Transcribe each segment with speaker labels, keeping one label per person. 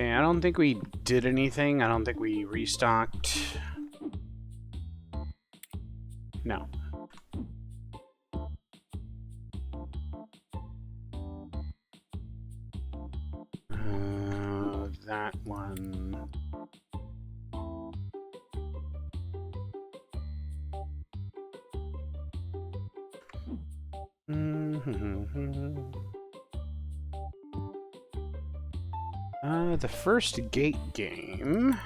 Speaker 1: Okay, I don't think we did anything. I don't think we restocked. No. That one. The first gate game.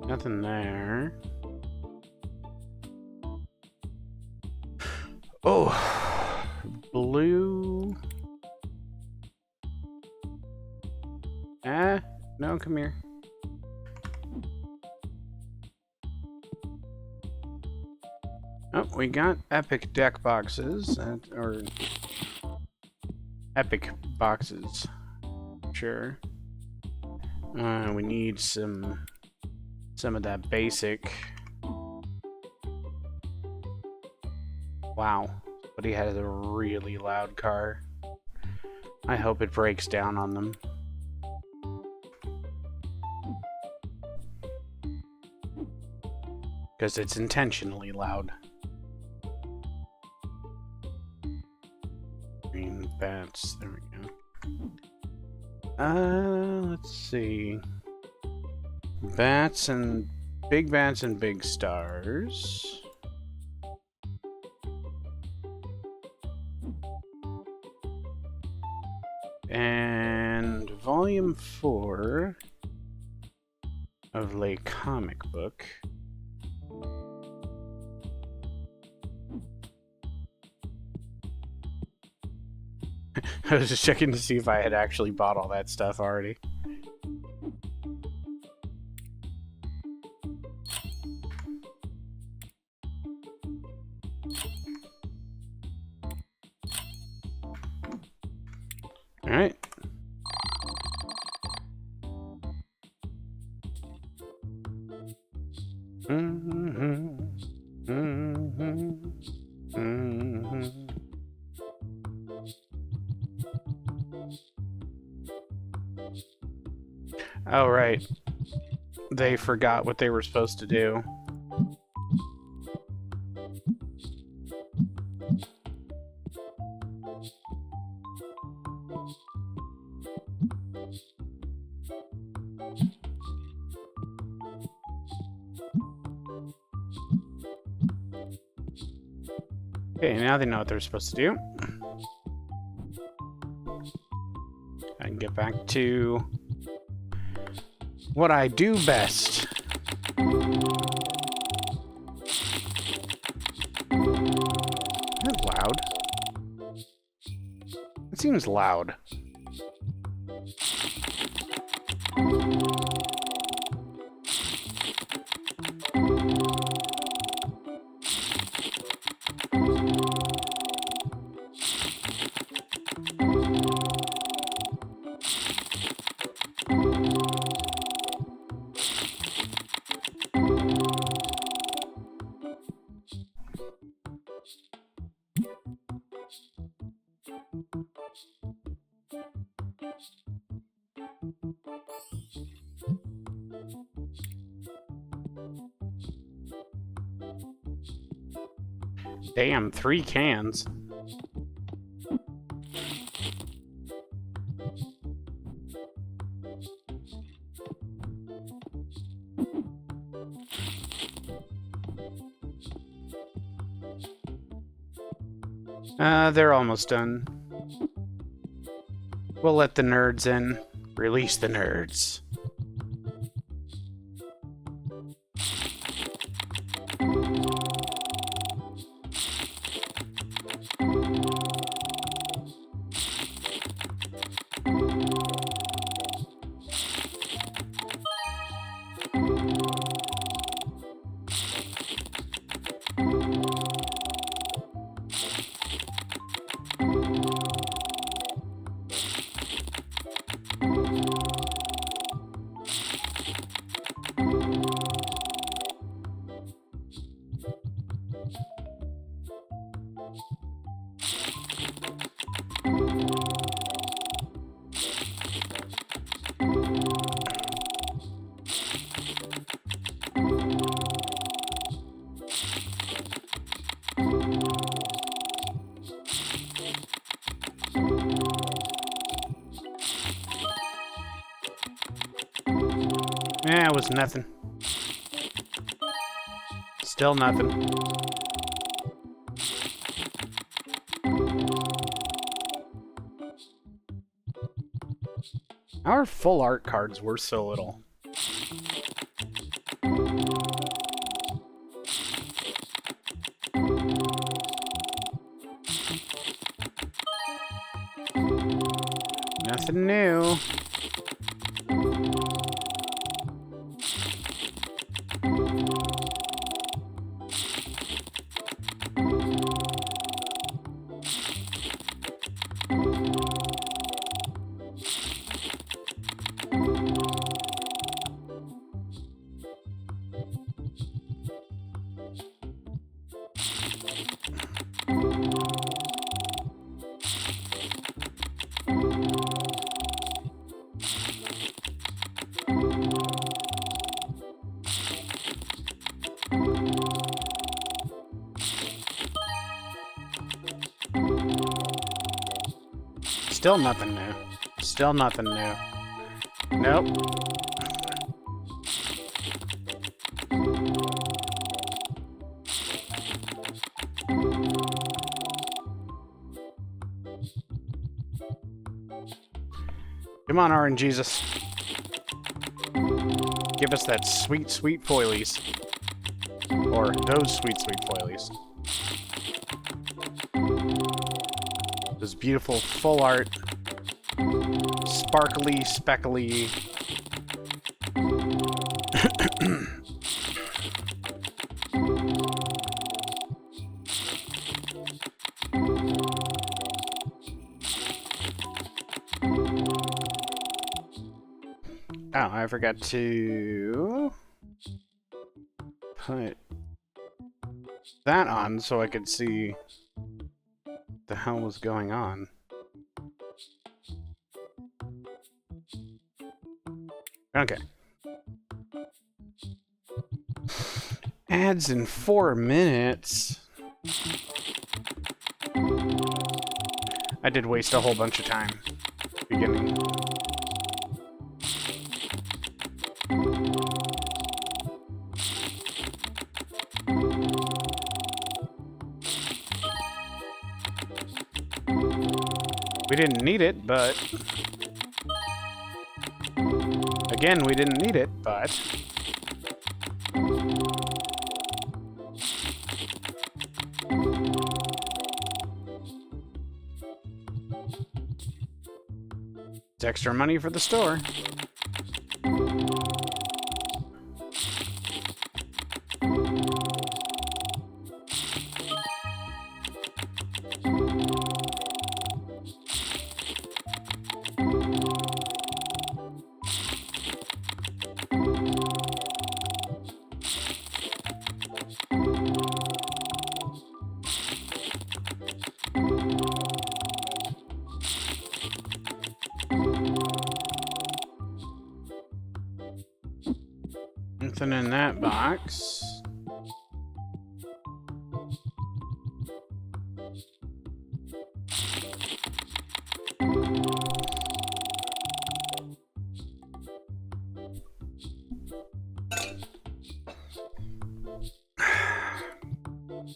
Speaker 1: Nothing there. Oh, blue. No, come here. Oh, we got epic deck boxes, or epic boxes. Sure. We need some of that basic. Wow, but he has a really loud car. I hope it breaks down on them. Because it's intentionally loud. Green bats, there we go. Let's see. Bats and big stars. And volume 4 of Le Comic Book. I was just checking to see if I had actually bought all that stuff already. All right. Oh, right. They forgot what they were supposed to do. Okay, now they know what they're supposed to do. I can get back to what I do best. That's loud. It seems loud. Damn, 3 cans. They're almost done. We'll let the nerds in. Release the nerds. Yeah, it was nothing. Still nothing. Our full art cards were so little. Nothing new. Still nothing new. Still nothing new. Nope. Come on, RNGesus. Give us that sweet, sweet foilies. Or those sweet, sweet foilies. Those beautiful full art, sparkly, speckly. Oh, I forgot to put that on so I could see the hell was going on. Okay. Ads in 4 minutes. I did waste a whole bunch of time beginning. We didn't need it, but... Again, we didn't need it, but... It's extra money for the store. Nothing in that box.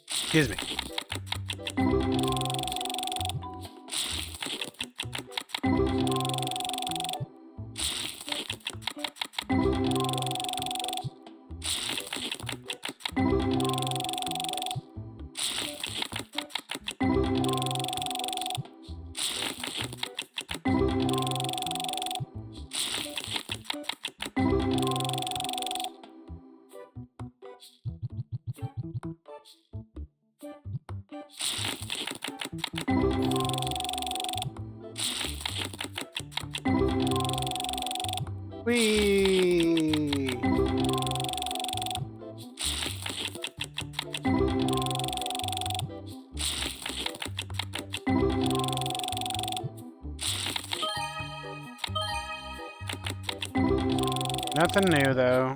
Speaker 1: Excuse me. Whee! Nothing new, though.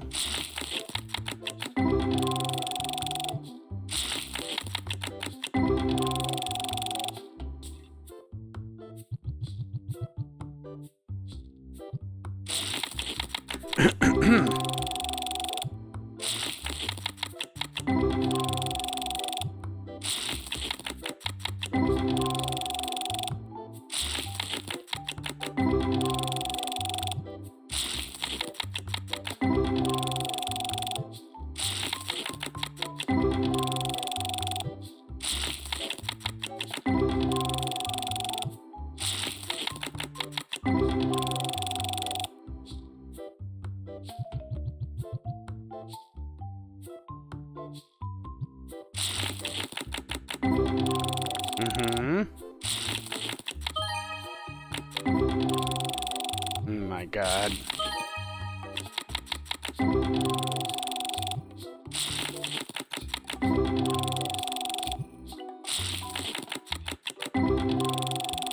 Speaker 1: my god.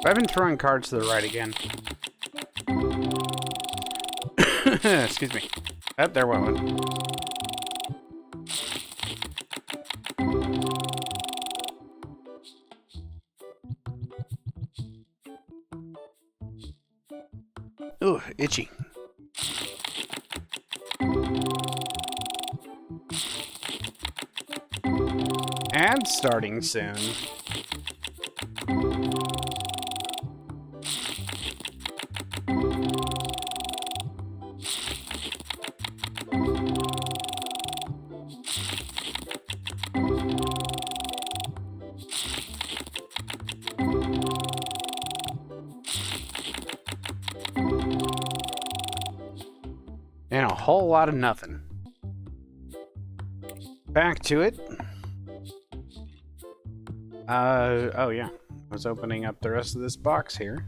Speaker 1: I've been throwing cards to the right again. Excuse me. Oh, there went one. Ooh, itchy. And starting soon. And a whole lot of nothing. Back to it. Oh yeah. I was opening up the rest of this box here.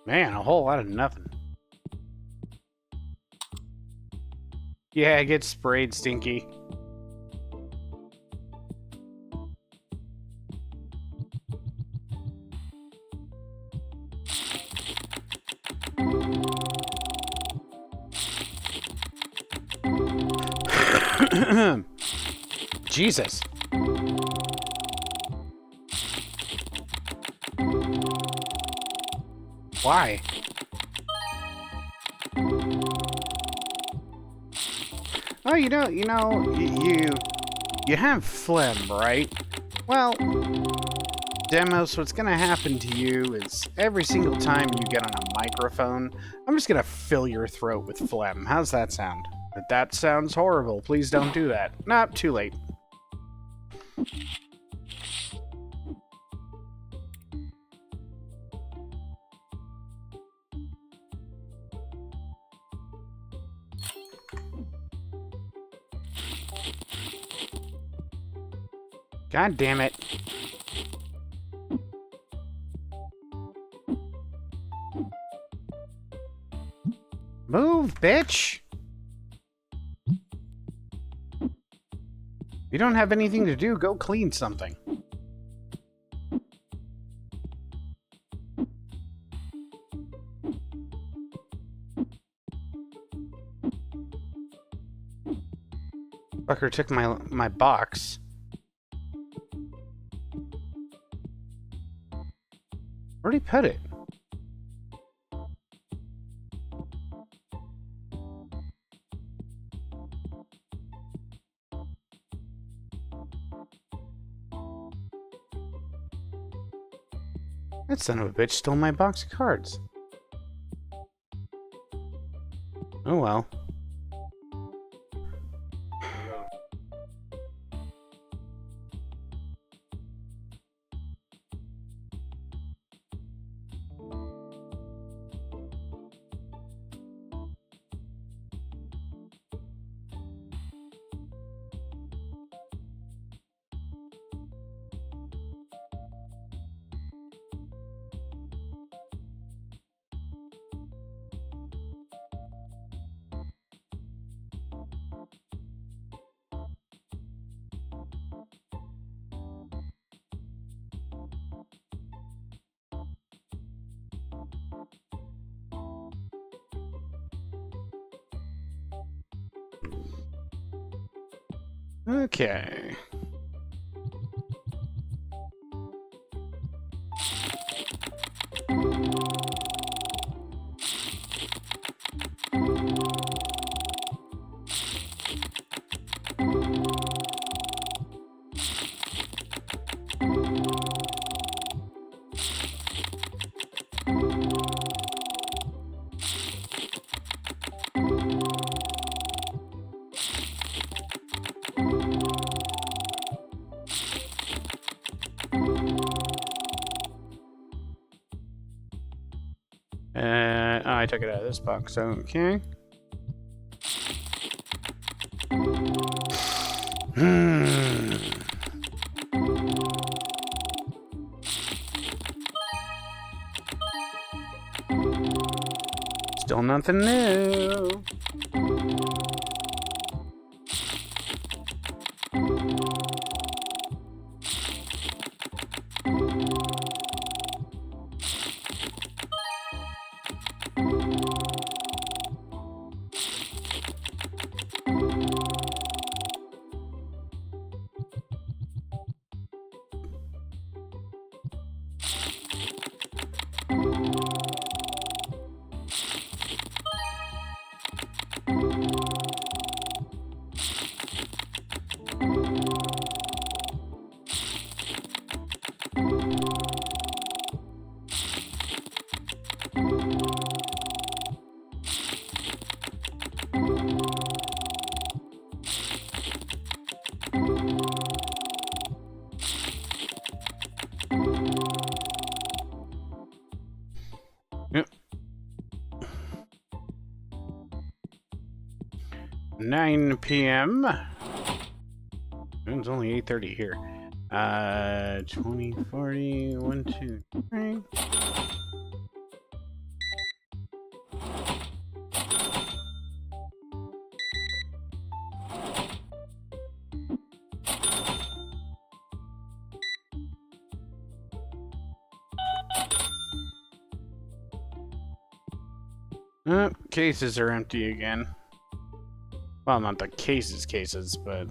Speaker 1: Man, a whole lot of nothing. Yeah, get sprayed, Stinky. Jesus. Why? Oh, you have phlegm, right? Well, Demos, what's gonna happen to you is every single time you get on a microphone, I'm just gonna fill your throat with phlegm. How's that sound? That sounds horrible. Please don't do that. Nah, too late. God damn it. Move, bitch! You don't have anything to do, go clean something. Fucker took my box. Where'd he put it? That son of a bitch stole my box of cards. Oh well. Okay. I took it out of this box. Okay. Still nothing new. Yep. 9 p.m. It's only 8:30 here. 20, 40, 1, 2, 3. Cases are empty again. Well, not the cases, but...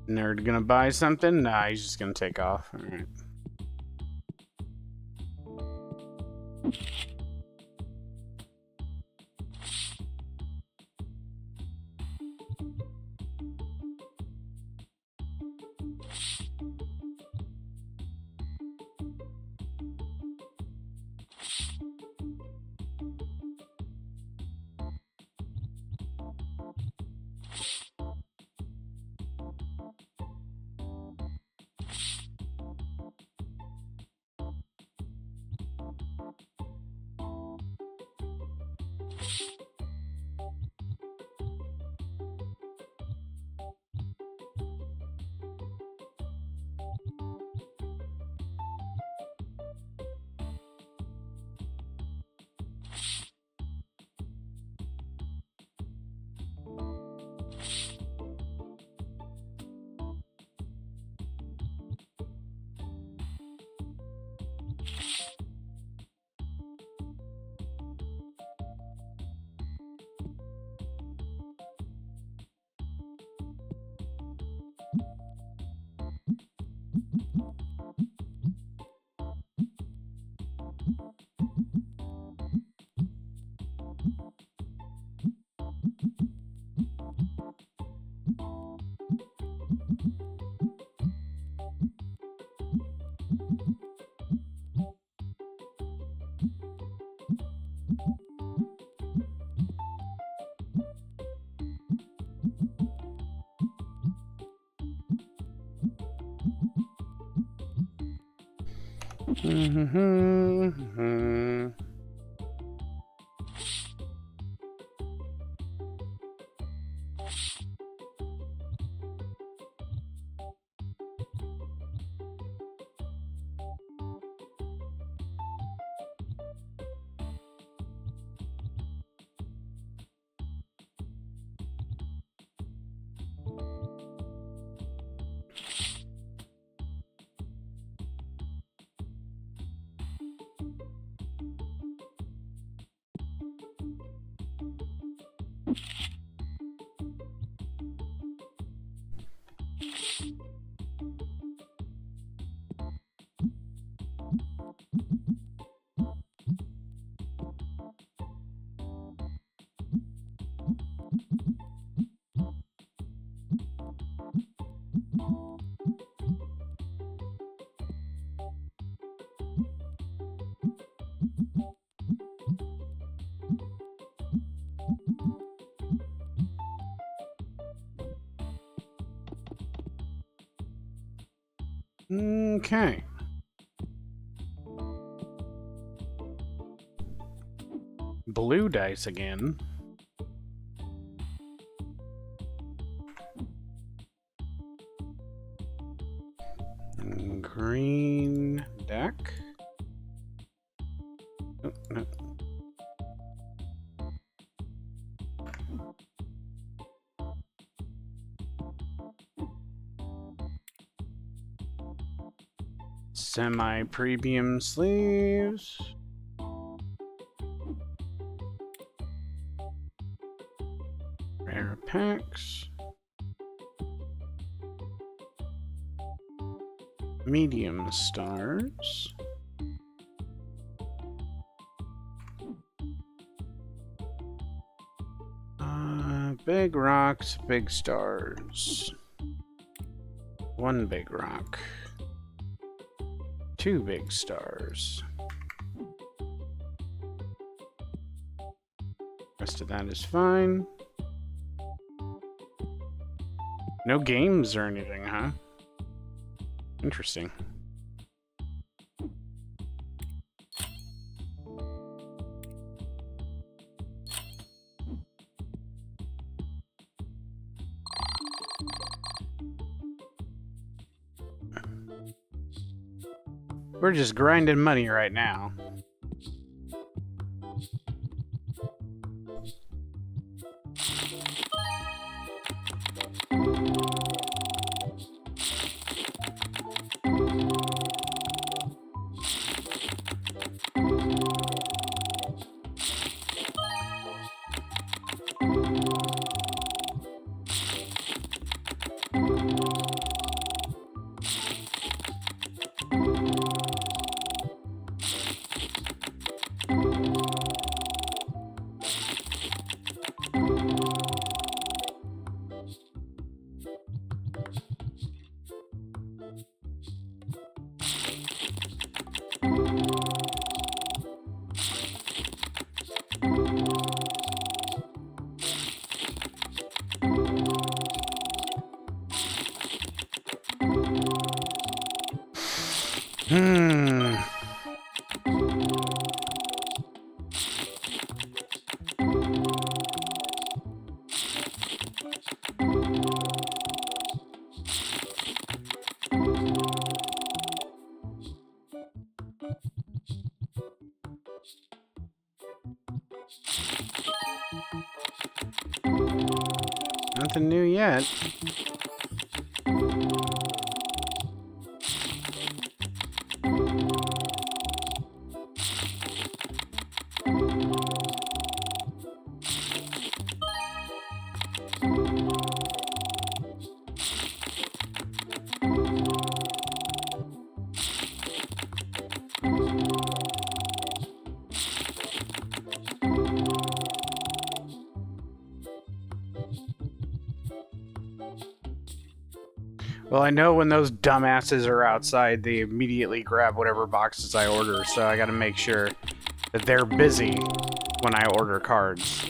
Speaker 1: Nerd gonna buy something? Nah, he's just gonna take off. Alright. Okay. Blue dice again. Green deck. Oh, no. Semi-premium sleeves. Rare packs. Medium stars. Big rocks, big stars. One big rock. Two big stars. Rest of that is fine. No games or anything, huh? Interesting. We're just grinding money right now. Nothing new yet. Well, I know when those dumbasses are outside, they immediately grab whatever boxes I order, so I gotta make sure that they're busy when I order cards.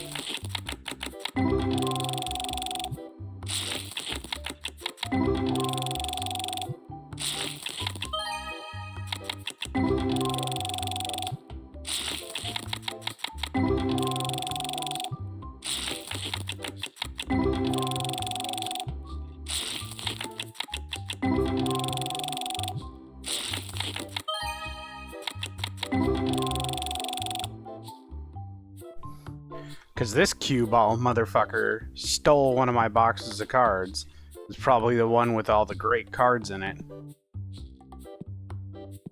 Speaker 1: Because this cue ball motherfucker stole one of my boxes of cards. It's probably the one with all the great cards in it.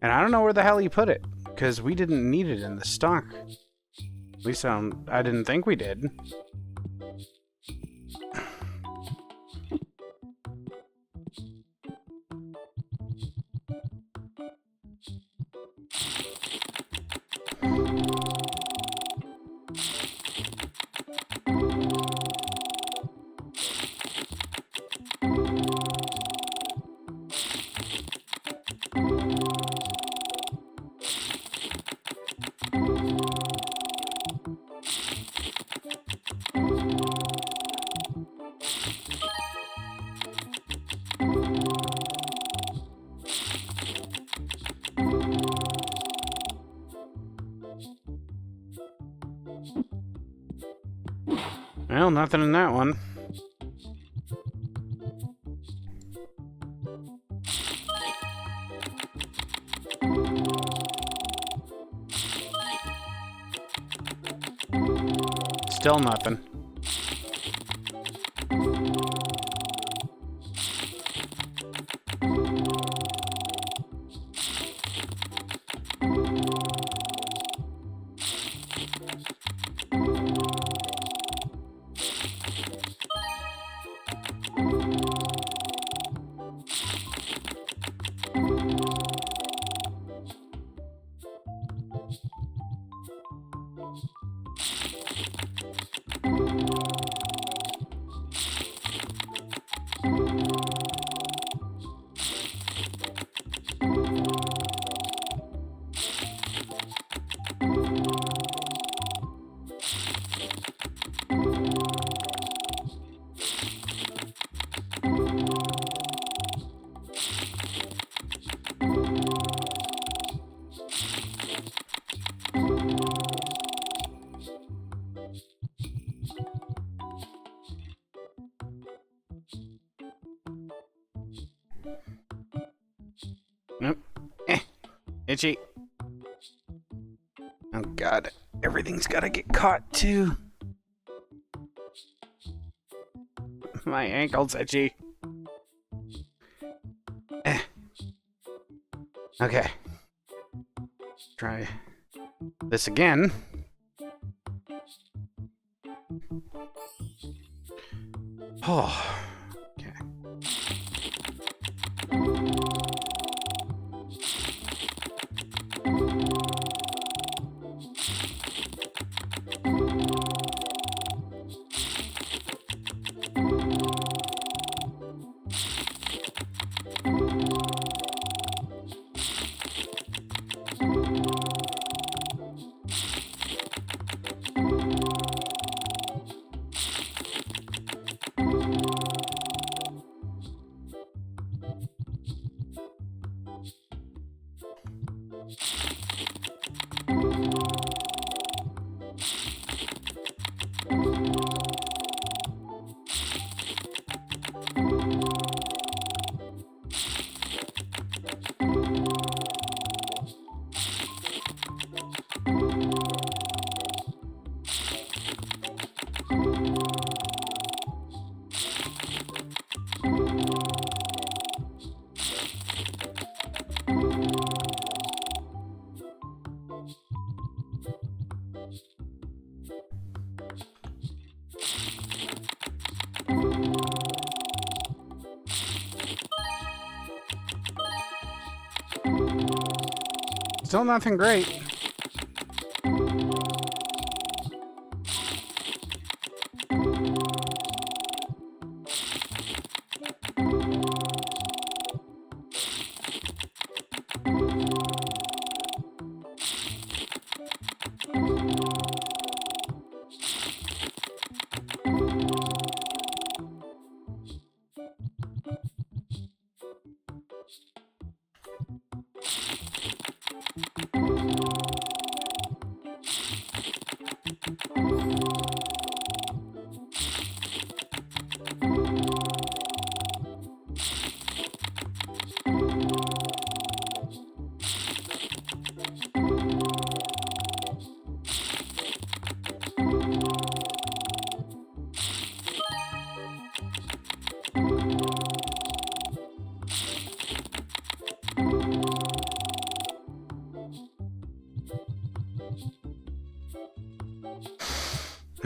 Speaker 1: And I don't know where the hell he put it, because we didn't need it in the stock. At least I didn't think we did. Well, nothing in that one. Still nothing. Nope. Itchy. Oh god, everything's gotta get caught too. My ankle's itchy. Okay. Try this again. Oh, okay. Still nothing great.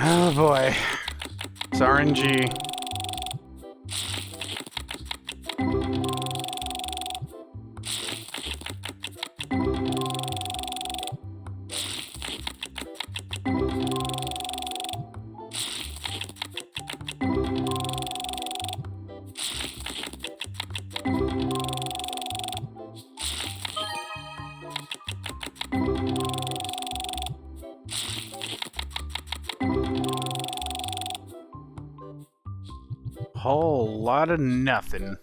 Speaker 1: Oh boy. It's RNG. Whole lot of nothing.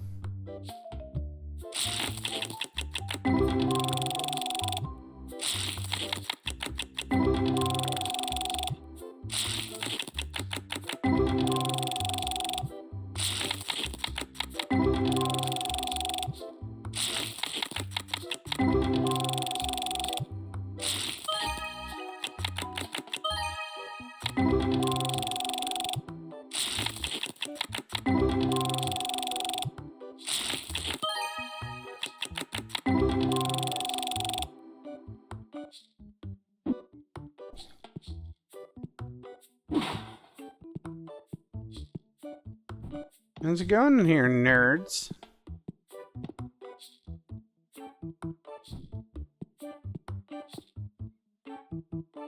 Speaker 1: How's it going in here, nerds?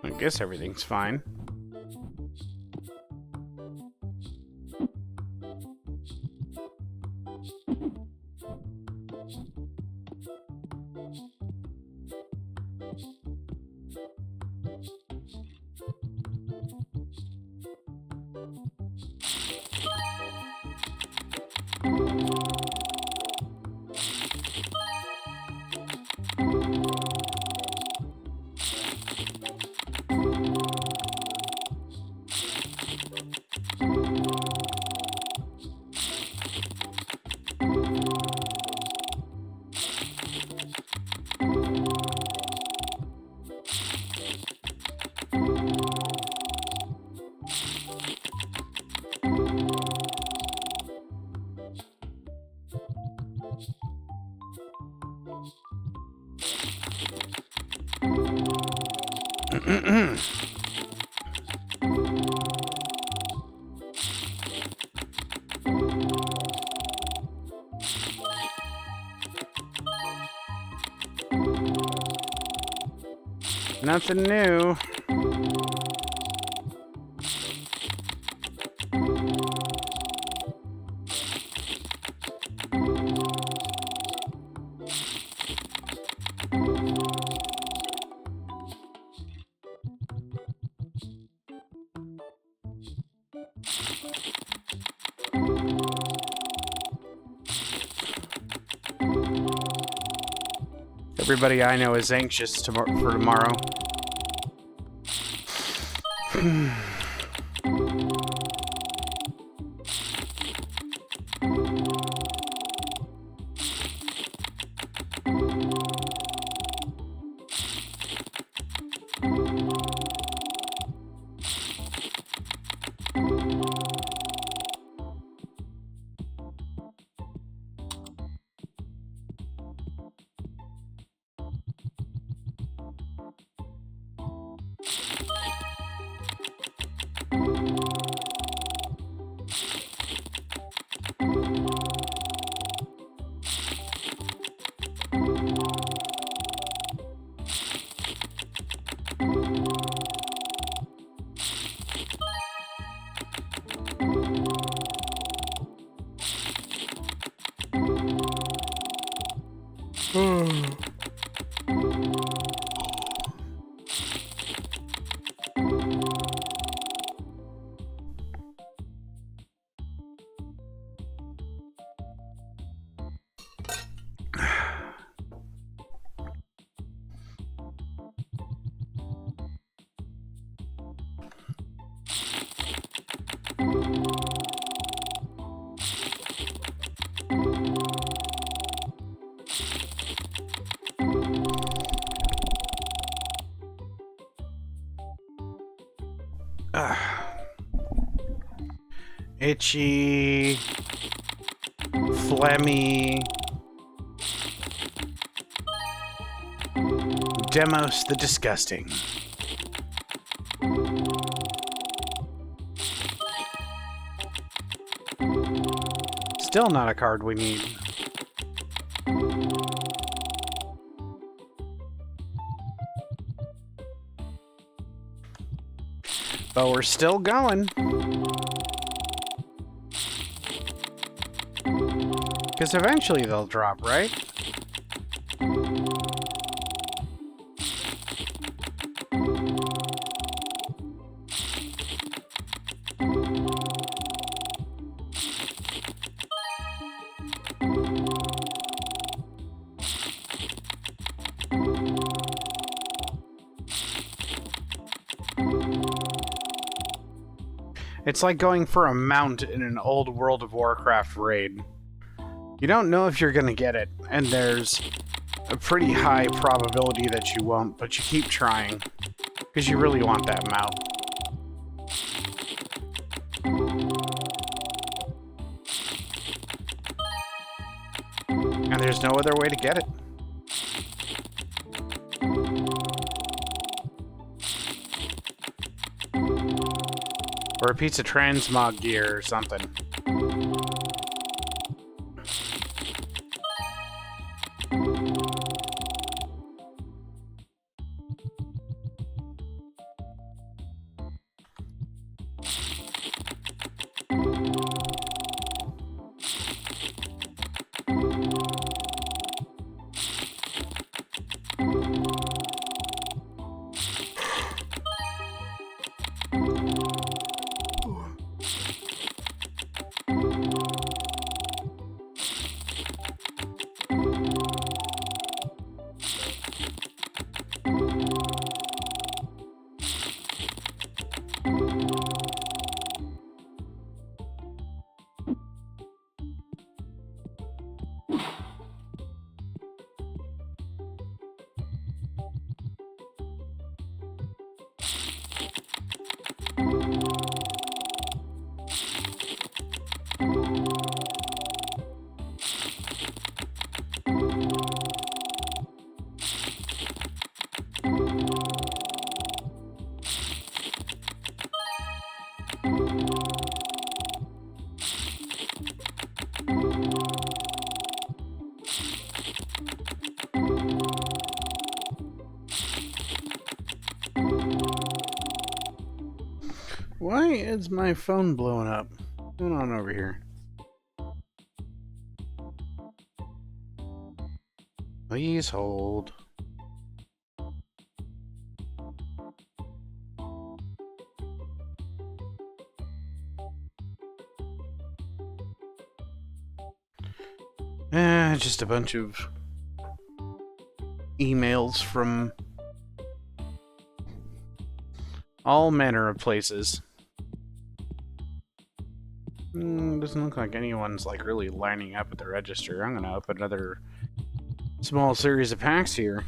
Speaker 1: I guess everything's fine. Nothing new. Everybody I know is anxious for tomorrow. Itchy, phlegmy, Demos the Disgusting. Still not a card we need. But we're still going. Because eventually they'll drop, right? It's like going for a mount in an old World of Warcraft raid. You don't know if you're gonna get it, and there's a pretty high probability that you won't, but you keep trying, because you really want that mount. And there's no other way to get it. Or a piece of transmog gear or something. Why is my phone blowing up? What's going on over here? Please hold. Just a bunch of emails from all manner of places. Doesn't look like anyone's like really lining up at the register. I'm gonna open another small series of packs here.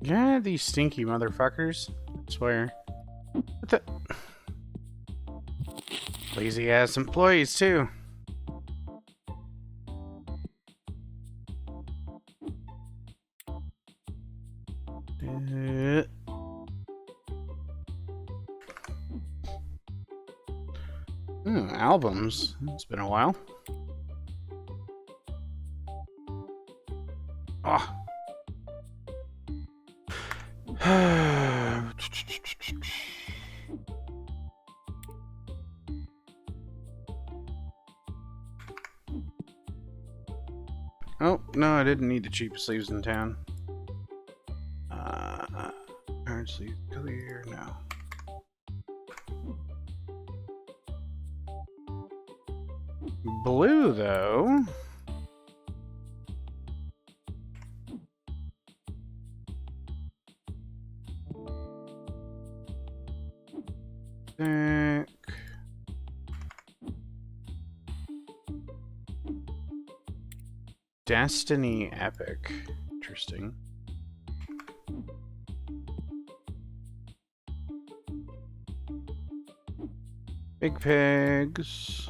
Speaker 1: Yeah, these stinky motherfuckers. I swear. What the? Lazy ass employees, too. Albums. It's been a while. Oh. Oh, no, I didn't need the cheapest sleeves in town. Hard sleeve clear, no. Blue, though. Destiny Epic. Interesting. Big Pigs.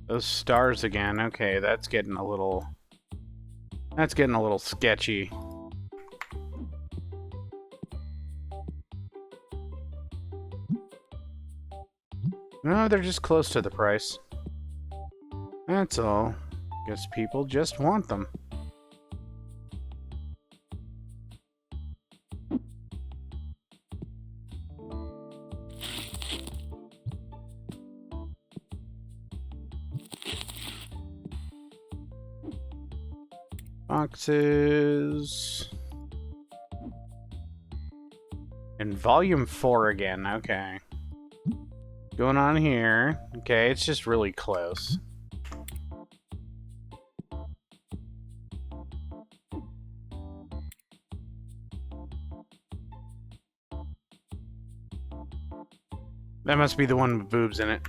Speaker 1: Those stars again. Okay, that's getting a little sketchy. No, they're just close to the price. That's all. Guess people just want them. Boxes. And volume 4 again, okay. Going on here. Okay, it's just really close. That must be the one with boobs in it.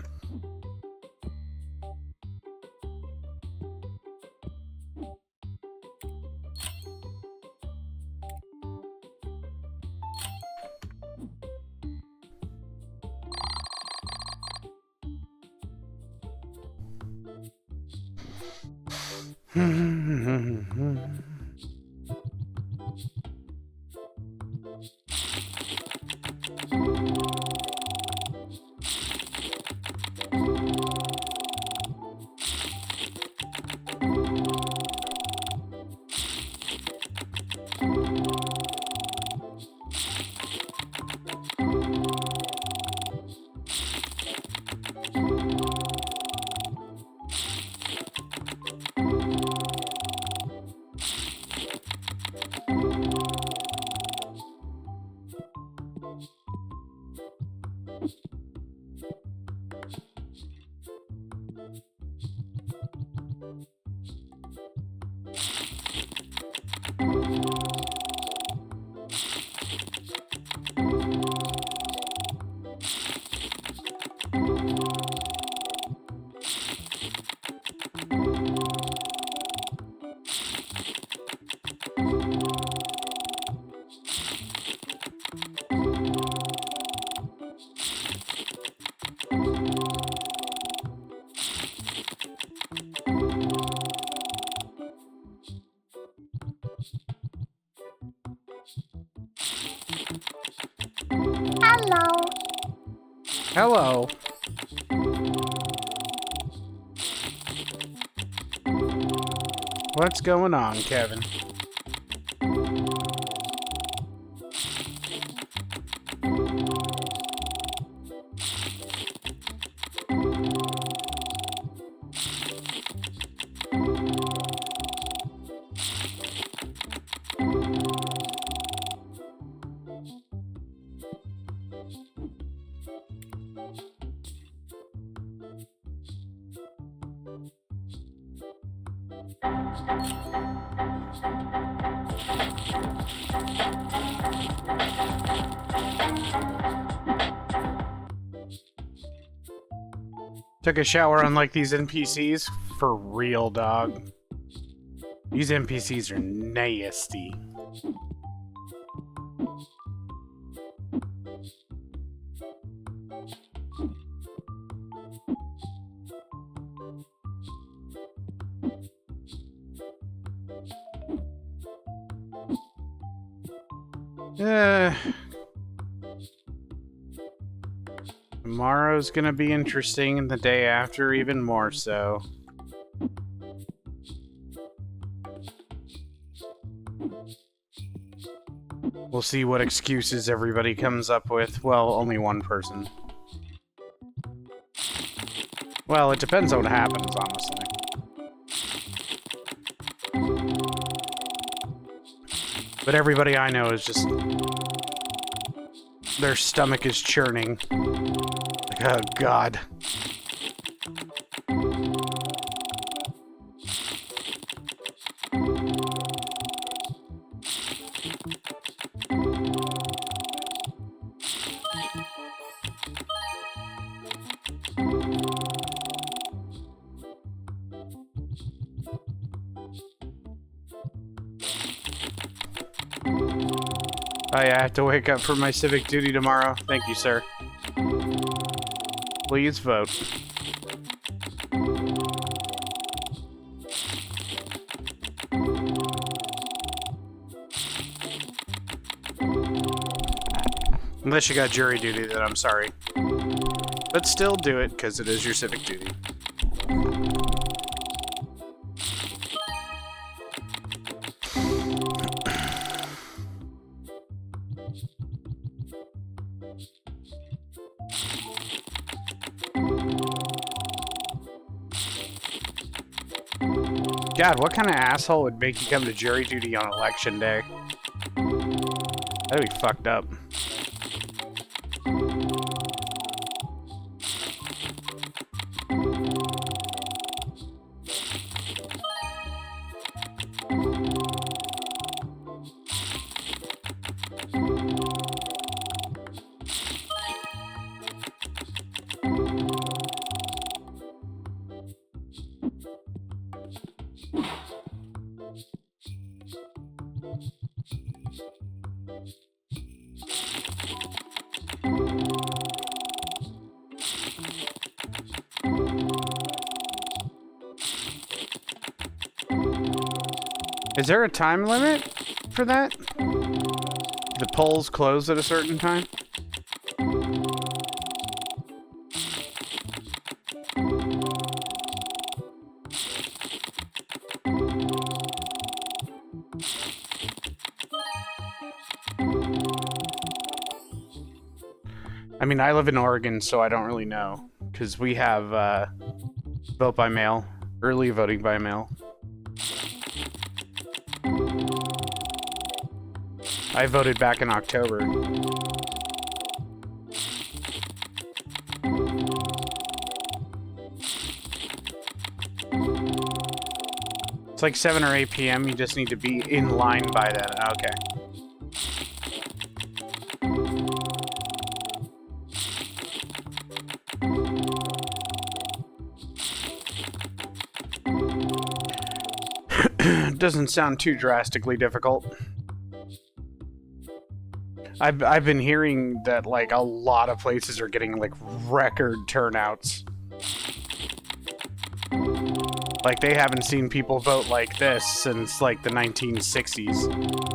Speaker 1: Hello. What's going on, Kevin? Took a shower unlike these NPCs? For real, dog. These NPCs are nasty. Tomorrow's gonna be interesting, and the day after even more so. We'll see what excuses everybody comes up with. Well, only one person. Well, it depends on what happens, honestly. But everybody I know is just... their stomach is churning. Like, oh, God. I have to wake up for my civic duty tomorrow. Thank you, sir. Please vote. Unless you got jury duty, then I'm sorry. But still do it, because it is your civic duty. God, what kind of asshole would make you come to jury duty on election day? That'd be fucked up. Is there a time limit for that? The polls close at a certain time? I mean, I live in Oregon, so I don't really know, because we have vote by mail, early voting by mail. I voted back in October. It's like 7 or 8 p.m. You just need to be in line by then. Okay. Doesn't sound too drastically difficult. I've been hearing that like a lot of places are getting like record turnouts. Like they haven't seen people vote like this since like the 1960s.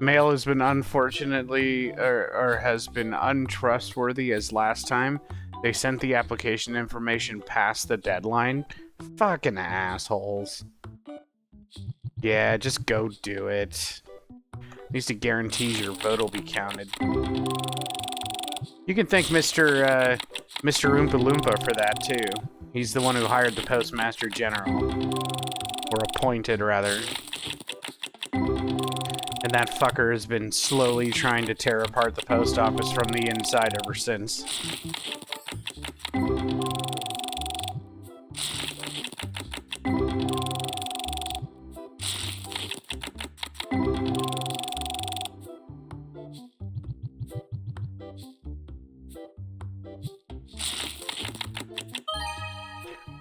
Speaker 1: Mail has been unfortunately, or has been untrustworthy as last time. They sent the application information past the deadline. Fucking assholes. Yeah, just go do it. At least it guarantees your vote will be counted. You can thank Mr. Oompa Loompa for that, too. He's the one who hired the Postmaster General. Or appointed, rather. And that fucker has been slowly trying to tear apart the post office from the inside ever since.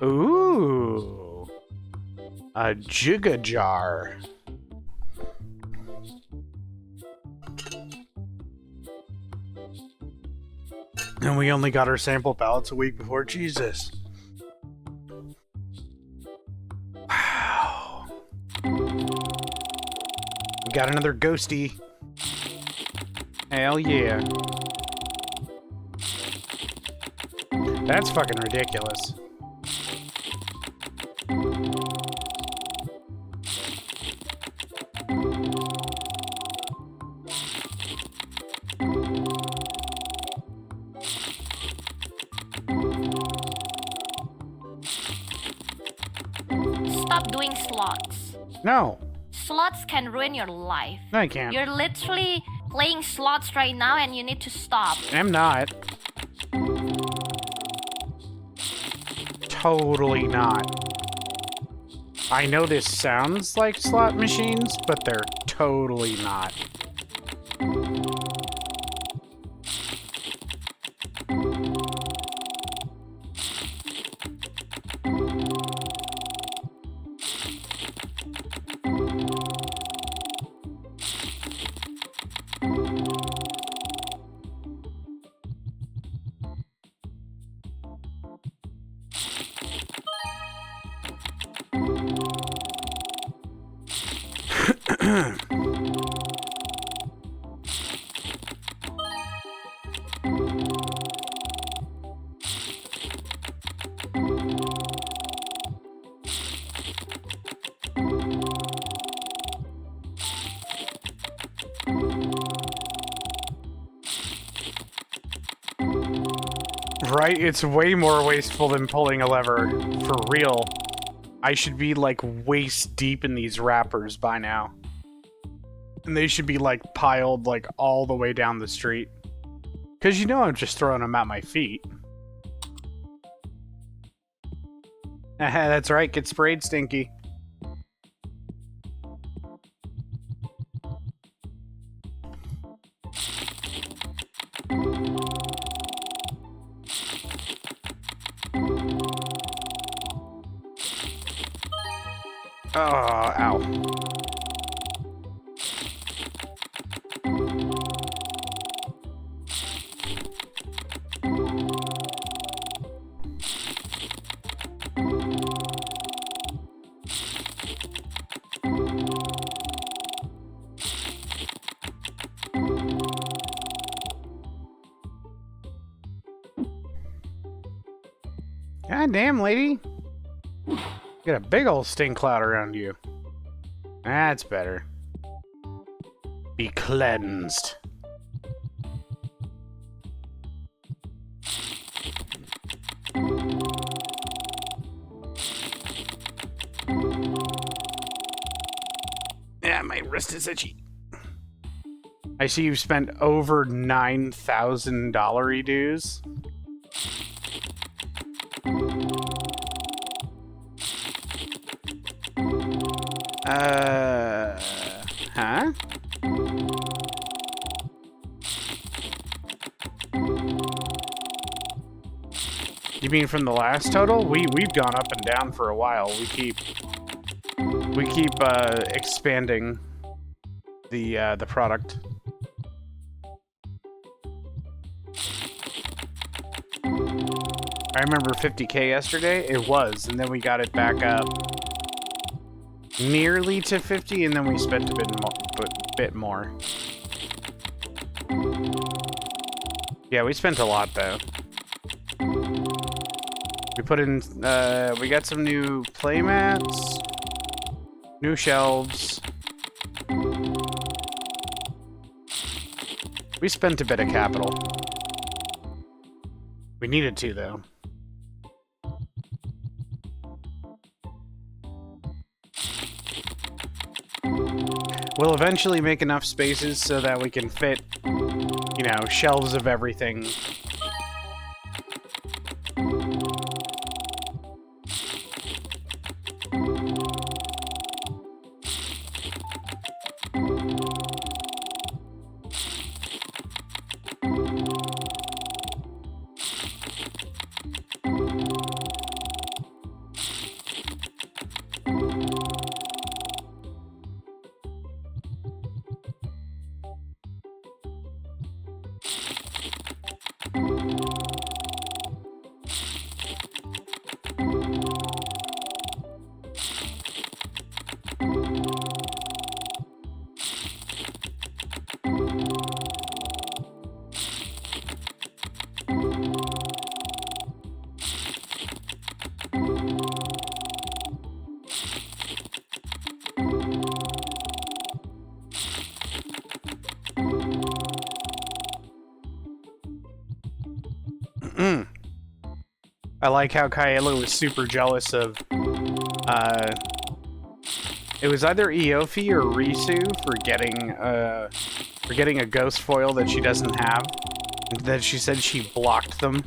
Speaker 1: Ooh. A Jigga Jar. And we only got our sample ballots a week before. Jesus. Wow. We got another ghosty. Hell yeah. That's fucking ridiculous.
Speaker 2: Stop doing slots.
Speaker 1: No.
Speaker 2: Slots can ruin your life.
Speaker 1: No, I can't.
Speaker 2: You're literally playing slots right now and you need to stop.
Speaker 1: I'm not. Totally not. I know this sounds like slot machines, but they're totally not. Right? It's way more wasteful than pulling a lever. For real. I should be, like, waist deep in these wrappers by now. And they should be, like, piled, like, all the way down the street. Because you know I'm just throwing them at my feet. That's right, get sprayed, Stinky. Oh, ow. God damn, lady. You got a big old stink cloud around you. That's better. Be cleansed. Yeah, my wrist is itchy. I see you've spent over $9,000 dues. Huh? You mean from the last total? We've gone up and down for a while. We keep expanding the product. I remember 50K yesterday. It was, and then we got it back up nearly to 50, and then we spent a bit more. Yeah, we spent a lot though. We put in, we got some new playmats, new shelves. We spent a bit of capital. We needed to, though. We'll eventually make enough spaces so that we can fit, you know, shelves of everything. I like how Kaela was super jealous of, it was either Eofi or Risu for getting a ghost foil that she doesn't have. And then she said she blocked them.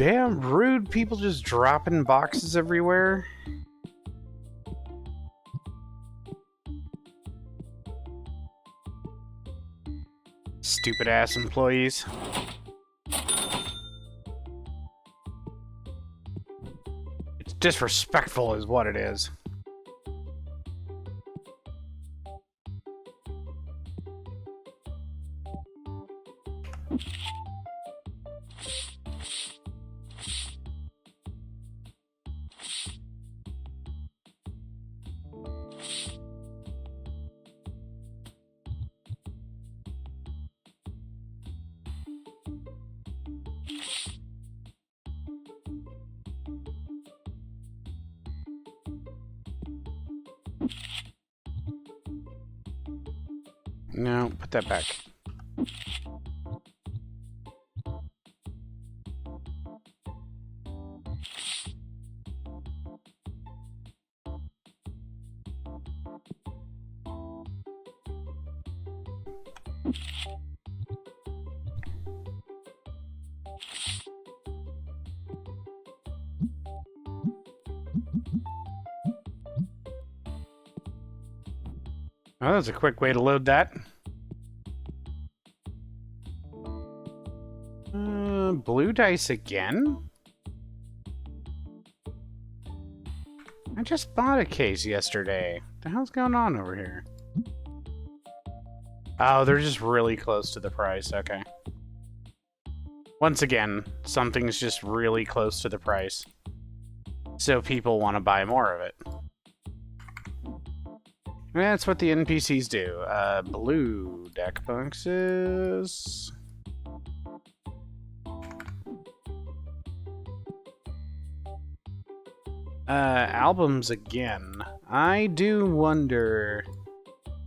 Speaker 1: damn rude people just dropping boxes everywhere. Stupid ass employees. It's disrespectful is what it is. No, put that back. Oh, that's a quick way to load that. Blue dice again? I just bought a case yesterday. What the hell's going on over here? Oh, they're just really close to the price. Okay. Once again, something's just really close to the price. So people want to buy more of it. That's what the NPCs do. Blue deck boxes. Albums again. I do wonder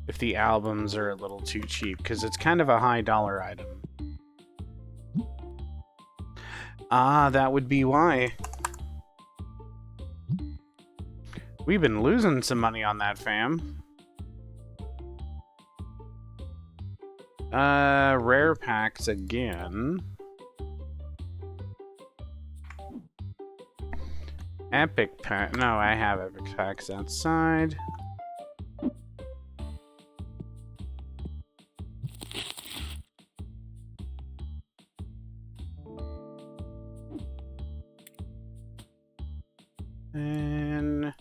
Speaker 1: if the albums are a little too cheap, because it's kind of a high dollar item. Ah, that would be why. We've been losing some money on that, fam. Rare packs again. Epic pack. No, I have epic packs outside. And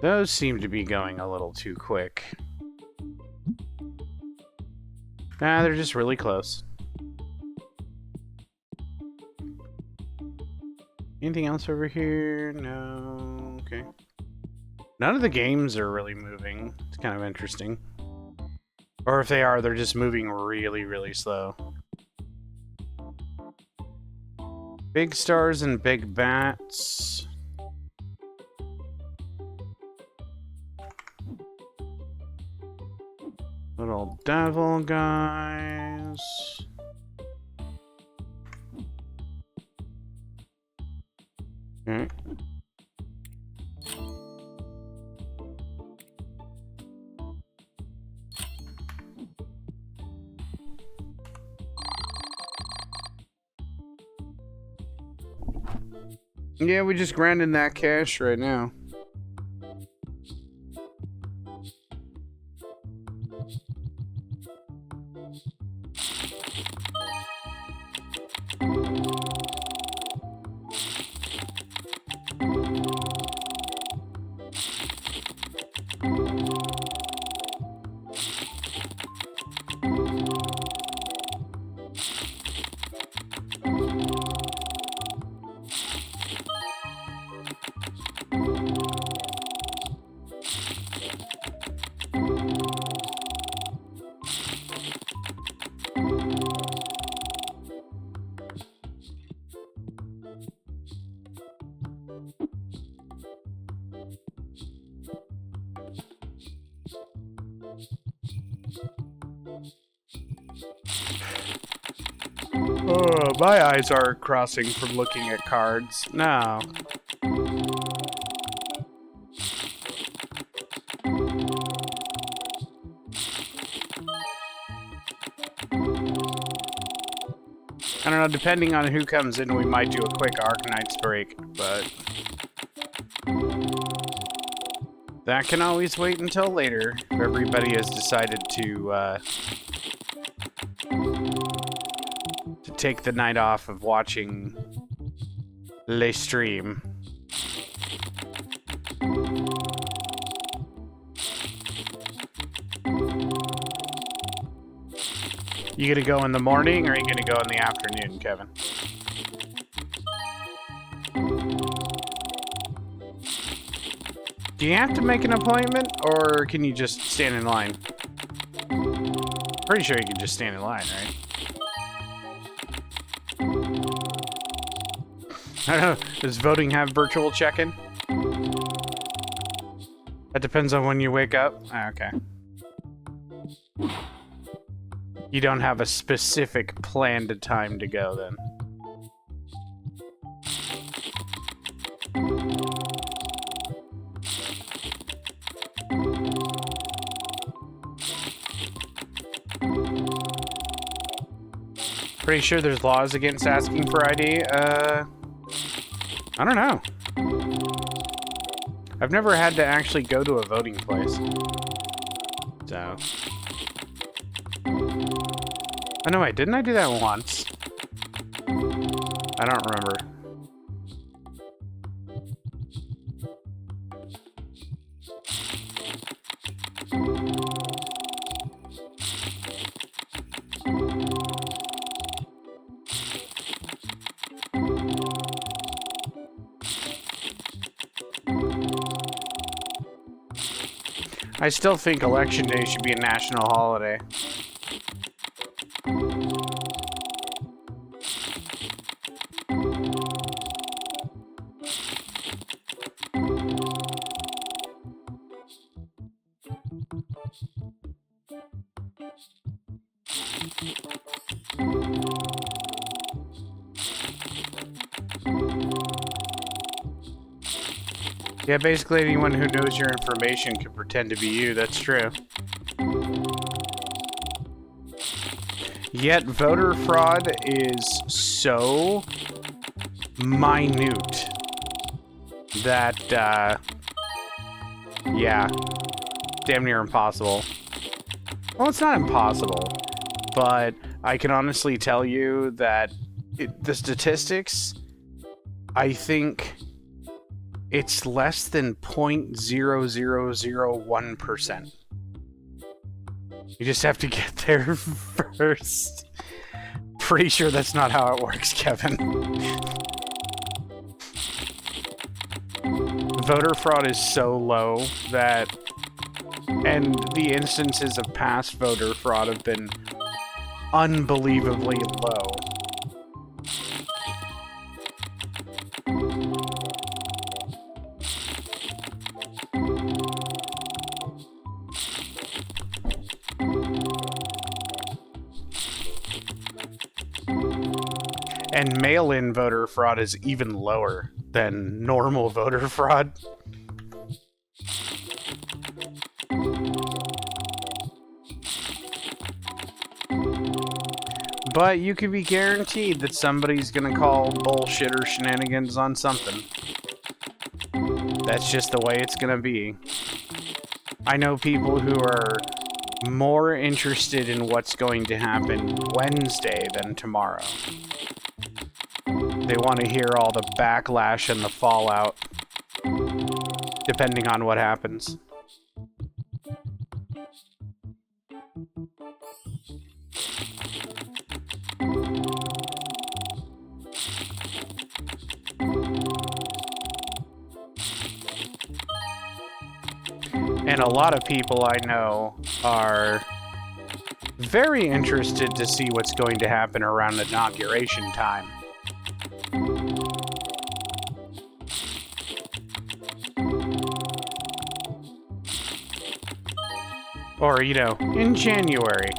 Speaker 1: those seem to be going a little too quick. Nah, they're just really close. Anything else over here? No. Okay. None of the games are really moving. It's kind of interesting. Or if they are, they're just moving really, really slow. Big stars and big bats. Little devil guys. Okay. Yeah, we just grinding that cash right now. Oh, my eyes are crossing from looking at cards. No. I don't know, depending on who comes in, we might do a quick Arknights break, but that can always wait until later if everybody has decided to take the night off of watching Le Stream. You gonna go in the morning, or are you gonna go in the afternoon, Kevin? Do you have to make an appointment, or can you just stand in line? Pretty sure you can just stand in line, right? I don't know. Does voting have virtual check-in? That depends on when you wake up? Ah, okay. You don't have a specific planned time to go, then. Pretty sure there's laws against asking for ID. I don't know. I've never had to actually go to a voting place. So... Oh no, wait, didn't I do that once? I don't remember. I still think Election Day should be a national holiday. Yeah, basically anyone who knows your information can pretend to be you, that's true. Yet voter fraud is so minute that, yeah, damn near impossible. Well, it's not impossible, but I can honestly tell you that the statistics, I think... it's less than 0.0001%. You just have to get there first. Pretty sure that's not how it works, Kevin. Voter fraud is so low that... and the instances of past voter fraud have been unbelievably low. And mail-in voter fraud is even lower than normal voter fraud. But you can be guaranteed that somebody's gonna call bullshit or shenanigans on something. That's just the way it's gonna be. I know people who are more interested in what's going to happen Wednesday than tomorrow. They want to hear all the backlash and the fallout, depending on what happens. And a lot of people I know are very interested to see what's going to happen around inauguration time. Or, you know, in January.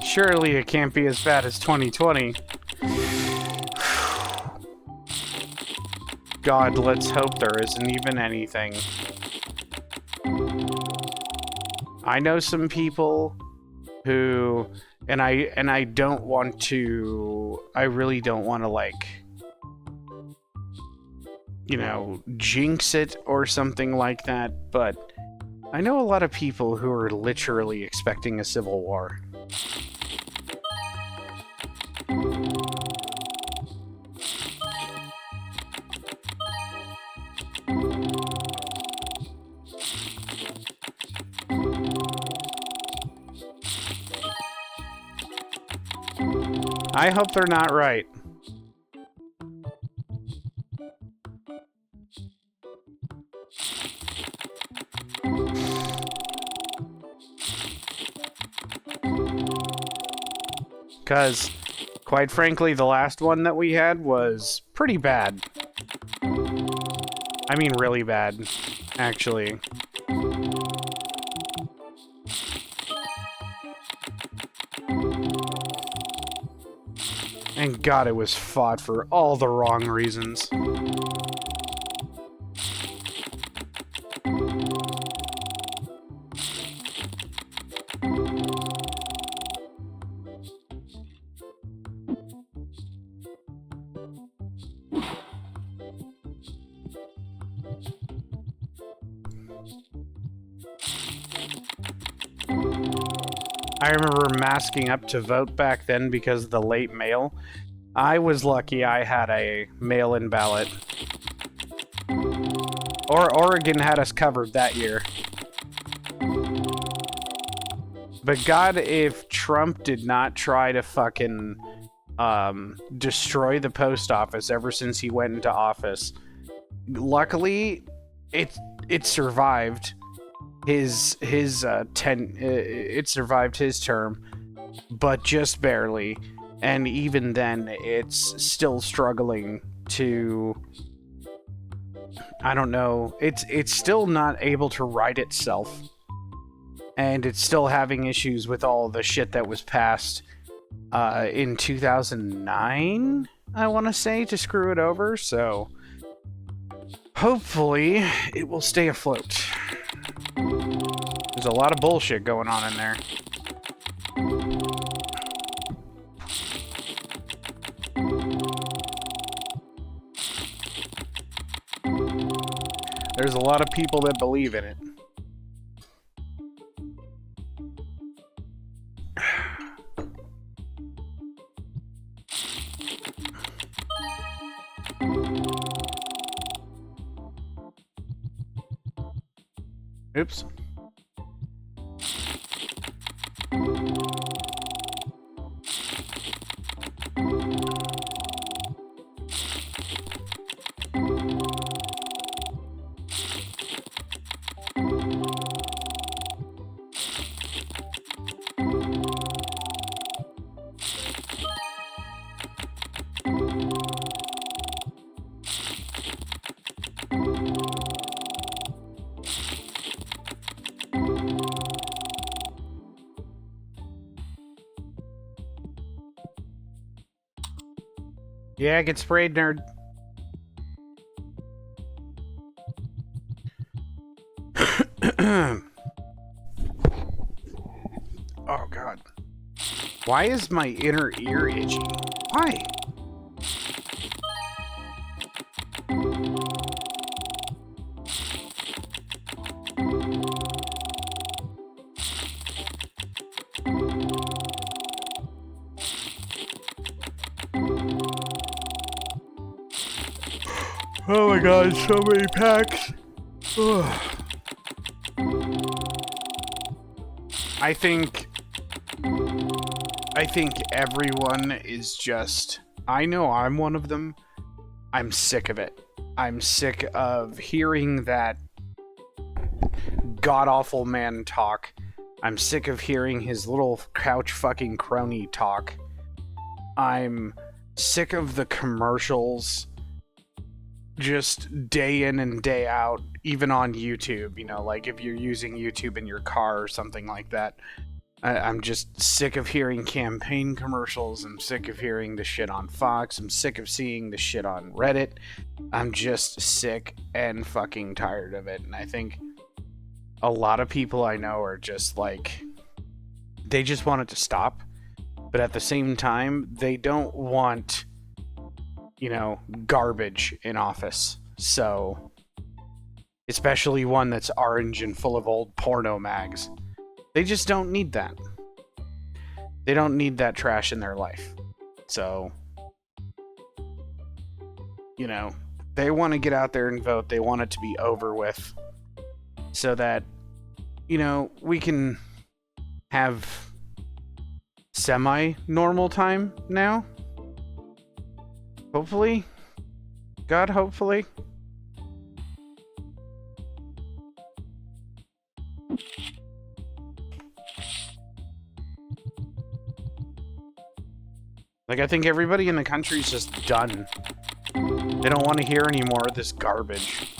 Speaker 1: Surely it can't be as bad as 2020. God, let's hope there isn't even anything. I know some people who, and I don't want to, I really don't want to, like, you know, jinx it or something like that, but I know a lot of people who are literally expecting a civil war. I hope they're not right. Because, quite frankly, the last one that we had was pretty bad. I mean, really bad, actually. And God, it was fought for all the wrong reasons. I remember masking up to vote back then because of the late mail. I was lucky I had a mail-in ballot. Or Oregon had us covered that year. But God, if Trump did not try to fucking destroy the post office ever since he went into office, luckily it survived it survived his term, but just barely, and even then it's still struggling to, I don't know, it's still not able to right itself, and it's still having issues with all the shit that was passed in 2009, I want to say, to screw it over. So hopefully it will stay afloat. There's a lot of bullshit going on in there. There's a lot of people that believe in it. Oops. Yeah, get sprayed, nerd. Oh, God. Why is my inner ear itchy? Why? Oh my God, so many packs. Ugh. I think everyone is just, I know I'm one of them. I'm sick of it. I'm sick of hearing that god-awful man talk. I'm sick of hearing his little couch fucking crony talk. I'm sick of the commercials just day in and day out, even on YouTube, you know, like if you're using YouTube in your car or something like that. I'm just sick of hearing campaign commercials. I'm sick of hearing the shit on Fox. I'm sick of seeing the shit on Reddit. I'm just sick and fucking tired of it. And I think a lot of people I know are just like, they just want it to stop. But at the same time, they don't want, you know, garbage in office. So, especially one that's orange and full of old porno mags. They just don't need that. They don't need that trash in their life. So, you know, they want to get out there and vote. They want it to be over with so that, you know, we can have semi-normal time now. Hopefully. God, hopefully. Like, I think everybody in the country is just done. They don't want to hear any more of this garbage.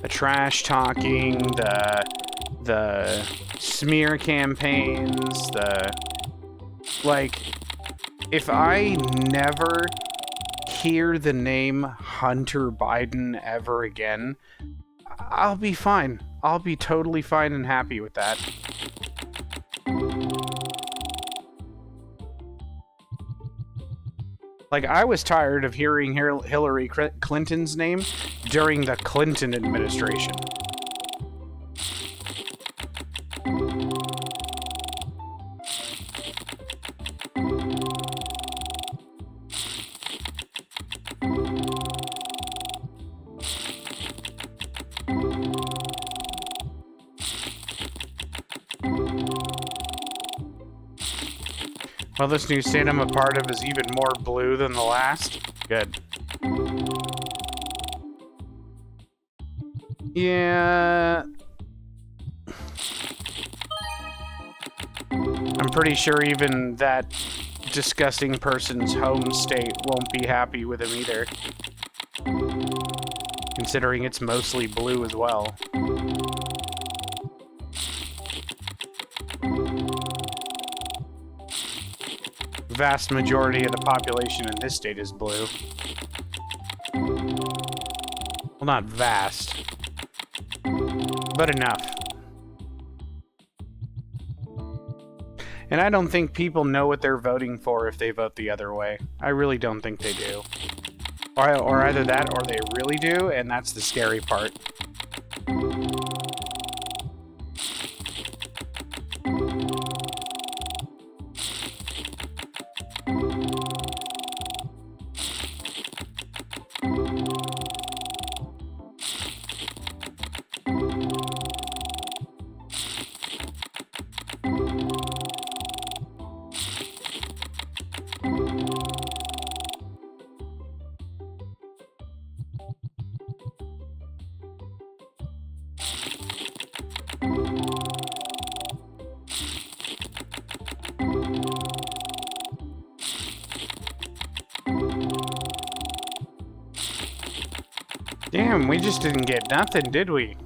Speaker 1: The trash talking, the smear campaigns, like, if I never hear the name Hunter Biden ever again, I'll be fine. I'll be totally fine and happy with that. Like, I was tired of hearing Hillary Clinton's name during the Clinton administration. Well, this new state I'm a part of is even more blue than the last. Good. Yeah. I'm pretty sure even that disgusting person's home state won't be happy with him either. Considering it's mostly blue as well. Vast majority of the population in this state is blue. Well, not vast, but enough. And I don't think people know what they're voting for if they vote the other way. I really don't think they do. Or either that or they really do, and that's the scary part. Damn, we just didn't get nothing, did we?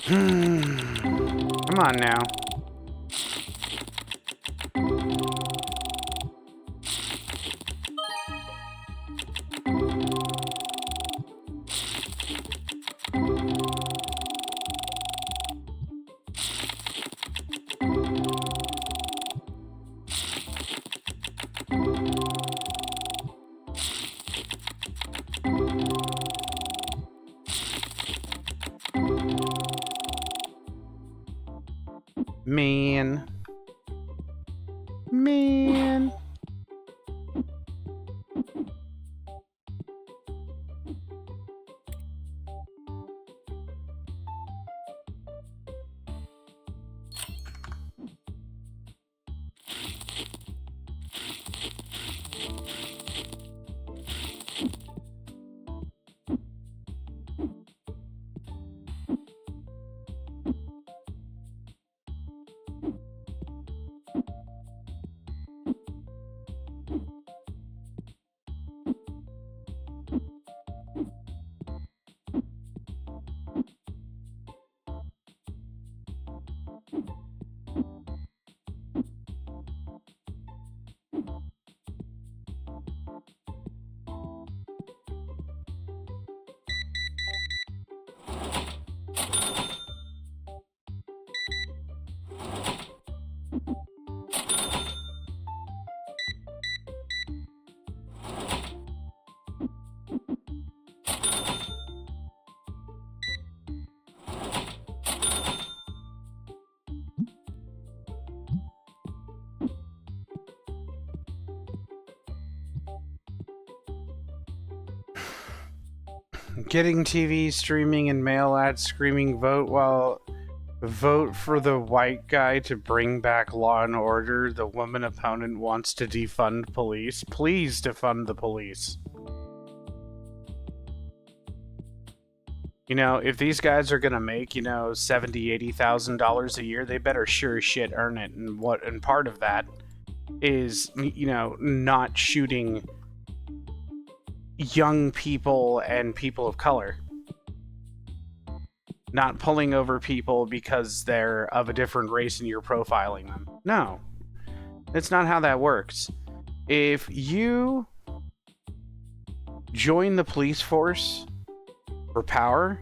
Speaker 1: Come on now. Man. getting TV, streaming, and mail ads screaming vote for the white guy to bring back law and order. The woman opponent wants to defund police. Please defund the police. You know, if these guys are gonna make, you know, $70,000, $80,000 a year, they better sure as shit earn it. And part of that is, you know, not shooting young people and people of color. Not pulling over people because they're of a different race and you're profiling them. No. That's not how that works. If you join the police force for power,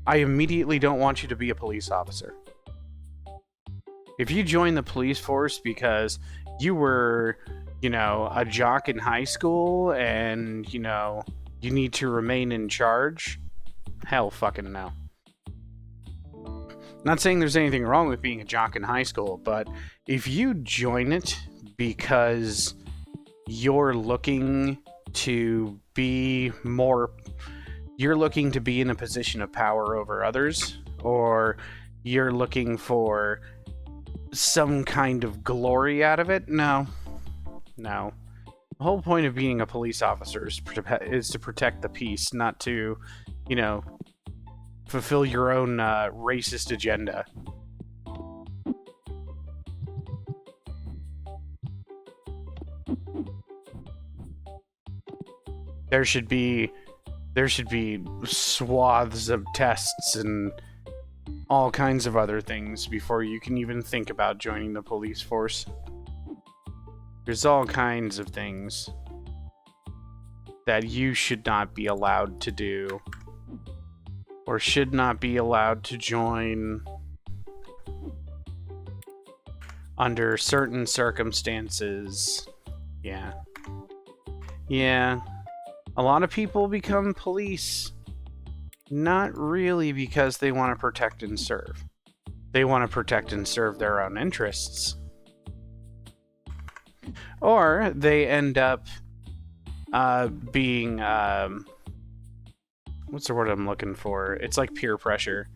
Speaker 1: I immediately don't want you to be a police officer. If you join the police force because you were, you know, a jock in high school and, you know, you need to remain in charge, hell fucking no. Not saying there's anything wrong with being a jock in high school, but if you join it because you're looking to be more... You're looking to be in a position of power over others, or you're looking for some kind of glory out of it, no. The whole point of being a police officer is to protect the peace, not to, you know, fulfill your own racist agenda. There should be swaths of tests and all kinds of other things before you can even think about joining the police force. There's all kinds of things that you should not be allowed to do or should not be allowed to join under certain circumstances. Yeah. A lot of people become police not really because they want to protect and serve. They want to protect and serve their own interests. Or they end up being... what's the word I'm looking for? It's like peer pressure.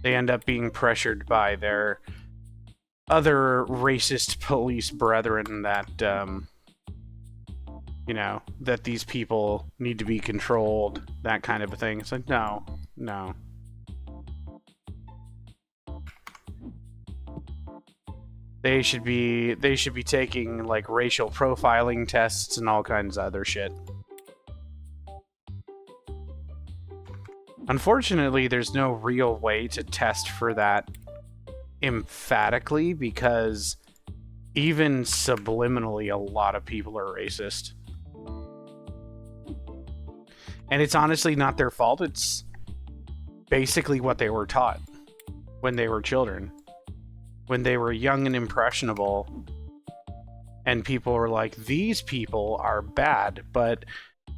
Speaker 1: They end up being pressured by their other racist police brethren that... you know, that these people need to be controlled, that kind of a thing. It's like, no. They should be taking, like, racial profiling tests and all kinds of other shit. Unfortunately, there's no real way to test for that emphatically, because even subliminally, a lot of people are racist. And it's honestly not their fault. It's basically what they were taught when they were children. When they were young and impressionable. And people were like, these people are bad. But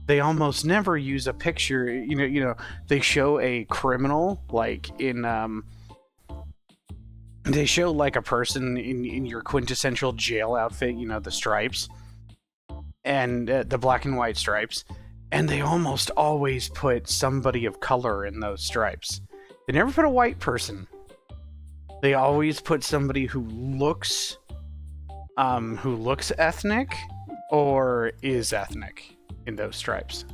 Speaker 1: they almost never use a picture. You know, they show a criminal, like in... they show like a person in your quintessential jail outfit, you know, the stripes. And the black and white stripes. And they almost always put somebody of color in those stripes. They never put a white person. They always put somebody who looks ethnic or is ethnic in those stripes.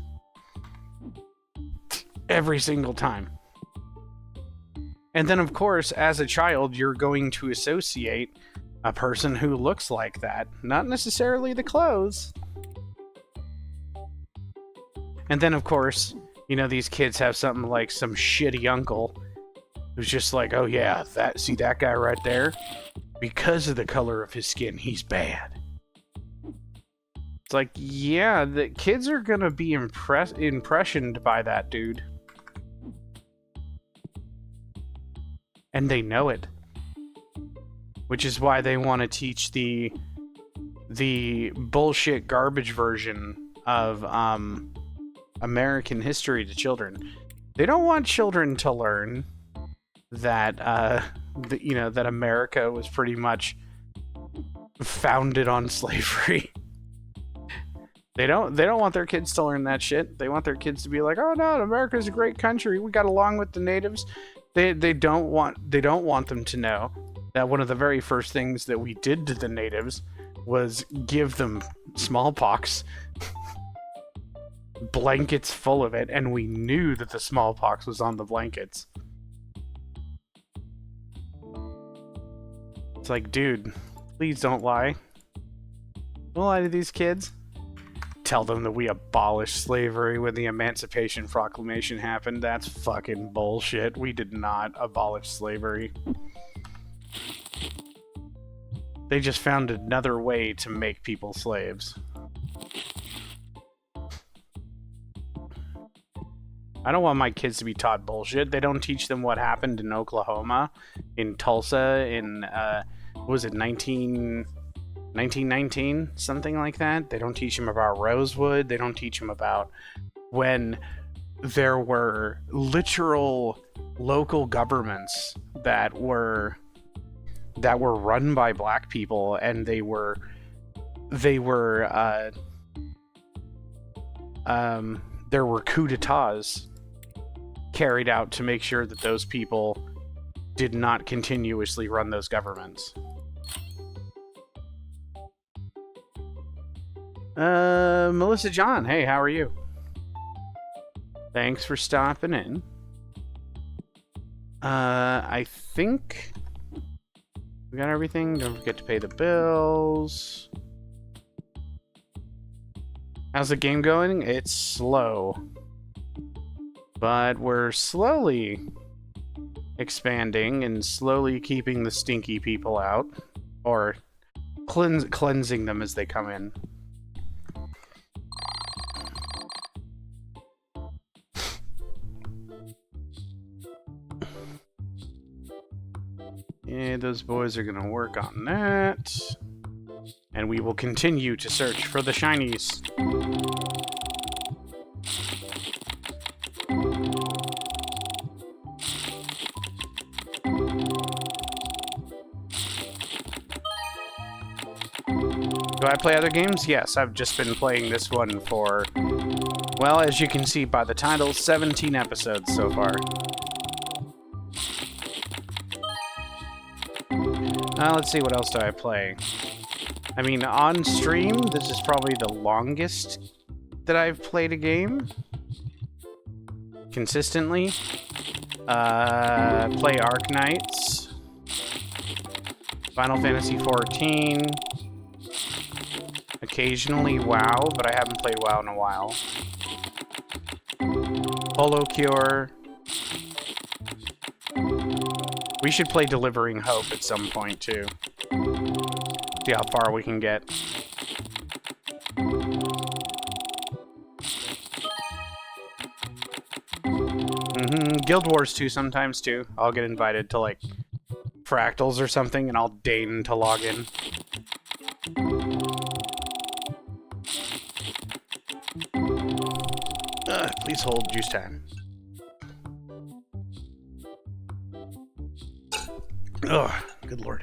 Speaker 1: Every single time. And then, of course, as a child, you're going to associate a person who looks like that. Not necessarily the clothes. And then, of course, you know, these kids have something like some shitty uncle who's just like, oh yeah, see that guy right there? Because of the color of his skin, he's bad. It's like, yeah, the kids are gonna be impressioned by that dude. And they know it. Which is why they want to teach the bullshit garbage version of, American history to children. They don't want children to learn that that America was pretty much founded on slavery. They don't want their kids to learn that shit. They want their kids to be like, oh no, America's a great country. We got along with the natives. They don't want them to know that one of the very first things that we did to the natives was give them smallpox, blankets full of it, and we knew that the smallpox was on the blankets. It's like, dude, please don't lie. Don't lie to these kids. Tell them that we abolished slavery when the Emancipation Proclamation happened. That's fucking bullshit. We did not abolish slavery. They just found another way to make people slaves. I don't want my kids to be taught bullshit. They don't teach them what happened in Oklahoma, in Tulsa, in, what was it, 1919, something like that. They don't teach them about Rosewood. They don't teach them about when there were literal local governments that were run by black people, and there were coup d'etats carried out to make sure that those people did not continuously run those governments. Melissa John, hey, how are you? Thanks for stopping in. I think we got everything. Don't forget to pay the bills. How's the game going? It's slow. But we're slowly expanding and slowly keeping the stinky people out. Or cleansing them as they come in. Yeah, those boys are gonna work on that. And we will continue to search for the shinies. Do I play other games? Yes, I've just been playing this one for, well, as you can see by the title, 17 episodes so far. Let's see, what else do I play? I mean, on stream, this is probably the longest that I've played a game. Consistently. Play Arknights. Final Fantasy XIV. Occasionally WoW, but I haven't played WoW in a while. Holocure. We should play Delivering Hope at some point, too. See how far we can get. Guild Wars 2 sometimes, too. I'll get invited to, like, Fractals or something, and I'll deign to log in. Please hold juice time. Ugh, good lord.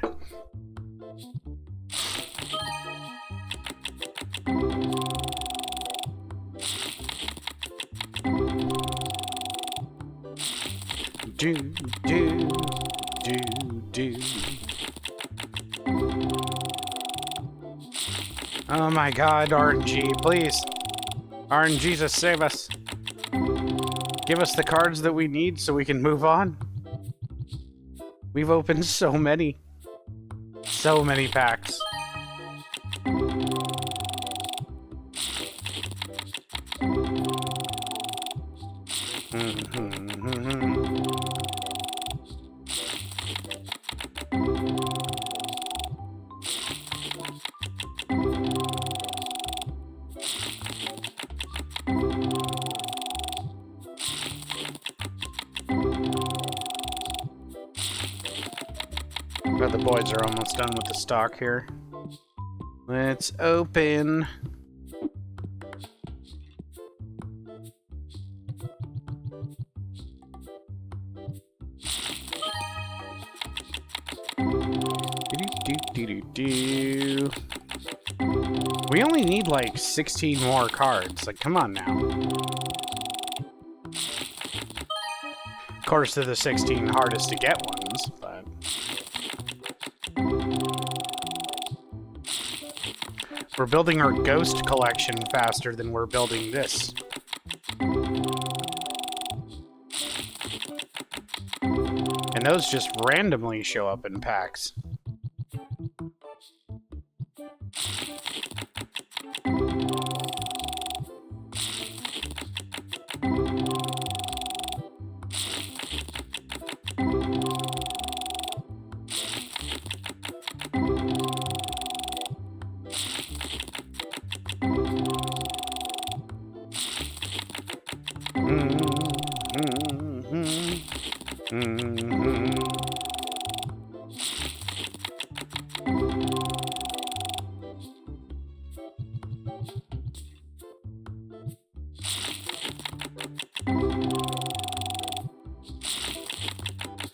Speaker 1: Do. Oh my god, RNG, please. RNG, just save us. Give us the cards that we need so we can move on. We've opened so many. So many packs. The boys are almost done with the stock here. Let's open. We only need like 16 more cards. Like, come on now. Of course, they're the 16 hardest to get ones, but... We're building our ghost collection faster than we're building this. And those just randomly show up in packs.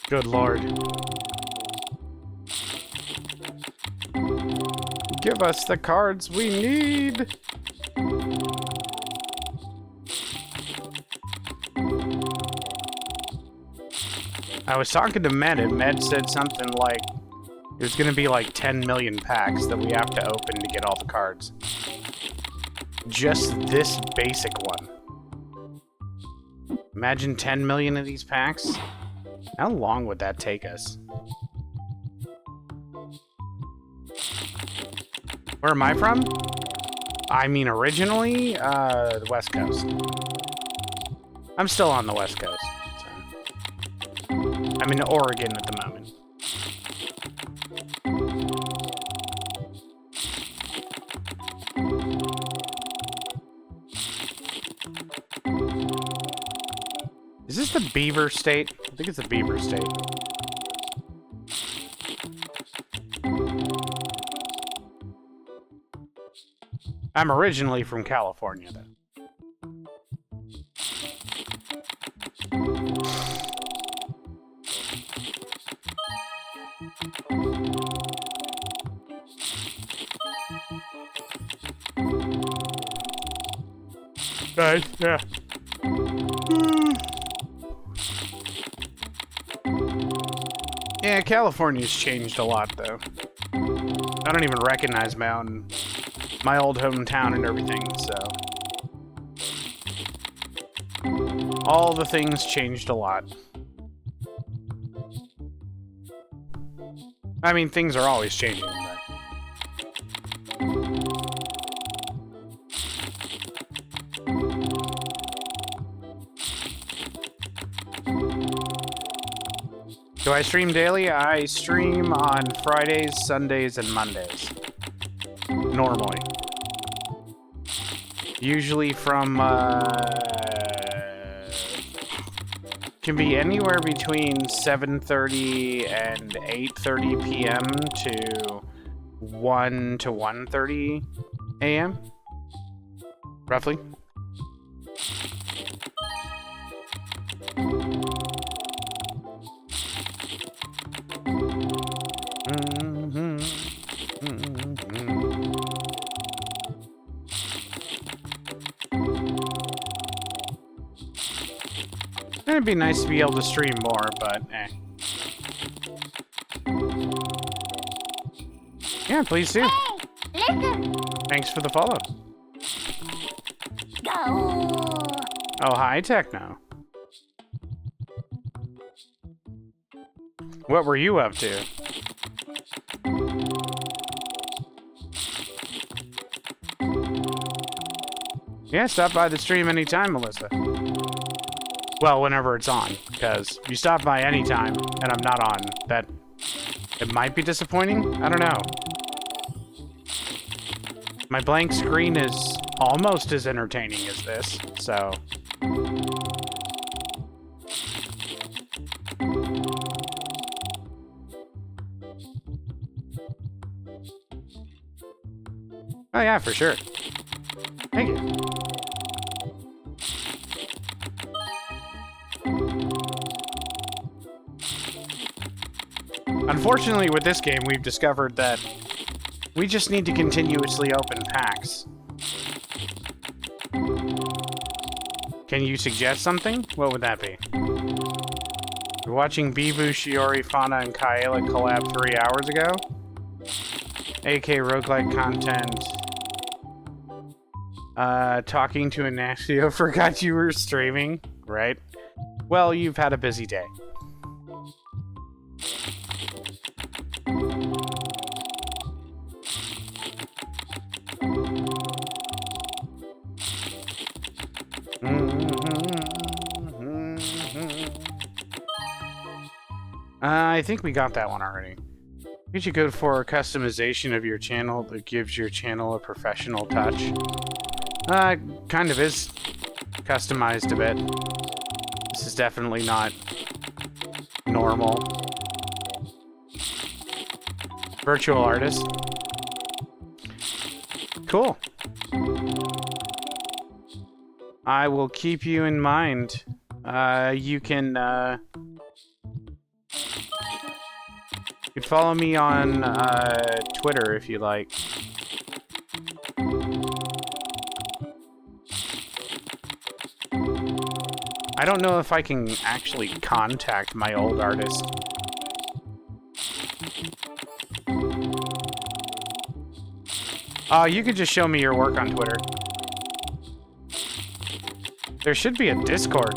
Speaker 1: Good Lord. Give us the cards we need! I was talking to Med, and Med said something like there's gonna be like 10 million packs that we have to open to get all the cards. Just this basic one. Imagine 10 million of these packs. How long would that take us? Where am I from? I mean, originally, the West Coast. I'm still on the West Coast. So. I'm in Oregon at the moment. Is this the Beaver State? I think it's the Beaver State. I'm originally from California, though. Nice, yeah. Yeah, California's changed a lot, though. I don't even recognize my old hometown and everything, so... All the things changed a lot. I mean, things are always changing, but... Do I stream daily? I stream on Fridays, Sundays, and Mondays. Normally. Usually from, can be anywhere between 7:30 and 8:30 p.m. to 1 to 1:30 a.m. Roughly. It'd be nice to be able to stream more, but eh. Yeah, please do.
Speaker 2: Hey, listen.
Speaker 1: Thanks for the follow.
Speaker 2: Go.
Speaker 1: Oh, hi, Techno. What were you up to? Yeah, stop by the stream anytime, Melissa. Well, whenever it's on, because if you stop by anytime and I'm not on, that it might be disappointing. I don't know. My blank screen is almost as entertaining as this, so... Oh yeah, for sure. Thank you. Unfortunately, with this game, we've discovered that We just need to continuously open packs. Can you suggest something? What would that be? You're watching Bibu, Shiori, Fauna, and Kaela collab 3 hours ago? AK roguelike content. Talking to Ignacio, forgot you were streaming, right? Well, you've had a busy day. I think we got that one already. You should go for a customization of your channel that gives your channel a professional touch. Kind of is customized a bit. This is definitely not normal. Virtual artist. Cool. I will keep you in mind. You can follow me on Twitter if you like. I don't know if I can actually contact my old artist. You could just show me your work on Twitter. There should be a Discord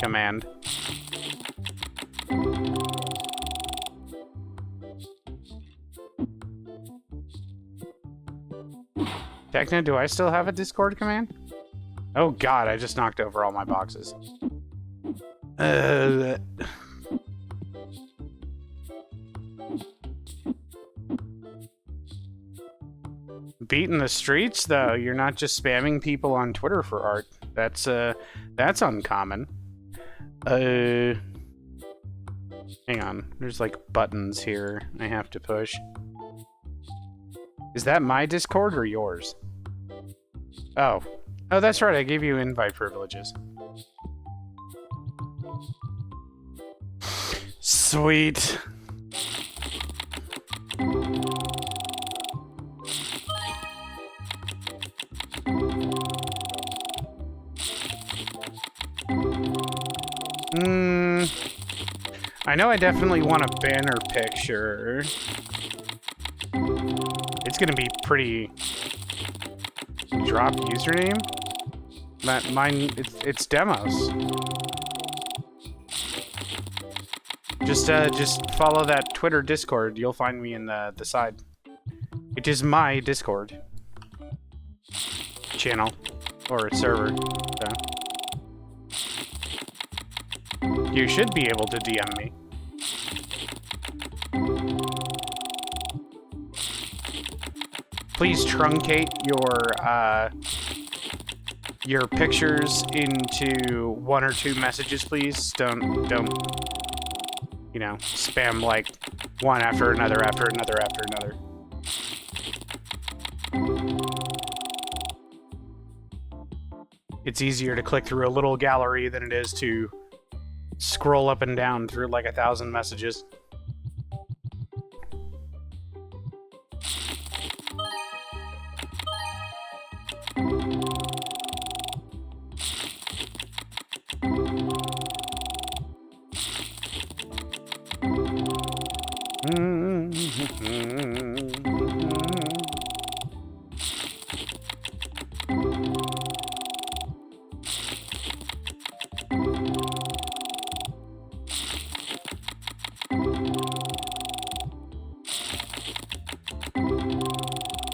Speaker 1: command. Techno, do I still have a Discord command? Oh god, I just knocked over all my boxes. Beating the streets, though. You're not just spamming people on Twitter for art. That's uncommon. Hang on. There's like buttons here I have to push. Is that my Discord or yours? Oh. Oh, that's right. I gave you invite privileges. Sweet. I know I definitely want a banner picture. It's gonna be pretty... Drop username? Mine, it's demos. Just follow that Twitter Discord. You'll find me in the side. It is my Discord channel or server. So. You should be able to DM me. Please truncate your pictures into 1 or 2 messages, please. Don't you know, spam like one after another after another after another. It's easier to click through a little gallery than it is to scroll up and down through like 1,000 messages.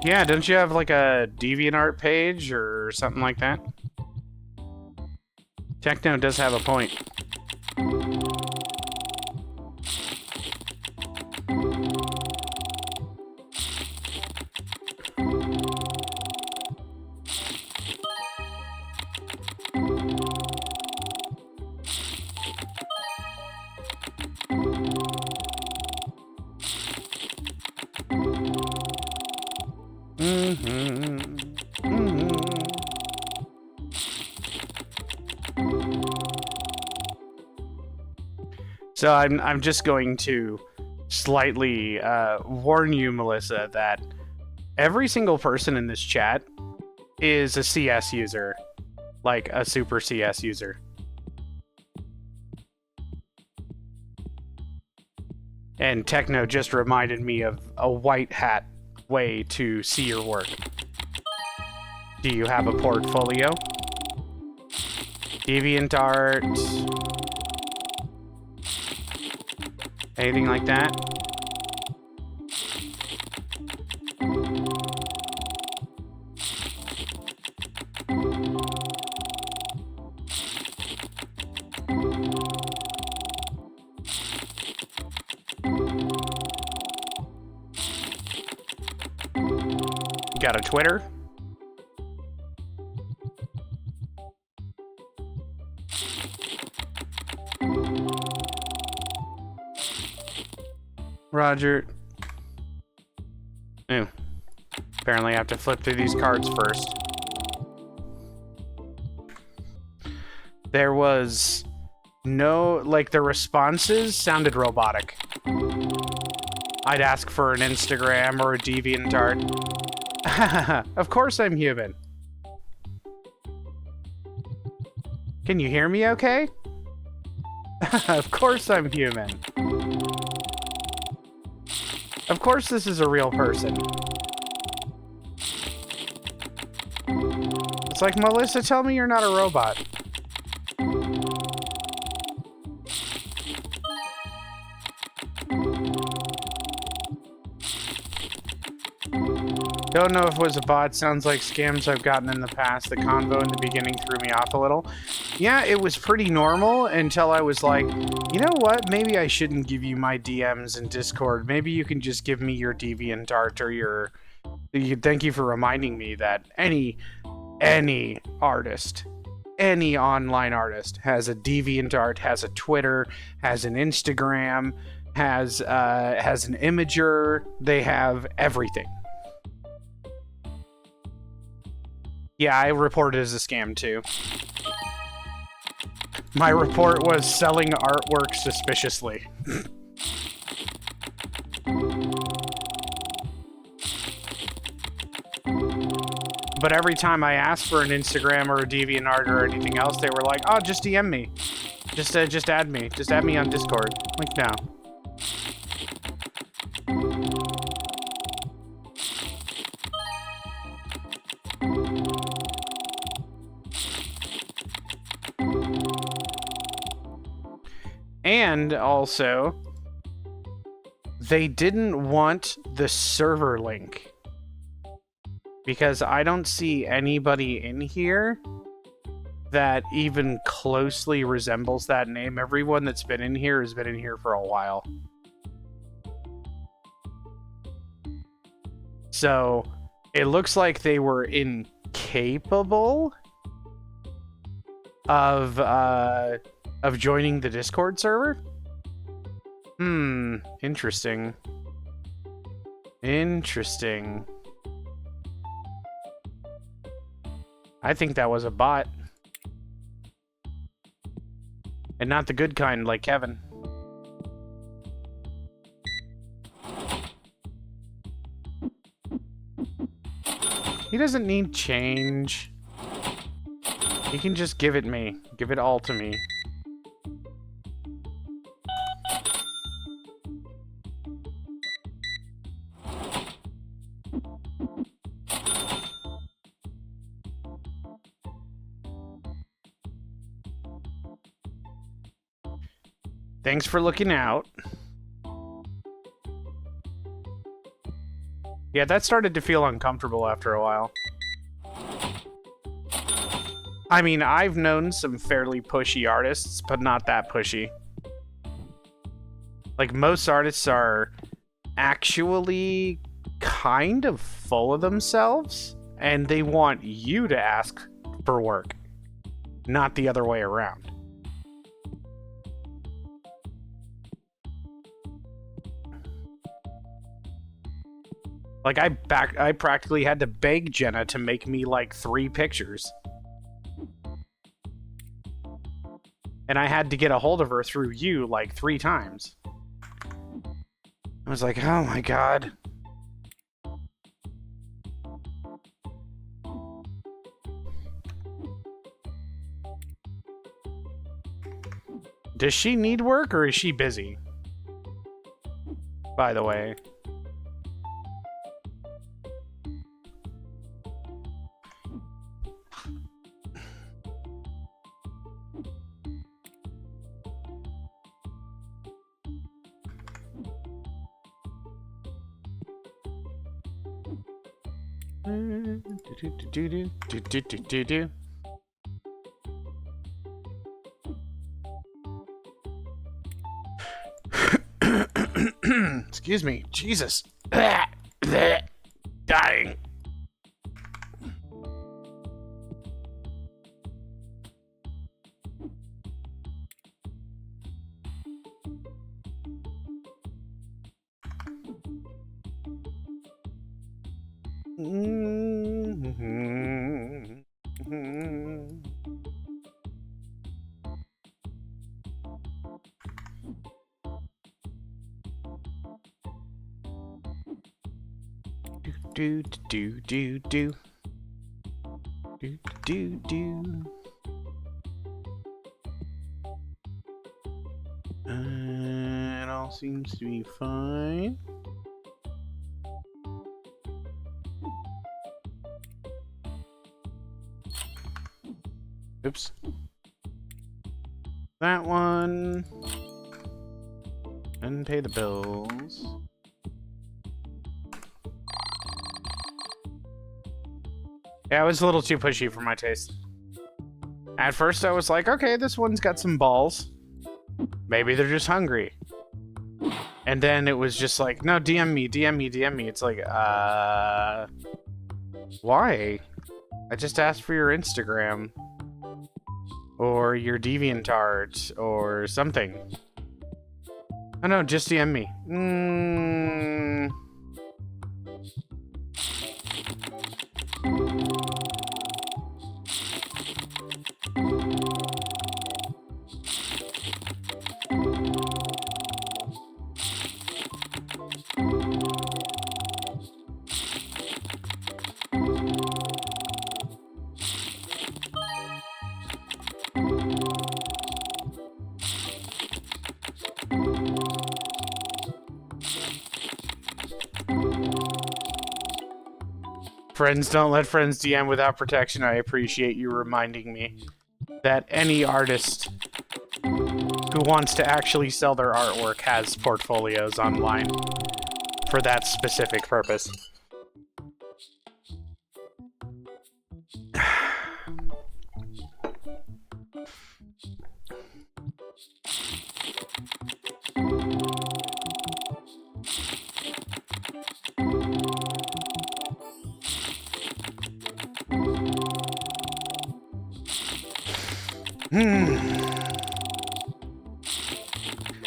Speaker 1: Yeah, don't you have like a DeviantArt page or something like that? Techno does have a point. So I'm just going to slightly warn you, Melissa, that Every single person in this chat is a CS user. Like a super CS user. And Techno just reminded me of a white hat way to see your work. Do you have a portfolio? DeviantArt? Anything like that? You got a Twitter? Roger. Ew. Apparently I have to flip through these cards first. There was no, like, the responses sounded robotic. I'd ask for an Instagram or a DeviantArt. Of course I'm human. Can you hear me okay? Of course I'm human. Of course this is a real person. It's like, Melissa, tell me you're not a robot. Don't know if it was a bot. Sounds like scams I've gotten in the past. The convo in the beginning threw me off a little. Yeah, it was pretty normal until I was like, you know what? Maybe I shouldn't give you my DMs in Discord. Maybe you can just give me your DeviantArt or your... Thank you for reminding me that any artist, any online artist has a DeviantArt, has a Twitter, has an Instagram, has an Imager. They have everything. Yeah, I reported it as a scam too. My report was selling artwork suspiciously. But every time I asked for an Instagram or a DeviantArt or anything else, they were like, "Oh, just DM me, just add me, just add me on Discord." Like, no. And also, they didn't want the server link. Because I don't see anybody in here that even closely resembles that name. Everyone that's been in here has been in here for a while. So, it looks like they were incapable of joining the Discord server? Interesting. Interesting. I think that was a bot. And not the good kind like Kevin. He doesn't need change. He can just give it me. Give it all to me. Thanks for looking out. Yeah, that started to feel uncomfortable after a while. I mean, I've known some fairly pushy artists, but not that pushy. Like, most artists are actually kind of full of themselves, and they want you to ask for work, not the other way around. Like, I practically had to beg Jenna to make me, like, 3 pictures. And I had to get a hold of her through you, like, 3 times. I was like, oh my god. Does she need work or is she busy? By the way. Excuse me. Jesus. Dying. Do do do do do do do. It all seems to be fine. Oops. That one. And pay the bills. Yeah, it was a little too pushy for my taste. At first I was like, okay, this one's got some balls. Maybe they're just hungry. And then it was just like, no, DM me, DM me, DM me. It's like, why? I just asked for your Instagram. Or your DeviantArt, or something. Oh no, just DM me. Friends don't let friends DM without protection. I appreciate you reminding me that any artist who wants to actually sell their artwork has portfolios online for that specific purpose.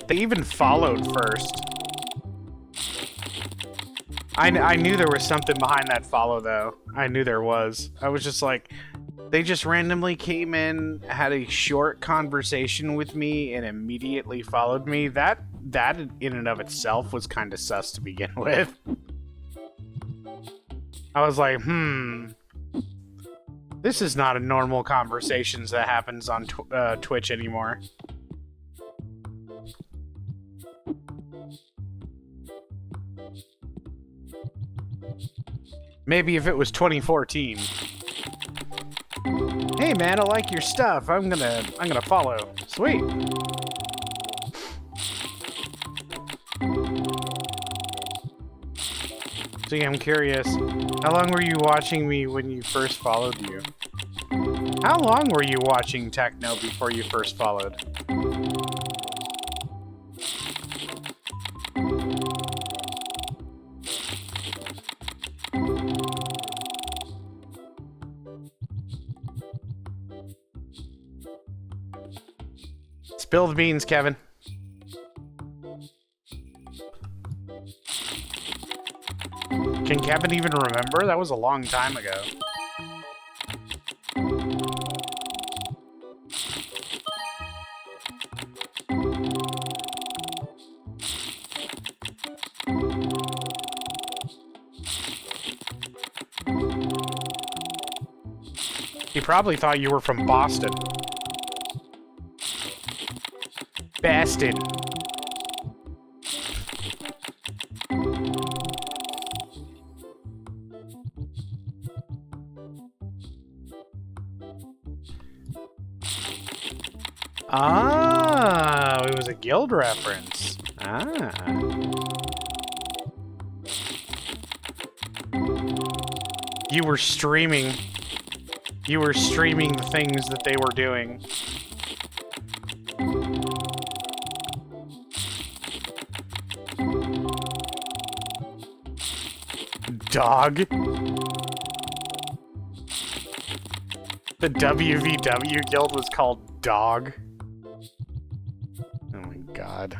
Speaker 1: They even followed first. I knew there was something behind that follow, though. I knew there was. I was just like, they just randomly came in, had a short conversation with me, and immediately followed me. That in and of itself was kind of sus to begin with. I was like, this is not a normal conversations that happens on Twitch anymore. Maybe if it was 2014. Hey man, I like your stuff. I'm gonna follow. Sweet. See, I'm curious. How long were you watching me when you first followed you? How long were you watching Techno before you first followed? Spill the beans, Kevin. Can Kevin even remember? That was a long time ago. He probably thought you were from Boston. Bastard. Ah, it was a guild reference. Ah. You were streaming. You were streaming the things that they were doing. Dog. The WVW guild was called Dog. Oh my god.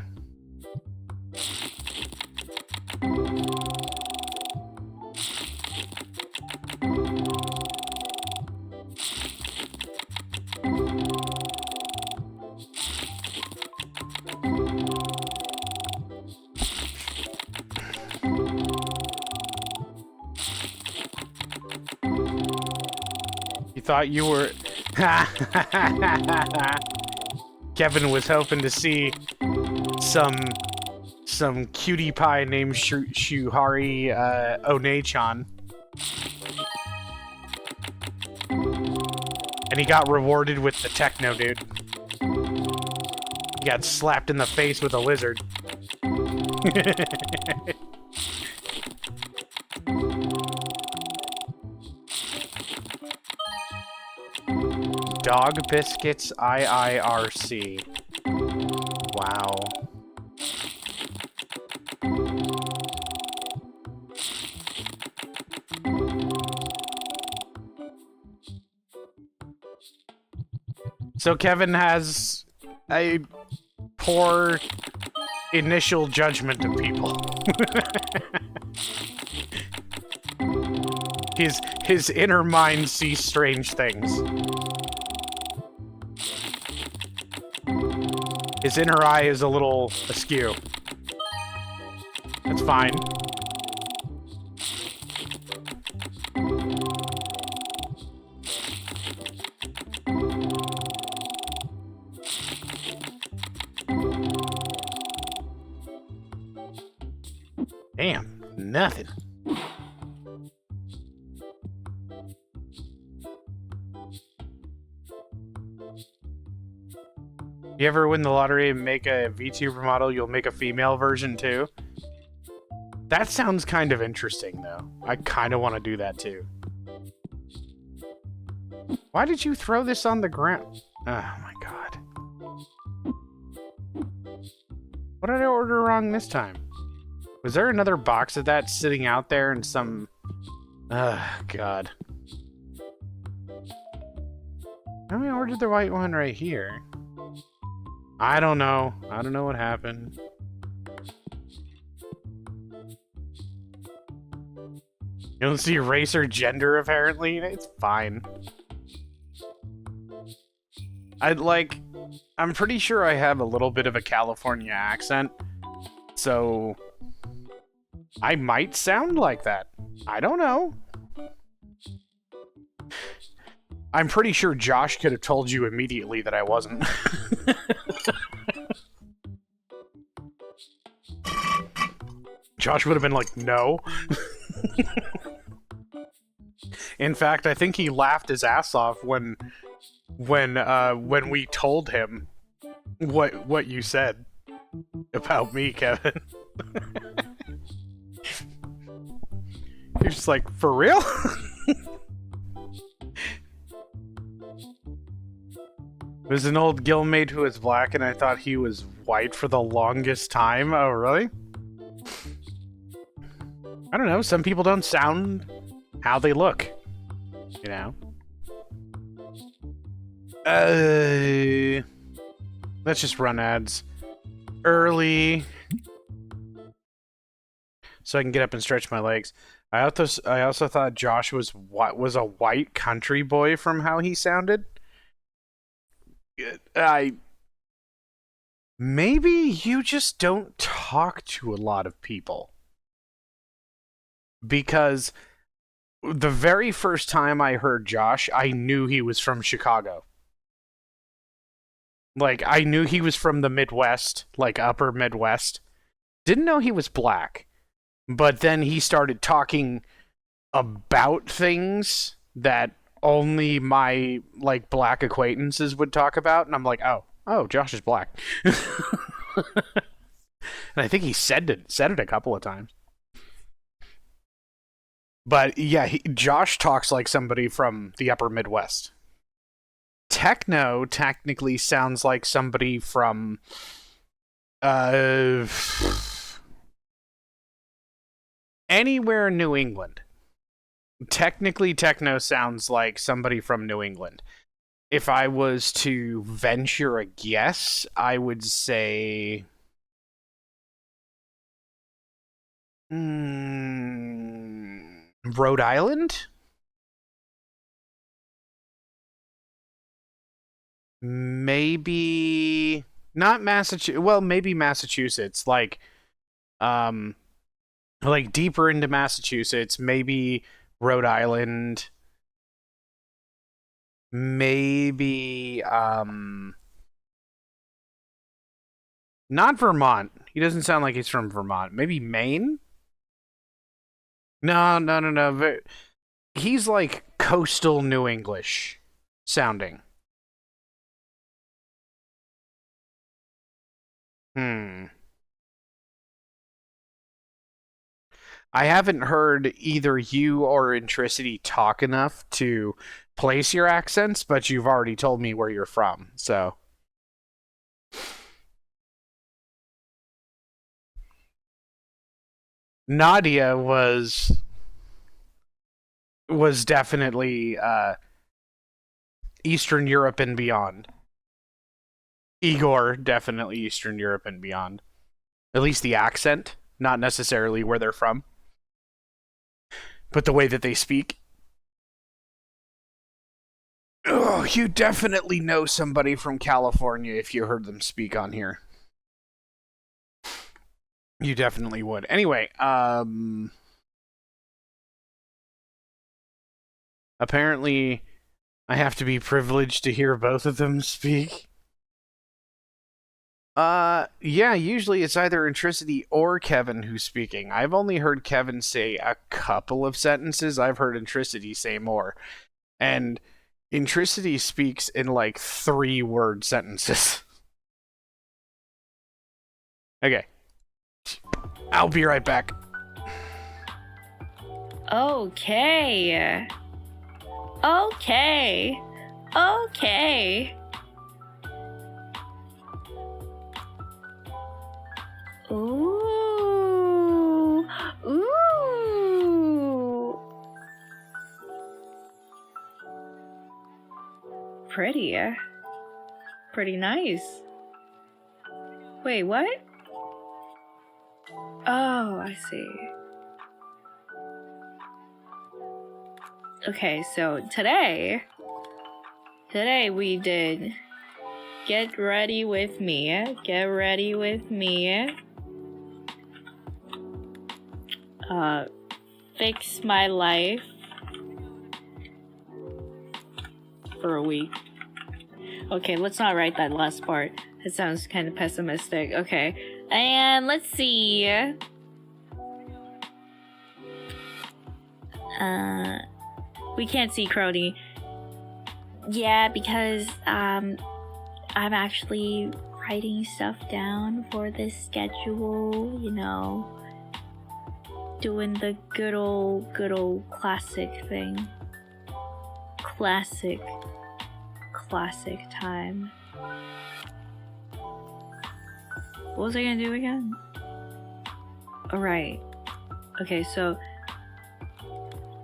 Speaker 1: You thought you were... Kevin was hoping to see some cutie pie named Shuhari One-chan. And he got rewarded with the techno dude. He got slapped in the face with a lizard. Dog Biscuits IIRC. Wow. So Kevin has a poor initial judgment of people. His inner mind sees strange things. His inner eye is a little askew. That's fine. Damn, nothing. You ever win the lottery and make a VTuber model, you'll make a female version too? That sounds kind of interesting, though. I kind of want to do that too. Why did you throw this on the ground? Oh my god. What did I order wrong this time? Was there another box of that sitting out there in some... god. I ordered the white one right here. I don't know. I don't know what happened. You don't see race or gender, apparently? It's fine. I'm pretty sure I have a little bit of a California accent, so I might sound like that. I don't know. I'm pretty sure Josh could have told you immediately that I wasn't. Josh would have been like, no. In fact, I think he laughed his ass off when we told him what you said about me, Kevin. You're just like, for real? There's an old guildmate who is black, and I thought he was white for the longest time. Oh, really? I don't know. Some people don't sound how they look. You know? Let's just run ads early so I can get up and stretch my legs. I also thought Josh was a white country boy from how he sounded. Maybe you just don't talk to a lot of people. Because the very first time I heard Josh, I knew he was from Chicago. Like, I knew he was from the Midwest, like upper Midwest. Didn't know he was black. But then he started talking about things that only my, like, black acquaintances would talk about. And I'm like, oh, Josh is black. And I think he said it a couple of times. But yeah, Josh talks like somebody from the upper Midwest. Techno technically sounds like somebody from anywhere in New England. Technically, techno sounds like somebody from New England. If I was to venture a guess, I would say Rhode Island? Maybe not Massachusetts. Well, maybe Massachusetts. Like deeper into Massachusetts. Maybe Rhode Island. Maybe not Vermont. He doesn't sound like he's from Vermont. Maybe Maine. No. He's like coastal New English sounding. I haven't heard either you or Intricity talk enough to place your accents, but you've already told me where you're from, so. Nadia was definitely Eastern Europe and beyond. Igor, definitely Eastern Europe and beyond. At least the accent, not necessarily where they're from, but the way that they speak. Oh, you definitely know somebody from California if you heard them speak on here. You definitely would. Anyway, apparently I have to be privileged to hear both of them speak. Yeah, usually it's either Intricity or Kevin who's speaking. I've only heard Kevin say a couple of sentences. I've heard Intricity say more. And Intricity speaks in like 3-word sentences. Okay. I'll be right back.
Speaker 2: Okay. Ooh. Pretty nice. Wait, what? Oh, I see. Okay, so today we did Get Ready With Me. Fix My Life for a week. Okay, let's not write that last part. It sounds kind of pessimistic. Okay, and let's see. We can't see Crony. Yeah, because I'm actually writing stuff down for this schedule, you know. Doing the good old classic thing. Classic time. What was I gonna do again? Alright. Okay, so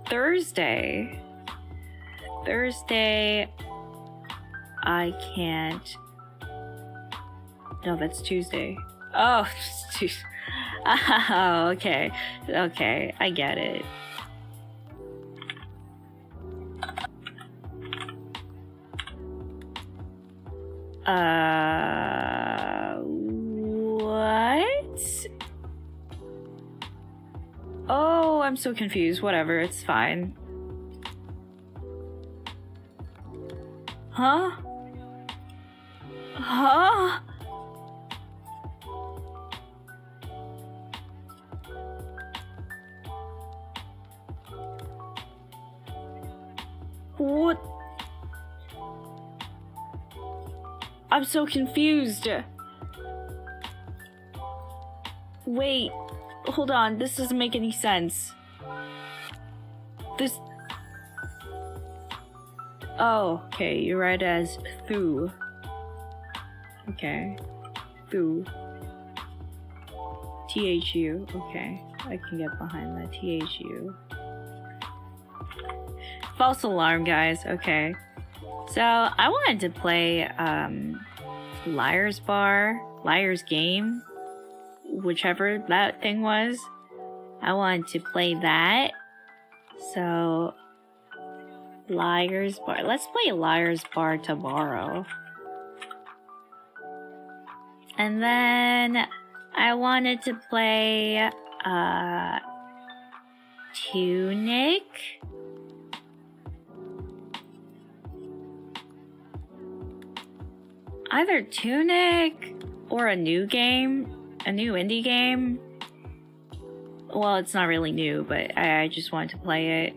Speaker 2: Thursday I can't. No, that's Tuesday. Oh, it's Tuesday. Oh, okay, I get it. What? Oh, I'm so confused. Whatever, it's fine. Huh? Huh? What? I'm so confused. Wait, hold on, this doesn't make any sense. This... Oh, okay, you write as Thu. Okay. Thu. THU. Okay, I can get behind that. THU. False alarm, guys. Okay. So, I wanted to play, Liar's Bar, Liar's Game, whichever that thing was. I wanted to play that. So, Liar's Bar. Let's play Liar's Bar tomorrow. And then I wanted to play Tunic. Either Tunic or a new game, a new indie game. Well, it's not really new, but I just wanted to play it.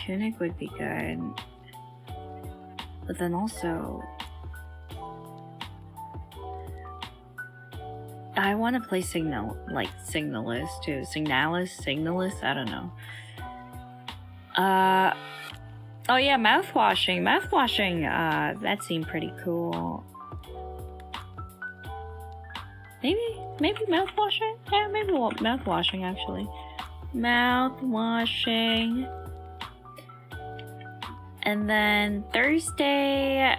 Speaker 2: Tunic would be good. But then also, I want to play Signalis too. Signalis, I don't know. Oh yeah, mouthwashing. That seemed pretty cool. Maybe mouthwashing? Yeah, maybe mouthwashing actually. Mouthwashing. And then Thursday,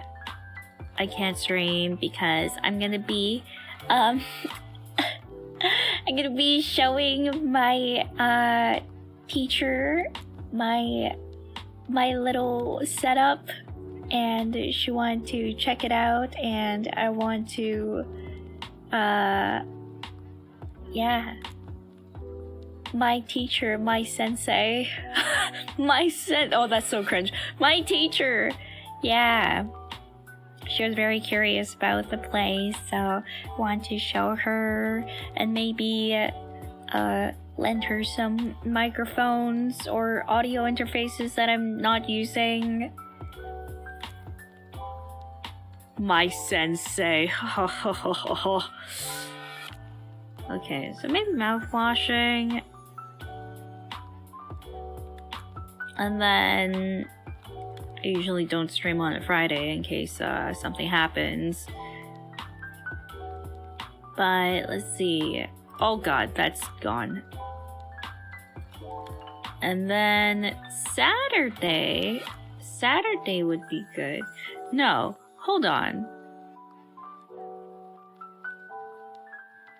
Speaker 2: I can't stream because I'm gonna be, I'm gonna be showing my, teacher my little setup, and she wanted to check it out, and I want to, yeah. My teacher, my sensei, oh, that's so cringe. My teacher, yeah. She was very curious about the place, so I want to show her and maybe lend her some microphones or audio interfaces that I'm not using. My sensei. Okay, so maybe mouthwashing. And then I usually don't stream on a Friday in case something happens. But let's see. Oh god, that's gone. And then Saturday would be good. No, hold on.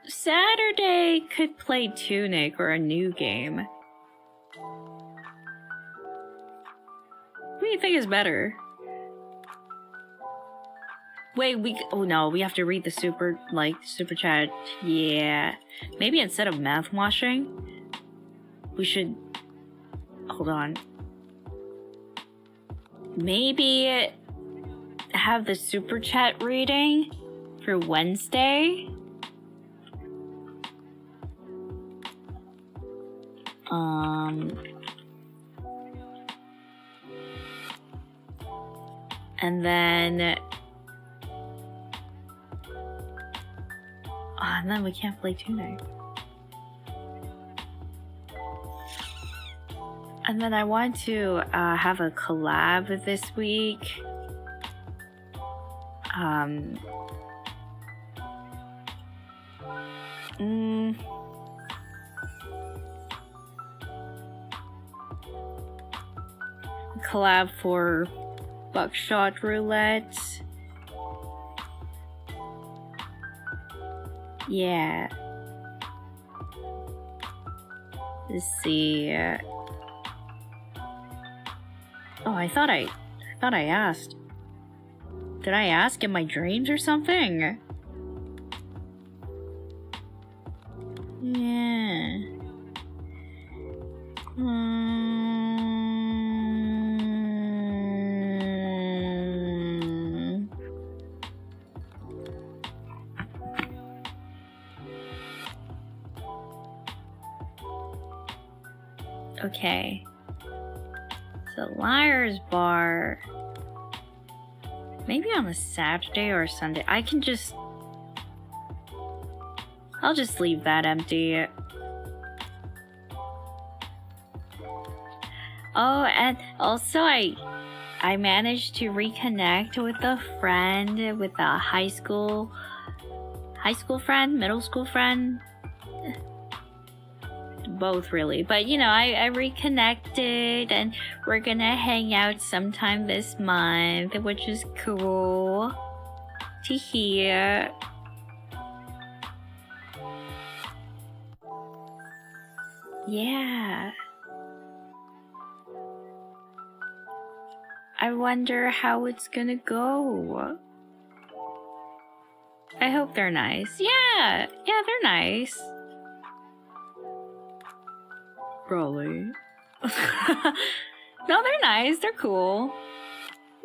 Speaker 2: Saturday could play Tunic or a new game. What do you think is better? Wait, oh no, we have to read the super chat. Yeah. Maybe instead of mouthwashing, we should... Hold on. Maybe have the super chat reading for Wednesday? And then... and then we can't play Tunic. And then I want to have a collab this week. Collab for Buckshot Roulette. Yeah. Let's see. Oh, I thought I asked. Did I ask in my dreams or something? Hmm. Okay. So Liar's Bar. Maybe on a Saturday or Sunday. I'll just leave that empty. Oh, and also I managed to reconnect with a friend, with a high school friend, middle school friend. Both really, but you know, I reconnected and we're gonna hang out sometime this month, which is cool to hear. Yeah. I wonder how it's gonna go. I hope they're nice. Yeah, they're nice. Probably. No, they're nice. They're cool.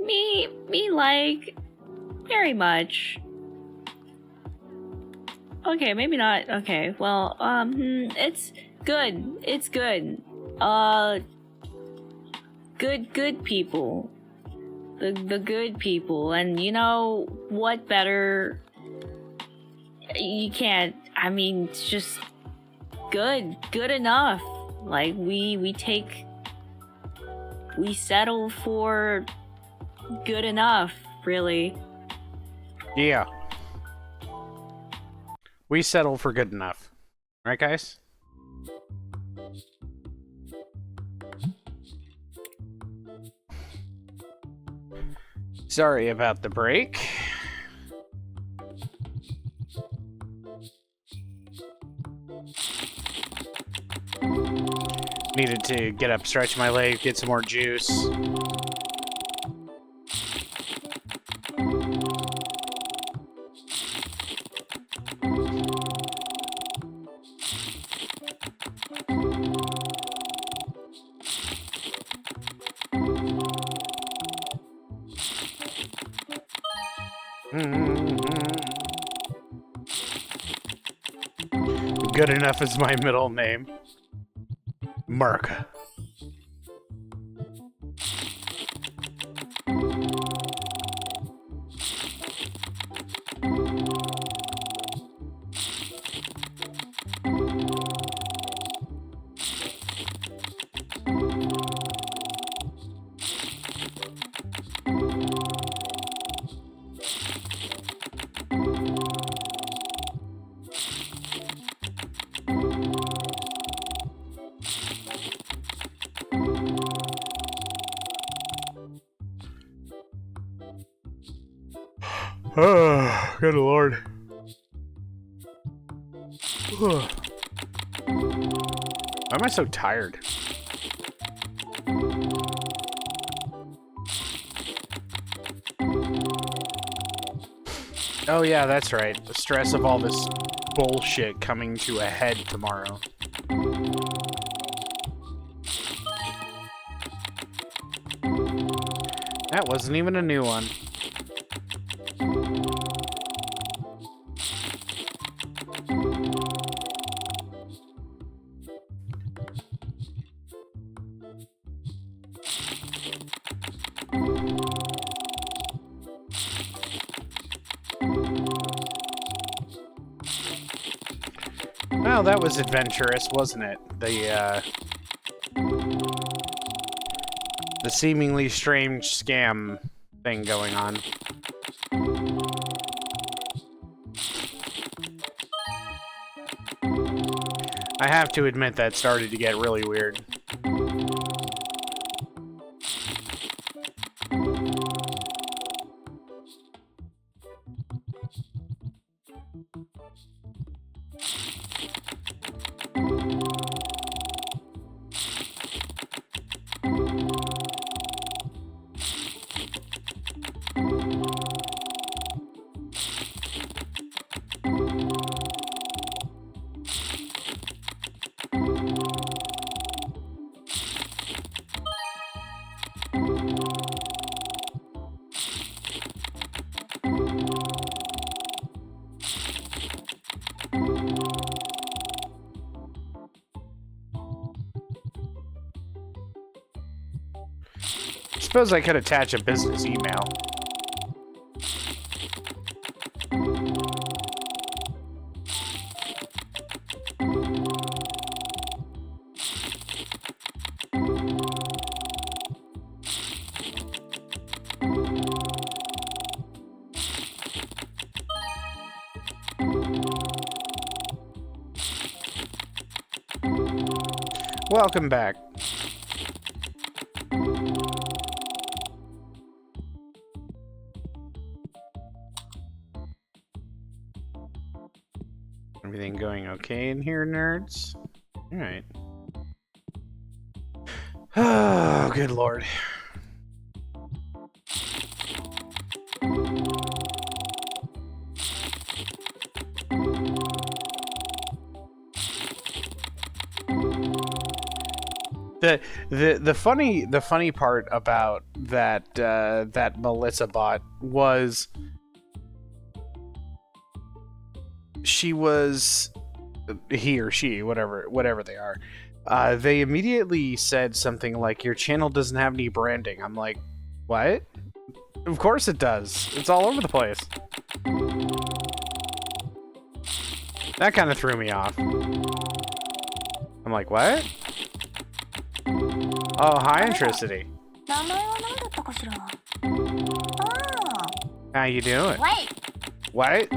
Speaker 2: Me like very much. Okay, maybe not. Okay, well, it's good. It's good. Good people. The good people, and you know what better? You can't. I mean, it's just good enough. Like we settle for good enough, really.
Speaker 1: Yeah. We settle for good enough. Right, guys? Sorry about the break. Needed to get up, stretch my leg, get some more juice. Good enough is my middle name. Marka. Oh, good lord. Why am I so tired? Oh yeah, that's right. The stress of all this bullshit coming to a head tomorrow. That wasn't even a new one. Well, that was adventurous, wasn't it? The seemingly strange scam thing going on. I have to admit that started to get really weird. suppose I could attach a business email. Welcome back. Everything going okay in here, nerds? Alright. Oh, good lord. The funny part about that that Melissa bot was he or she, whatever they are, they immediately said something like, your channel doesn't have any branding. I'm like, what? Of course it does. It's all over the place. That kind of threw me off. I'm like, what? Oh, hi, Intricity. How you doing? What?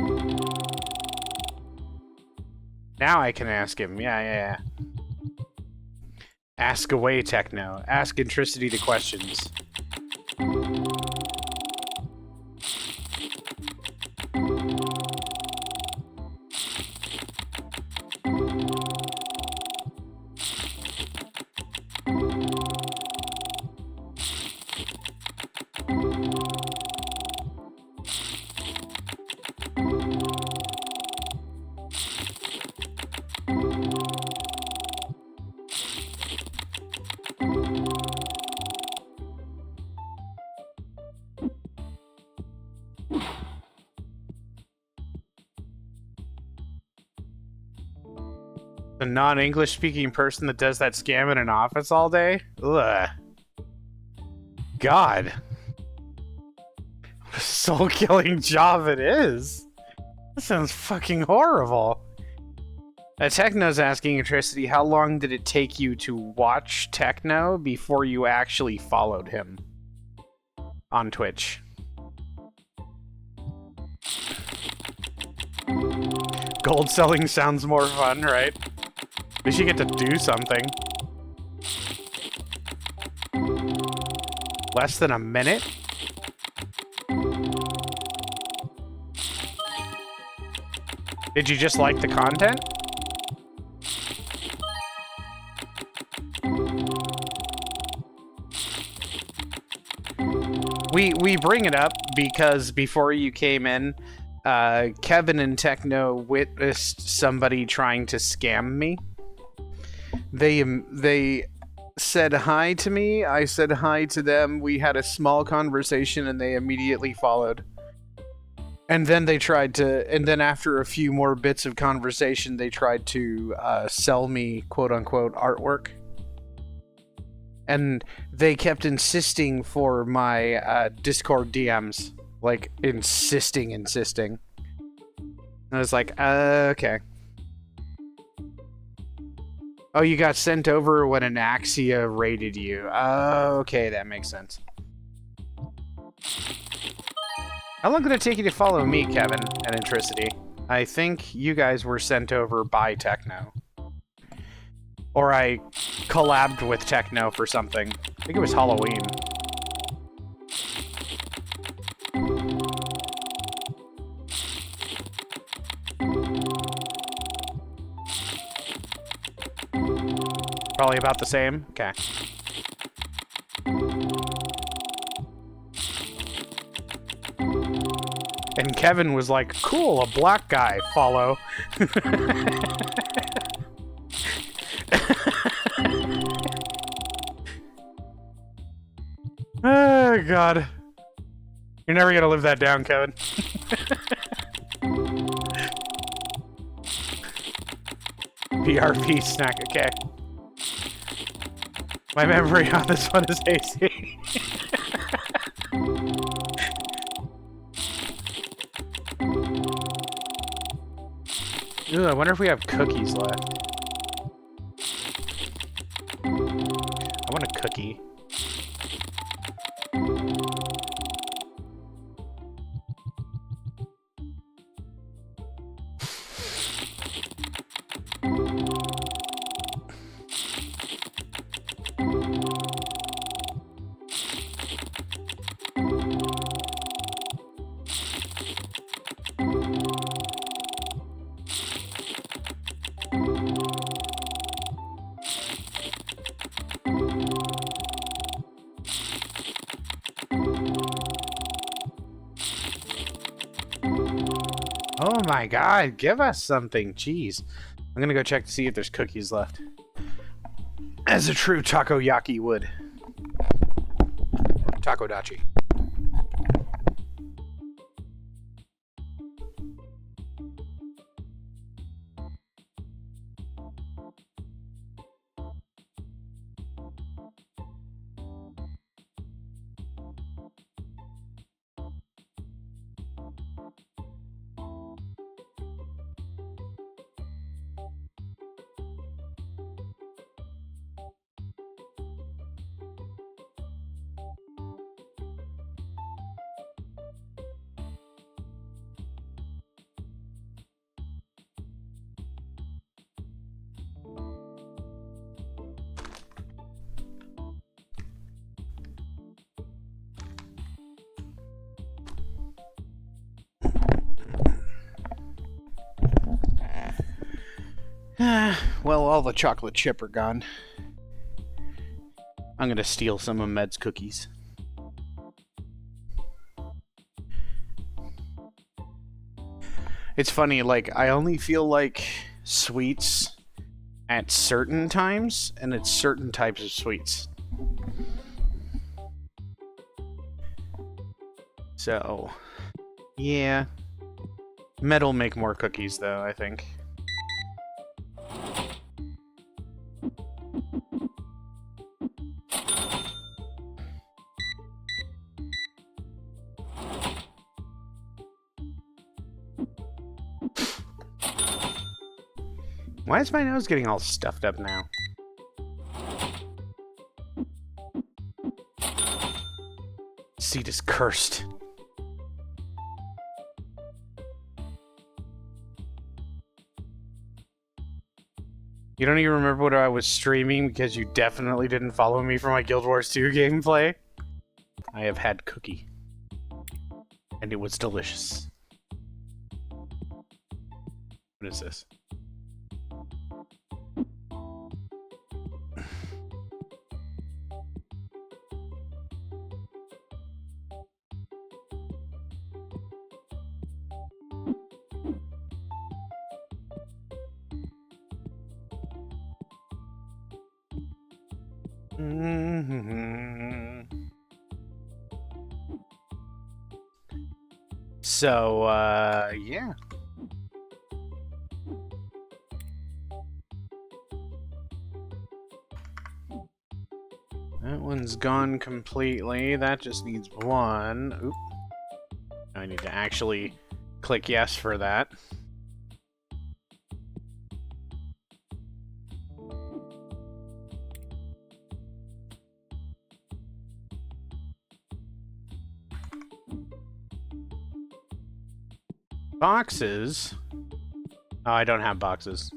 Speaker 1: Now I can ask him. Yeah. Ask away, Techno. Ask Intricity the questions. A non-English speaking person that does that scam in an office all day? Ugh. God. What a soul-killing job it is. That sounds fucking horrible. Techno's asking Intricity, how long did it take you to watch Techno before you actually followed him on Twitch? Gold selling sounds more fun, right? At least you get to do something. Less than a minute? Did you just like the content? We bring it up because before you came in, Kevin and Techno witnessed somebody trying to scam me. They said hi to me, I said hi to them, we had a small conversation, and they immediately followed. And then they tried to, and then after a few more bits of conversation, they tried to sell me quote-unquote artwork. And they kept insisting for my Discord DMs. Like, insisting. And I was like, okay. Oh, you got sent over when Anaxia raided you. Okay, that makes sense. How long did it take you to follow me, Kevin, and Intricity? I think you guys were sent over by Techno. Or I collabed with Techno for something. I think it was Halloween. Probably about the same? Okay. And Kevin was like, cool, a black guy, follow. Oh, God. You're never gonna live that down, Kevin. BRP snack, okay. My memory on this one is hazy. Ooh, I wonder if we have cookies left. I want a cookie. Oh my god, give us something. Jeez. I'm gonna go check to see if there's cookies left. As a true takoyaki would. Takodachi. Well, all the chocolate chip are gone. I'm gonna steal some of Med's cookies. It's funny, like, I only feel like sweets at certain times, and it's certain types of sweets. So, yeah. Med'll make more cookies, though, I think. Why is my nose getting all stuffed up now? Seat is cursed. You don't even remember what I was streaming because you definitely didn't follow me for my Guild Wars 2 gameplay? I have had cookie. And it was delicious. What is this? So, yeah. That one's gone completely. That just needs one. Oop. I need to actually click yes for that. Boxes? Oh, I don't have boxes.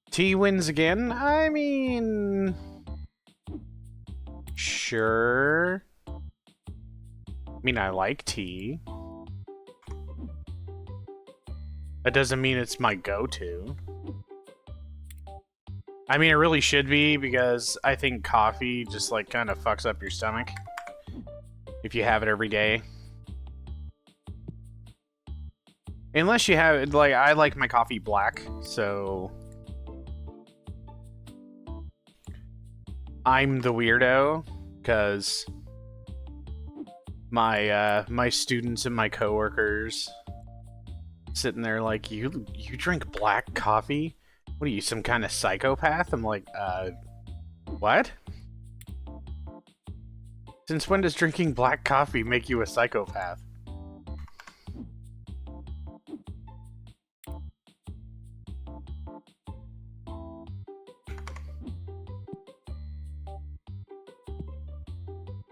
Speaker 1: T wins again? I mean... Sure. I mean, I like tea. That doesn't mean it's my go-to. I mean, it really should be, because I think coffee just, like, kind of fucks up your stomach if you have it every day. Unless you have it, like, I like my coffee black, so... I'm the weirdo, because my students and my coworkers sitting there like, you drink black coffee? What are you, some kind of psychopath? I'm like, what? Since when does drinking black coffee make you a psychopath?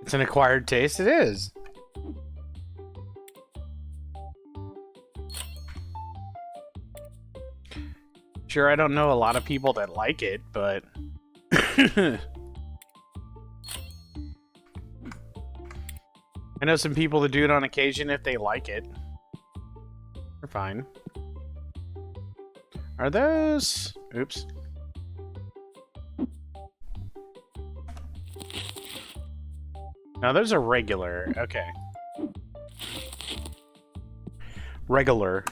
Speaker 1: It's an acquired taste. It is. Sure, I don't know a lot of people that like it, but... I know some people that do it on occasion if they like it. They're fine. Are those... Oops. No, those are regular. Okay. Regular.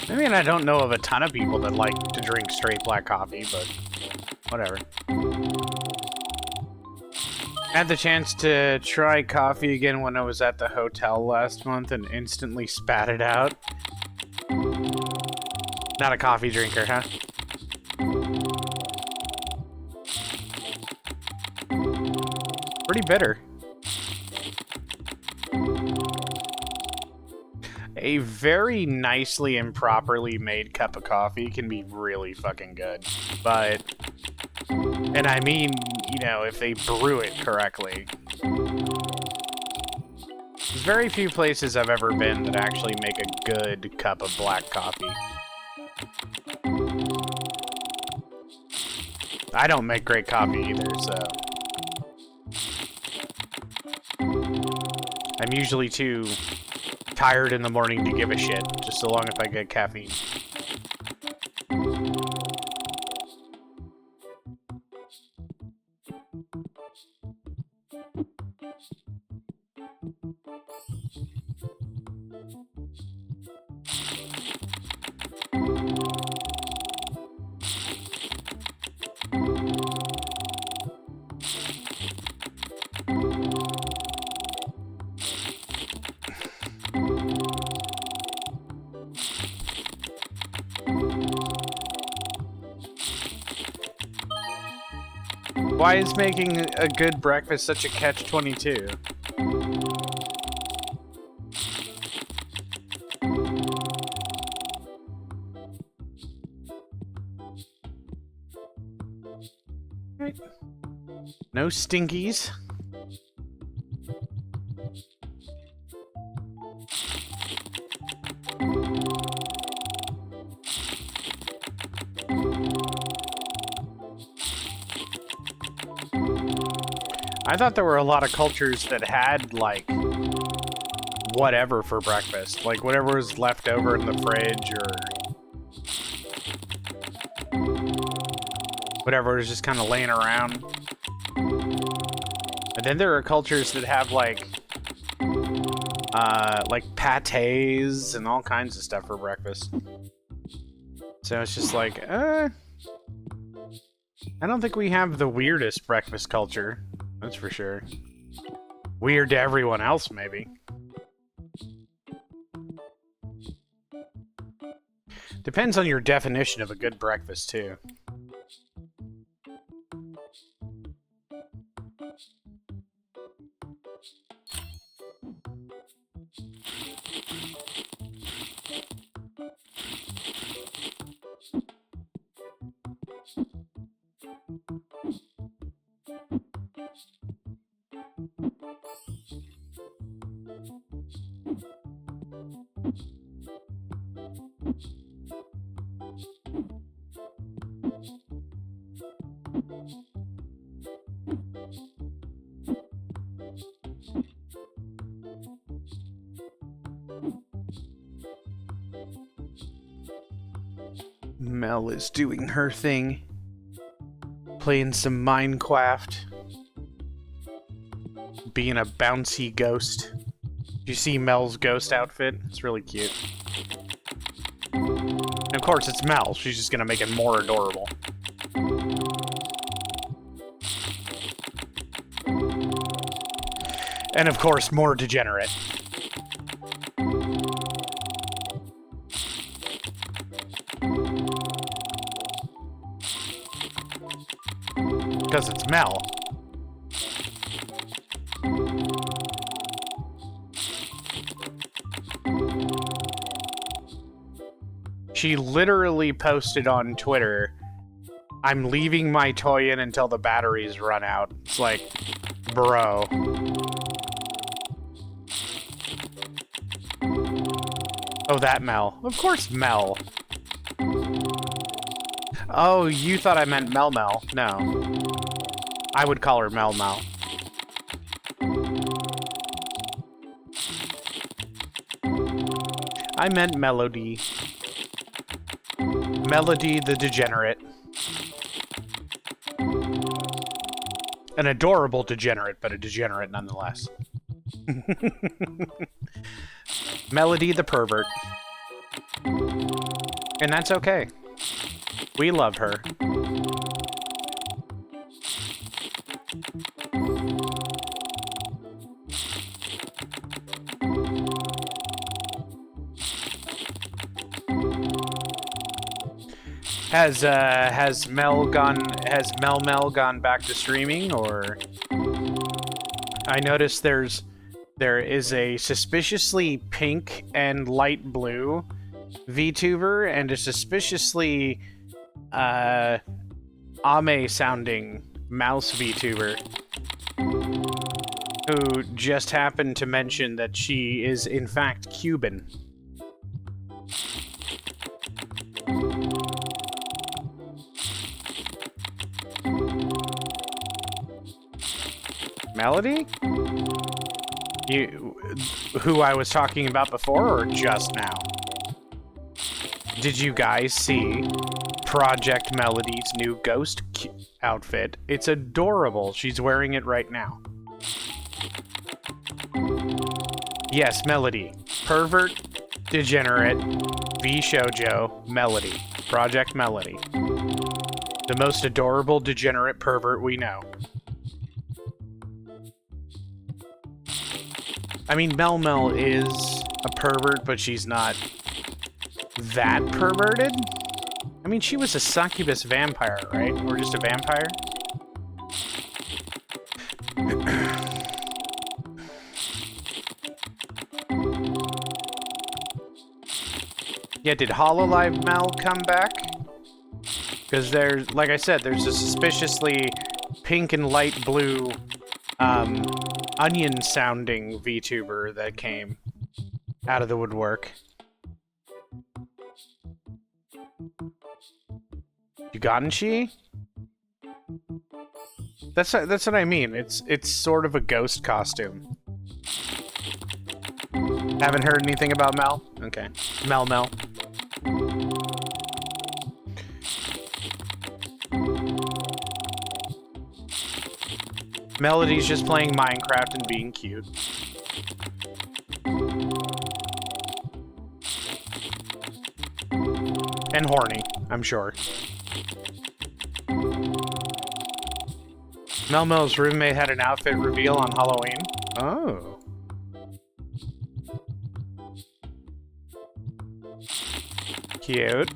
Speaker 1: I mean, I don't know of a ton of people that like to drink straight black coffee, but whatever. I had the chance to try coffee again when I was at the hotel last month and instantly spat it out. Not a coffee drinker, huh? Pretty bitter. A very nicely and properly made cup of coffee can be really fucking good. But, and I mean, you know, if they brew it correctly. There's very few places I've ever been that actually make a good cup of black coffee. I don't make great coffee either, so... I'm usually too tired in the morning to give a shit, just so long if I get caffeine. Why is making a good breakfast such a catch-22? Right. No stinkies. I thought there were a lot of cultures that had, like, whatever for breakfast. Like, whatever was left over in the fridge, or whatever was just kind of laying around. And then there are cultures that have, like pâtés and all kinds of stuff for breakfast. So it's just like, I don't think we have the weirdest breakfast culture. That's for sure. Weird to everyone else, maybe. Depends on your definition of a good breakfast, too. Mel is doing her thing. Playing some Minecraft. Being a bouncy ghost. Did you see Mel's ghost outfit? It's really cute. And of course it's Mel. She's just gonna make it more adorable. And of course, more degenerate. Because it's Mel. She literally posted on Twitter, "I'm leaving my toy in until the batteries run out." It's like, bro. Oh, that Mel. Of course, Mel. Oh, you thought I meant Mel Mel. No. I would call her Mel Mel. I meant Melody. Melody the Degenerate. An adorable degenerate, but a degenerate nonetheless. Melody the Pervert. And that's okay. We love her. Has Mel Mel gone back to streaming, or? I noticed there is a suspiciously pink and light blue VTuber and a suspiciously Ame sounding mouse VTuber who just happened to mention that she is in fact Cuban. Melody? Who I was talking about before, or just now? Did you guys see Project Melody's new ghost outfit? It's adorable. She's wearing it right now. Yes, Melody. Pervert, degenerate, V-shoujo, Melody. Project Melody. The most adorable degenerate pervert we know. I mean, Mel Mel is a pervert, but she's not that perverted. I mean, she was a succubus vampire, right? Or just a vampire? Yeah, did Hololive Mel come back? Because there's, like I said, there's a suspiciously pink and light blue onion-sounding VTuber that came out of the woodwork. Yuganshi? That's what I mean. It's sort of a ghost costume. Haven't heard anything about Mel? Okay. Mel Mel. Melody's just playing Minecraft and being cute. And horny, I'm sure. Mel Mel's roommate had an outfit reveal on Halloween. Oh. Cute.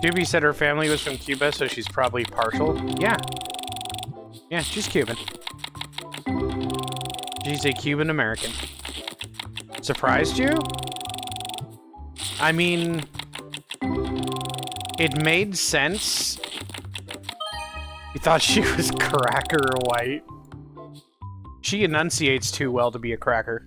Speaker 1: Doobie said her family was from Cuba, so she's probably partial. Yeah. Yeah, she's Cuban. She's a Cuban American. Surprised you? I mean, it made sense. You thought she was cracker or white. She enunciates too well to be a cracker.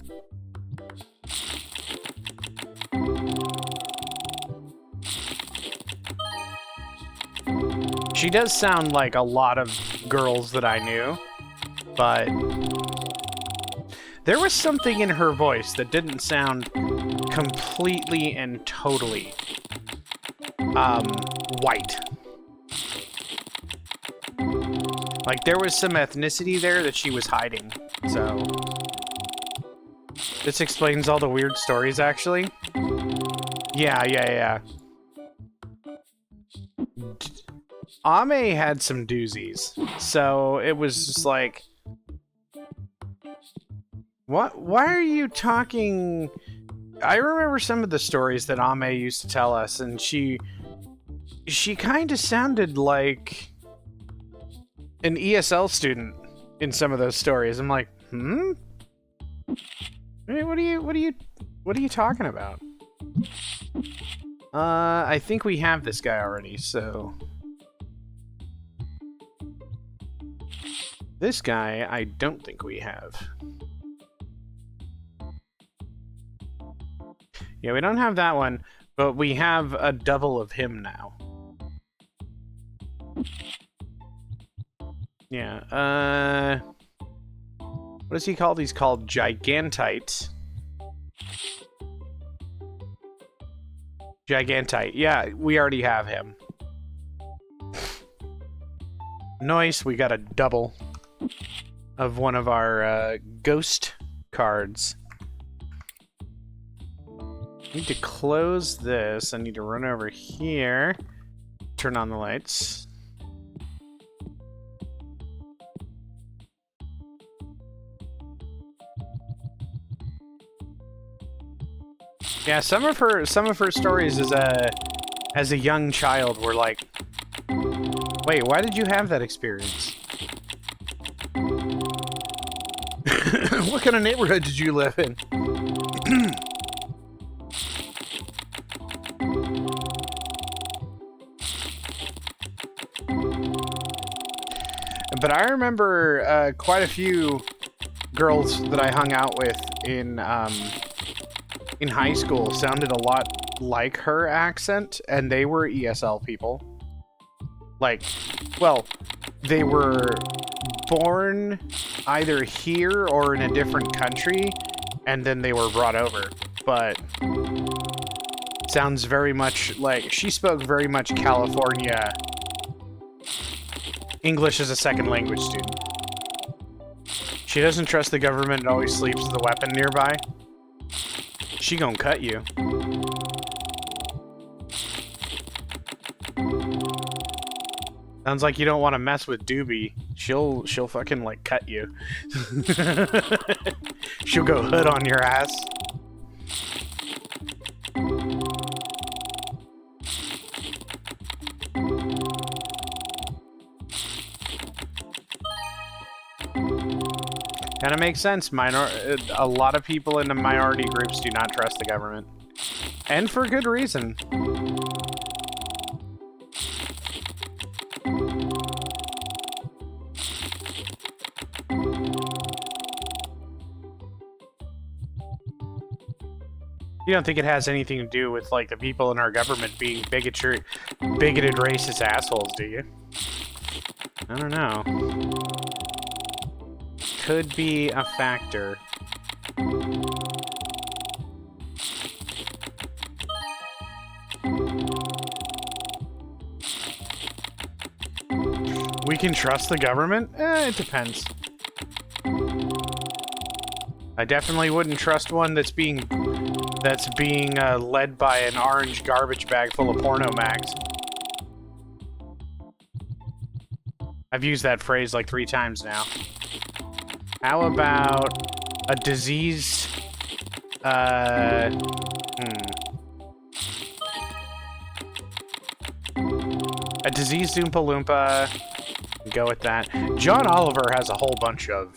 Speaker 1: She does sound like a lot of girls that I knew, but there was something in her voice that didn't sound completely and totally white. Like, there was some ethnicity there that she was hiding, so this explains all the weird stories, actually. Yeah. Ame had some doozies. So it was just like, what? Why are you talking? I remember some of the stories that Ame used to tell us, and she kind of sounded like an ESL student in some of those stories. I'm like, What are you talking about? I think we have this guy already, so this guy I don't think we have. Yeah, we don't have that one, but we have a double of him now. Yeah, what is he called? He's called Gigantite. Gigantite. Yeah, we already have him. Nice, we got a double of one of our ghost cards. Need to close this. I need to run over here. Turn on the lights. Yeah, some of her stories as a young child were like, wait, why did you have that experience? What kind of neighborhood did you live in? But I remember quite a few girls that I hung out with in high school sounded a lot like her accent, and they were ESL people. Like, well, they were born either here or in a different country, and then they were brought over. But sounds very much like she spoke very much California English as a second language student. She doesn't trust the government and always sleeps with a weapon nearby. She gonna cut you. Sounds like you don't want to mess with Doobie. She'll fucking like cut you. She'll go hood on your ass. Kind of makes sense. A lot of people in the minority groups do not trust the government. And for good reason. You don't think it has anything to do with, like, the people in our government being bigoted racist assholes, do you? I don't know. Could be a factor. We can trust the government? It depends. I definitely wouldn't trust one that's being led by an orange garbage bag full of porno mags. I've used that phrase like 3 times now. How about a diseased, a diseased Oompa Loompa? Go with that. John Oliver has a whole bunch of.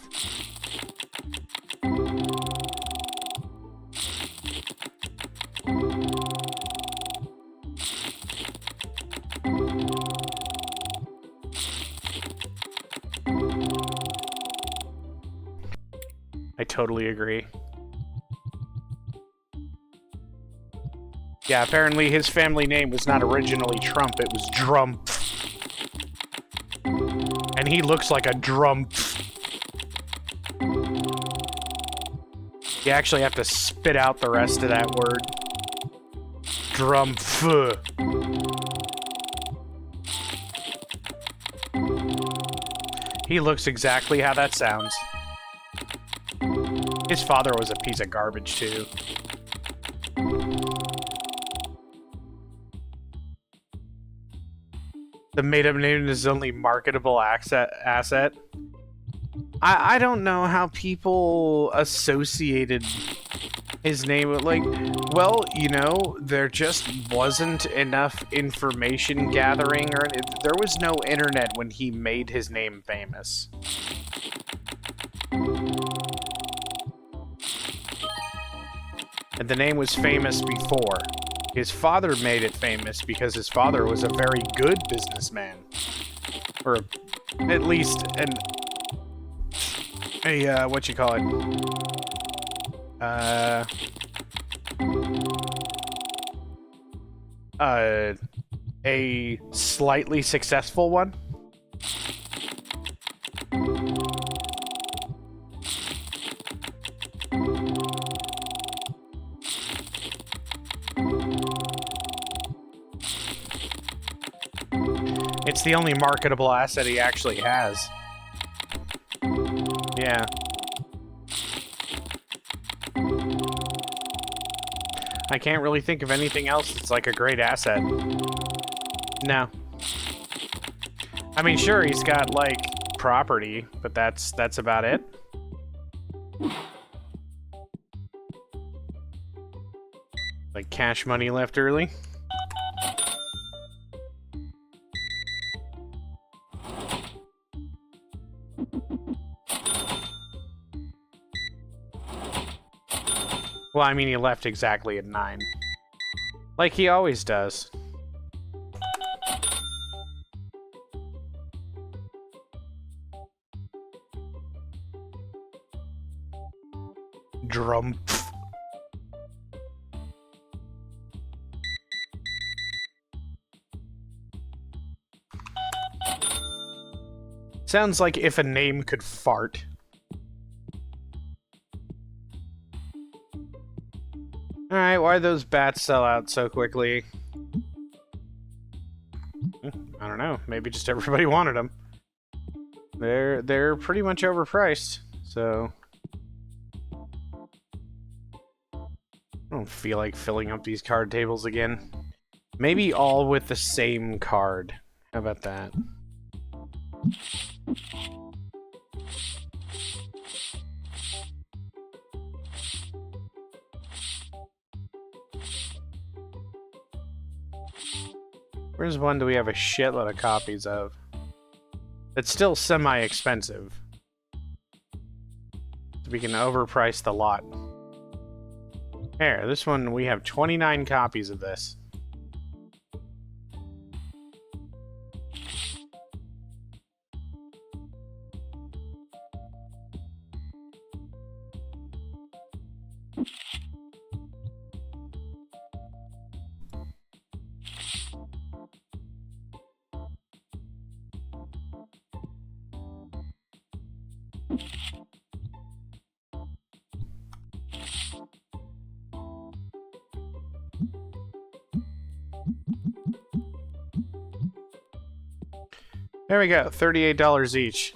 Speaker 1: I totally agree. Yeah, apparently his family name was not originally Trump, it was Drump. And he looks like a Drump. You actually have to spit out the rest of that word. Drump. He looks exactly how that sounds. His father was a piece of garbage, too. The made-up name is only marketable asset. I don't know how people associated his name with, like, well, you know, there just wasn't enough information gathering, or there was no internet when he made his name famous. And the name was famous before. His father made it famous because his father was a very good businessman. Or at least what you call it? A slightly successful one. It's the only marketable asset he actually has. Yeah. I can't really think of anything else that's like a great asset. No. I mean, sure, he's got like property, but that's about it. Like cash money left early. Well, I mean, he left exactly at 9. Like he always does. Drum. Sounds like if a name could fart. Alright, why those bats sell out so quickly? I don't know. Maybe just everybody wanted them. They're pretty much overpriced, so I don't feel like filling up these card tables again. Maybe all with the same card. How about that? Where's one do we have a shitload of copies of? It's still semi-expensive. So we can overprice the lot. Here, this one, we have 29 copies of this. There we go, $38 each.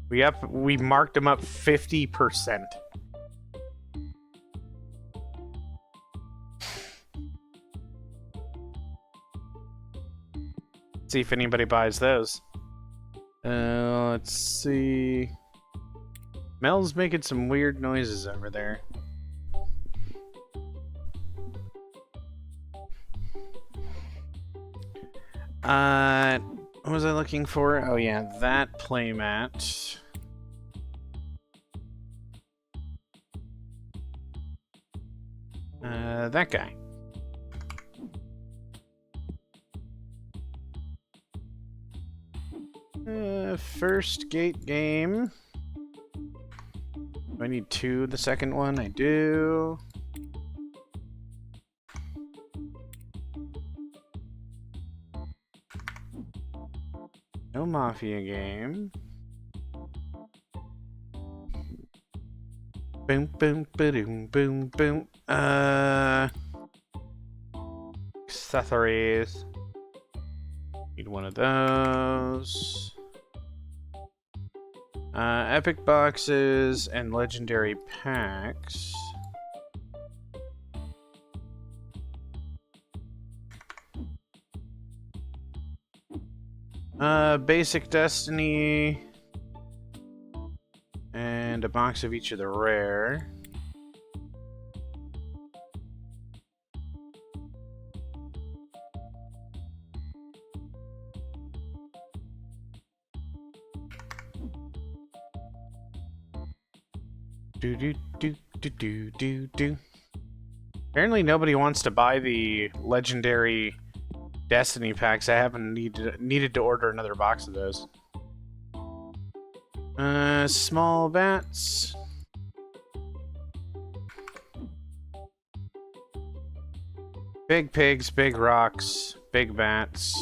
Speaker 1: We marked them up 50%. See if anybody buys those. Let's see. Mel's making some weird noises over there. What was I looking for? Oh yeah, that playmat. That guy. First gate game. Do I need 2 the second one? I do. No Mafia game. Boom, boom, boom, boom, boom. Accessories. Need one of those. Epic boxes and legendary packs. Basic Destiny. And a box of each of the rare. Do. Apparently nobody wants to buy the legendary Destiny packs. I haven't needed to order another box of those. Small bats. Big pigs, big rocks, big bats.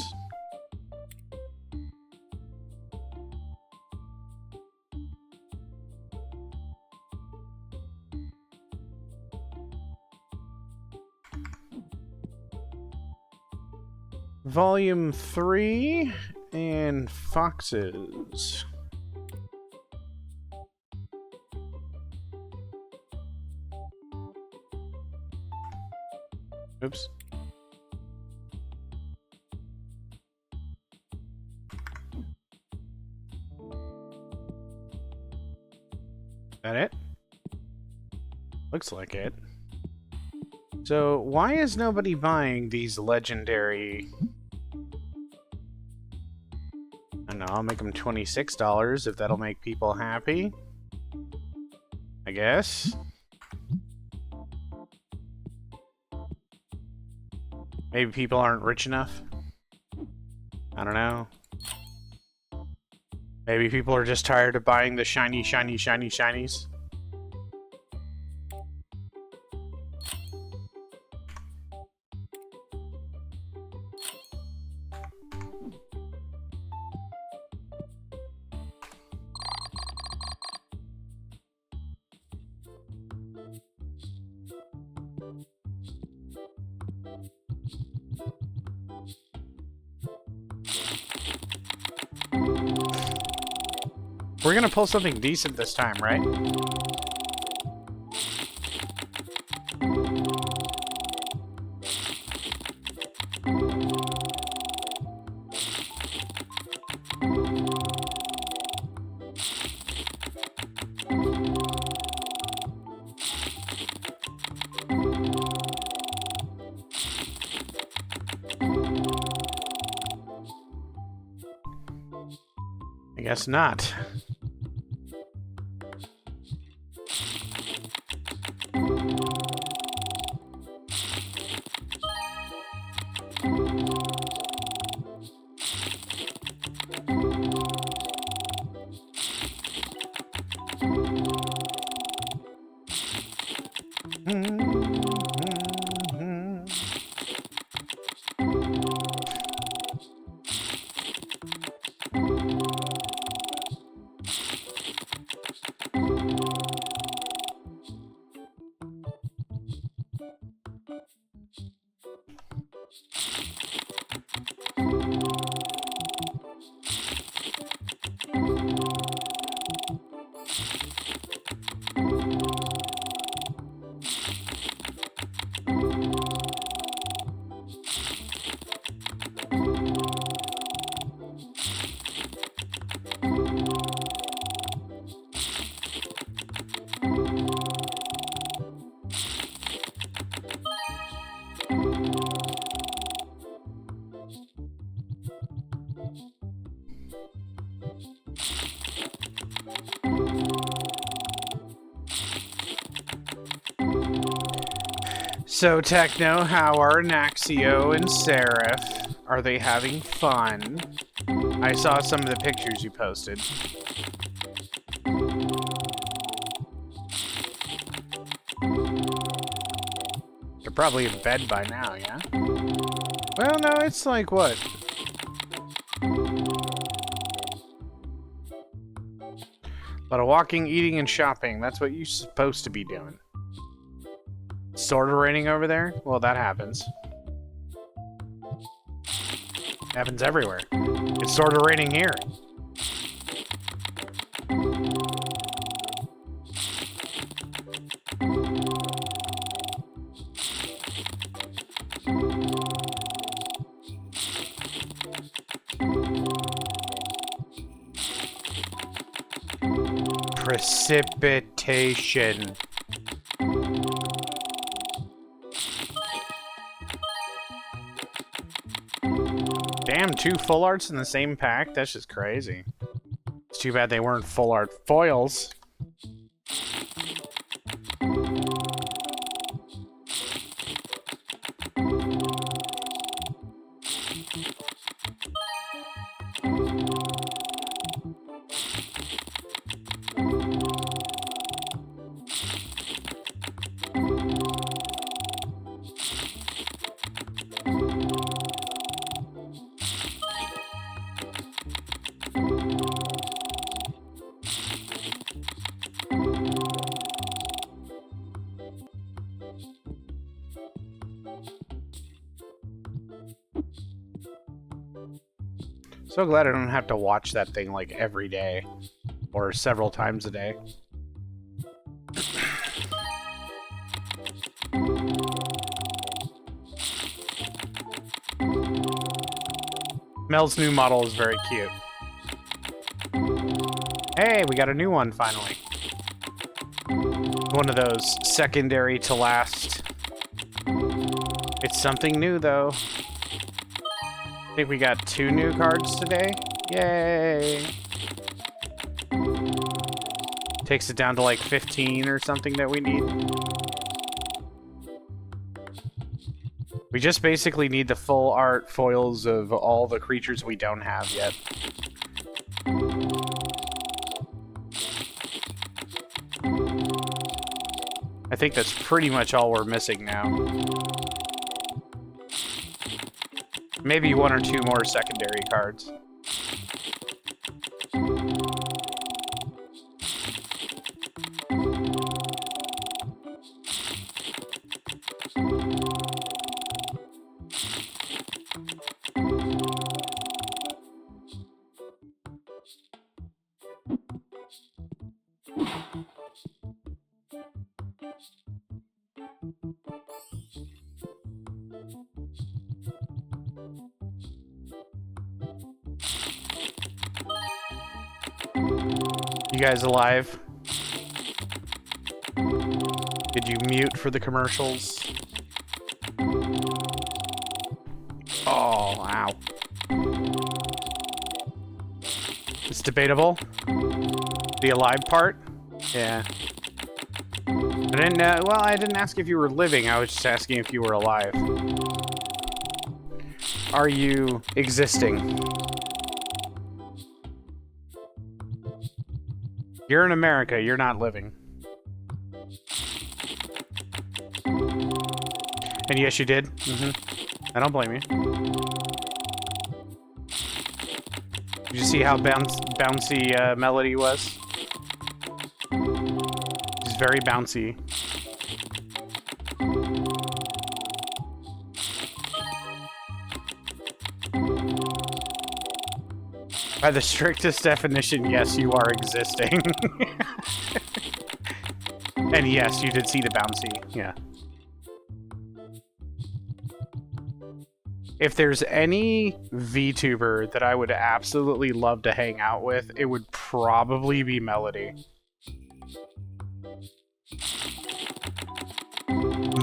Speaker 1: Volume 3 and foxes. Oops. That it? Looks like it. So, why is nobody buying these legendary... I don't know, I'll make them $26 if that'll make people happy. I guess. Maybe people aren't rich enough. I don't know. Maybe people are just tired of buying the shiny, shiny, shiny, shinies. We're gonna pull something decent this time, right? I guess not. So, Techno, how are Naxio and Seraph? Are they having fun? I saw some of the pictures you posted. They're probably in bed by now, yeah? Well, no, it's like, what? A lot of walking, eating, and shopping. That's what you're supposed to be doing. Sort of raining over there? Well, that happens. Happens everywhere. It's sort of raining here. Precipitation. Damn, 2 full arts in the same pack? That's just crazy. It's too bad they weren't full art foils. So glad I don't have to watch that thing like every day or several times a day. Mel's new model is very cute. Hey, we got a new one finally. One of those secondary to last. It's something new though. I think we got 2 new cards today. Yay! Takes it down to like 15 or something that we need. We just basically need the full art foils of all the creatures we don't have yet. I think that's pretty much all we're missing now. Maybe 1 or 2 more secondary cards. You guys alive? Did you mute for the commercials? Oh, ow. It's debatable. The alive part? Yeah. I didn't well, I didn't ask if you were living, I was just asking if you were alive. Are you existing? You're in America, you're not living. And yes, you did. I don't blame you. Did you see how bouncy Melody was? She's very bouncy. By the strictest definition, yes, you are existing. And yes, you did see the bouncy, yeah. If there's any VTuber that I would absolutely love to hang out with, it would probably be Melody.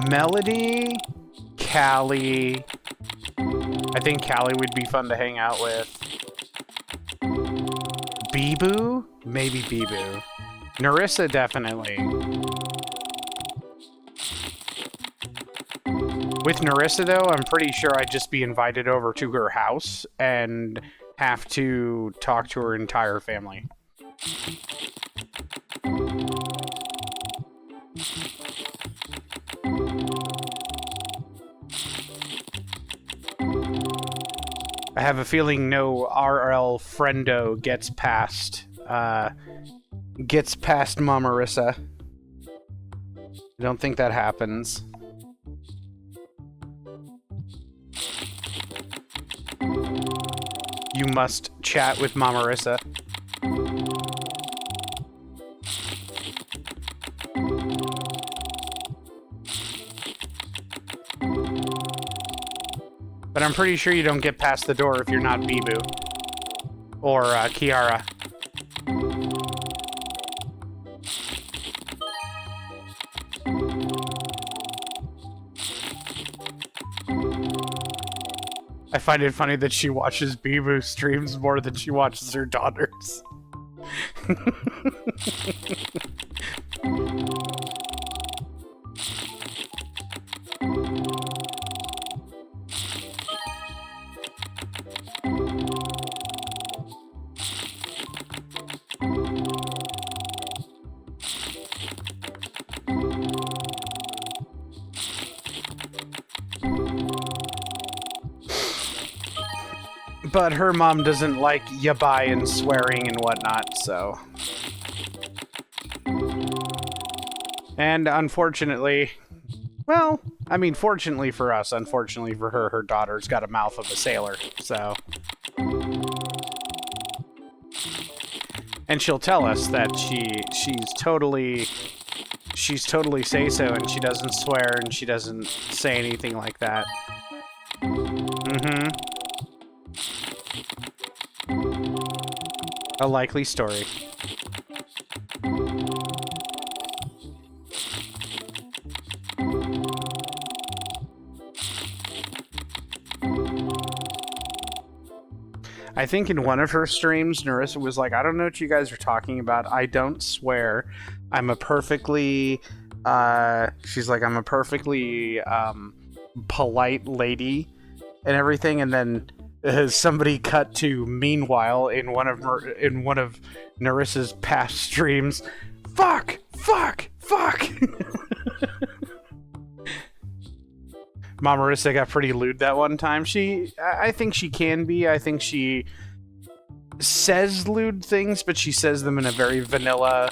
Speaker 1: Melody, Callie. I think Callie would be fun to hang out with. Bibu? Maybe Bibu. Narissa, definitely. With Narissa, though, I'm pretty sure I'd just be invited over to her house and have to talk to her entire family. I have a feeling no RL friendo gets past Mamarissa. I don't think that happens. You must chat with Mamarissa. But I'm pretty sure you don't get past the door if you're not Bibu. Or Kiara. I find it funny that she watches Bibu streams more than she watches her daughters. But her mom doesn't like yabai and swearing and whatnot, so... And unfortunately... Well, I mean, fortunately for us, unfortunately for her, her daughter's got a mouth of a sailor, so... And she'll tell us that she's totally say-so, and she doesn't swear, and she doesn't say anything like that. Mm-hmm. A likely story. I think in one of her streams, Narissa was like, I don't know what you guys are talking about. I don't swear. I'm a perfectly, she's like, I'm a perfectly polite lady and everything. And then somebody cut to, meanwhile, in one of Narissa's past streams, fuck. Mom Marissa got pretty lewd that one time. I think she can be. I think she says lewd things, but she says them in a very vanilla,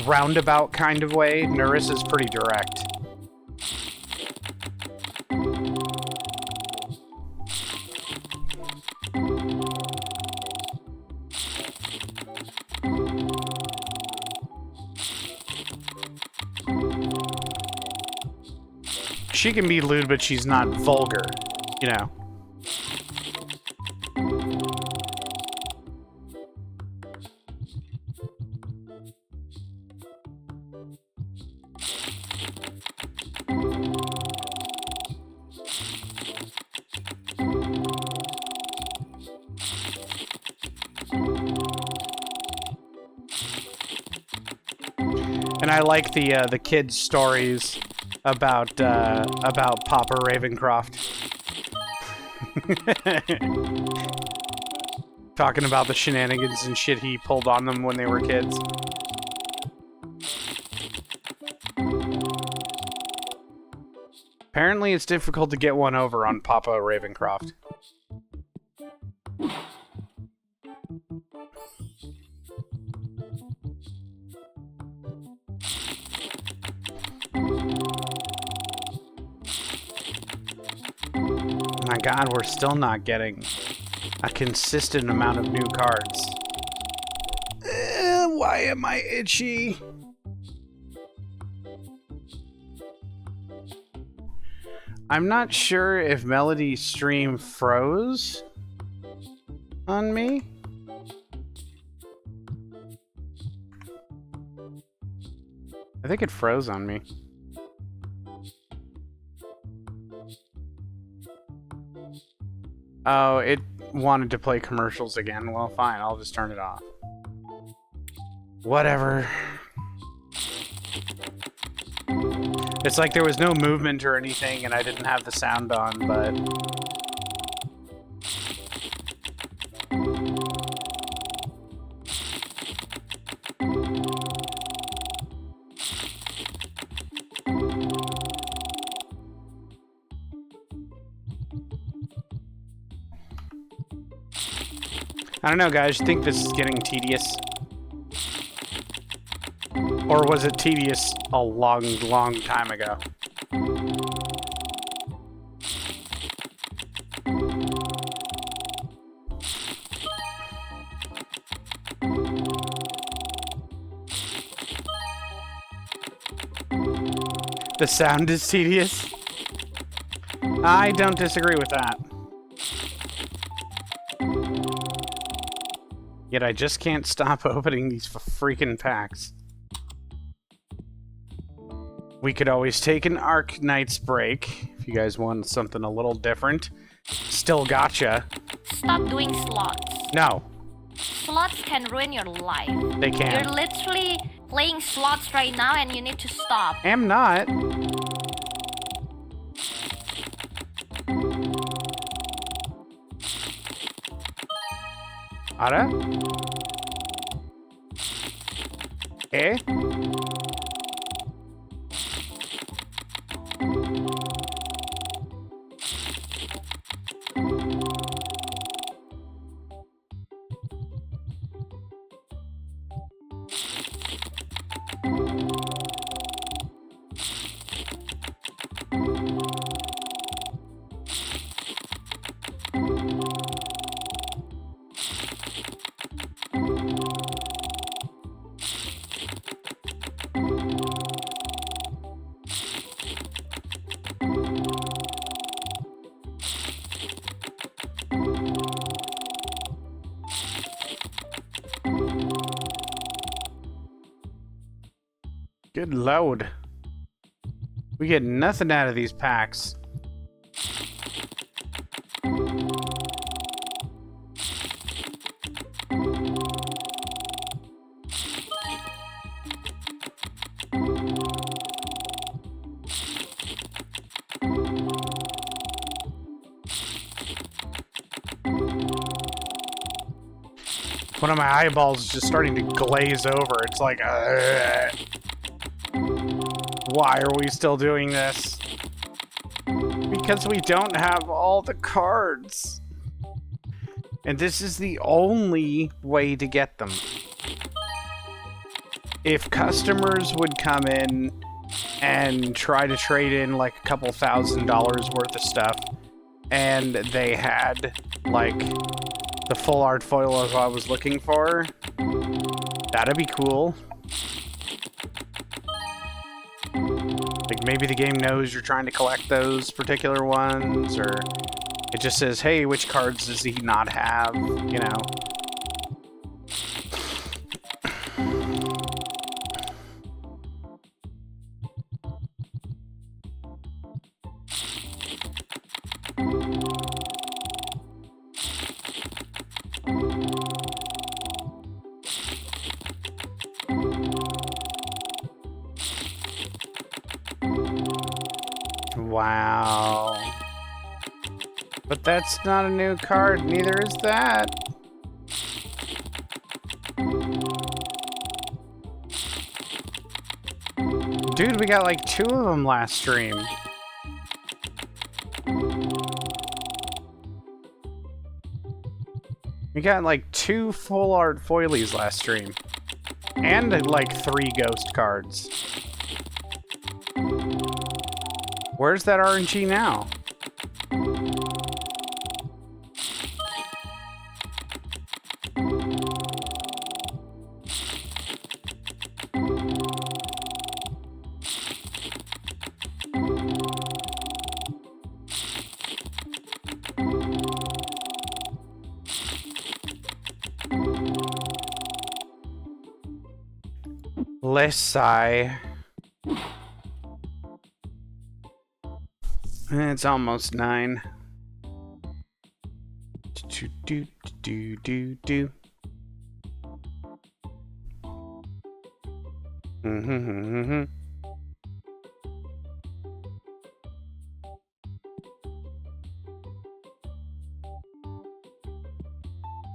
Speaker 1: roundabout kind of way. Narissa's pretty direct. She can be lewd, but she's not vulgar, you know. And I like the kids' stories about Papa Ravencroft. Talking about the shenanigans and shit he pulled on them when they were kids. Apparently it's difficult to get one over on Papa Ravencroft. My god, we're still not getting a consistent amount of new cards. Why am I itchy? I'm not sure if Melody's stream froze on me. I think it froze on me. Oh, it wanted to play commercials again. Well, fine, I'll just turn it off. Whatever. It's like there was no movement or anything, and I didn't have the sound on, but... I don't know, guys. You think this is getting tedious? Or was it tedious a long, long time ago? The sound is tedious? I don't disagree with that. Yet I just can't stop opening these freaking packs. We could always take an Arc Knight's break if you guys want something a little different. Still gotcha.
Speaker 2: Stop doing slots.
Speaker 1: No,
Speaker 2: Slots can ruin your life.
Speaker 1: they can't.
Speaker 2: You're literally playing slots right now and you need to stop.
Speaker 1: Am not. Ara? Eh? Good load. We get nothing out of these packs. One of my eyeballs is just starting to glaze over. It's like, why are we still doing this? Because we don't have all the cards. And this is the only way to get them. If customers would come in and try to trade in like a couple $1,000s worth of stuff, and they had like the full art foil as I was looking for, that'd be cool. Like maybe the game knows you're trying to collect those particular ones, or it just says, hey, which cards does he not have, you know? Wow. But that's not a new card, neither is that. Dude, we got like 2 of them last stream. We got like 2 full art foilies last stream. And like 3 ghost cards. Where's that RNG now? Lesai. It's almost 9. Do.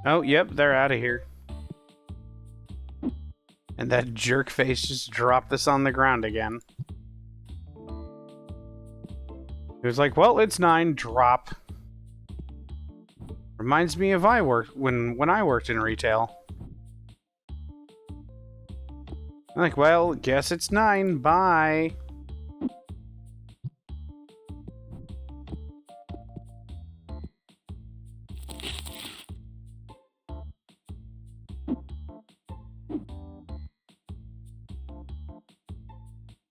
Speaker 1: Oh, yep, they're out of here. And that jerk face just dropped this on the ground again. He was like, well, it's 9, drop. Reminds me of when I worked in retail. I'm like, well, guess it's 9, bye.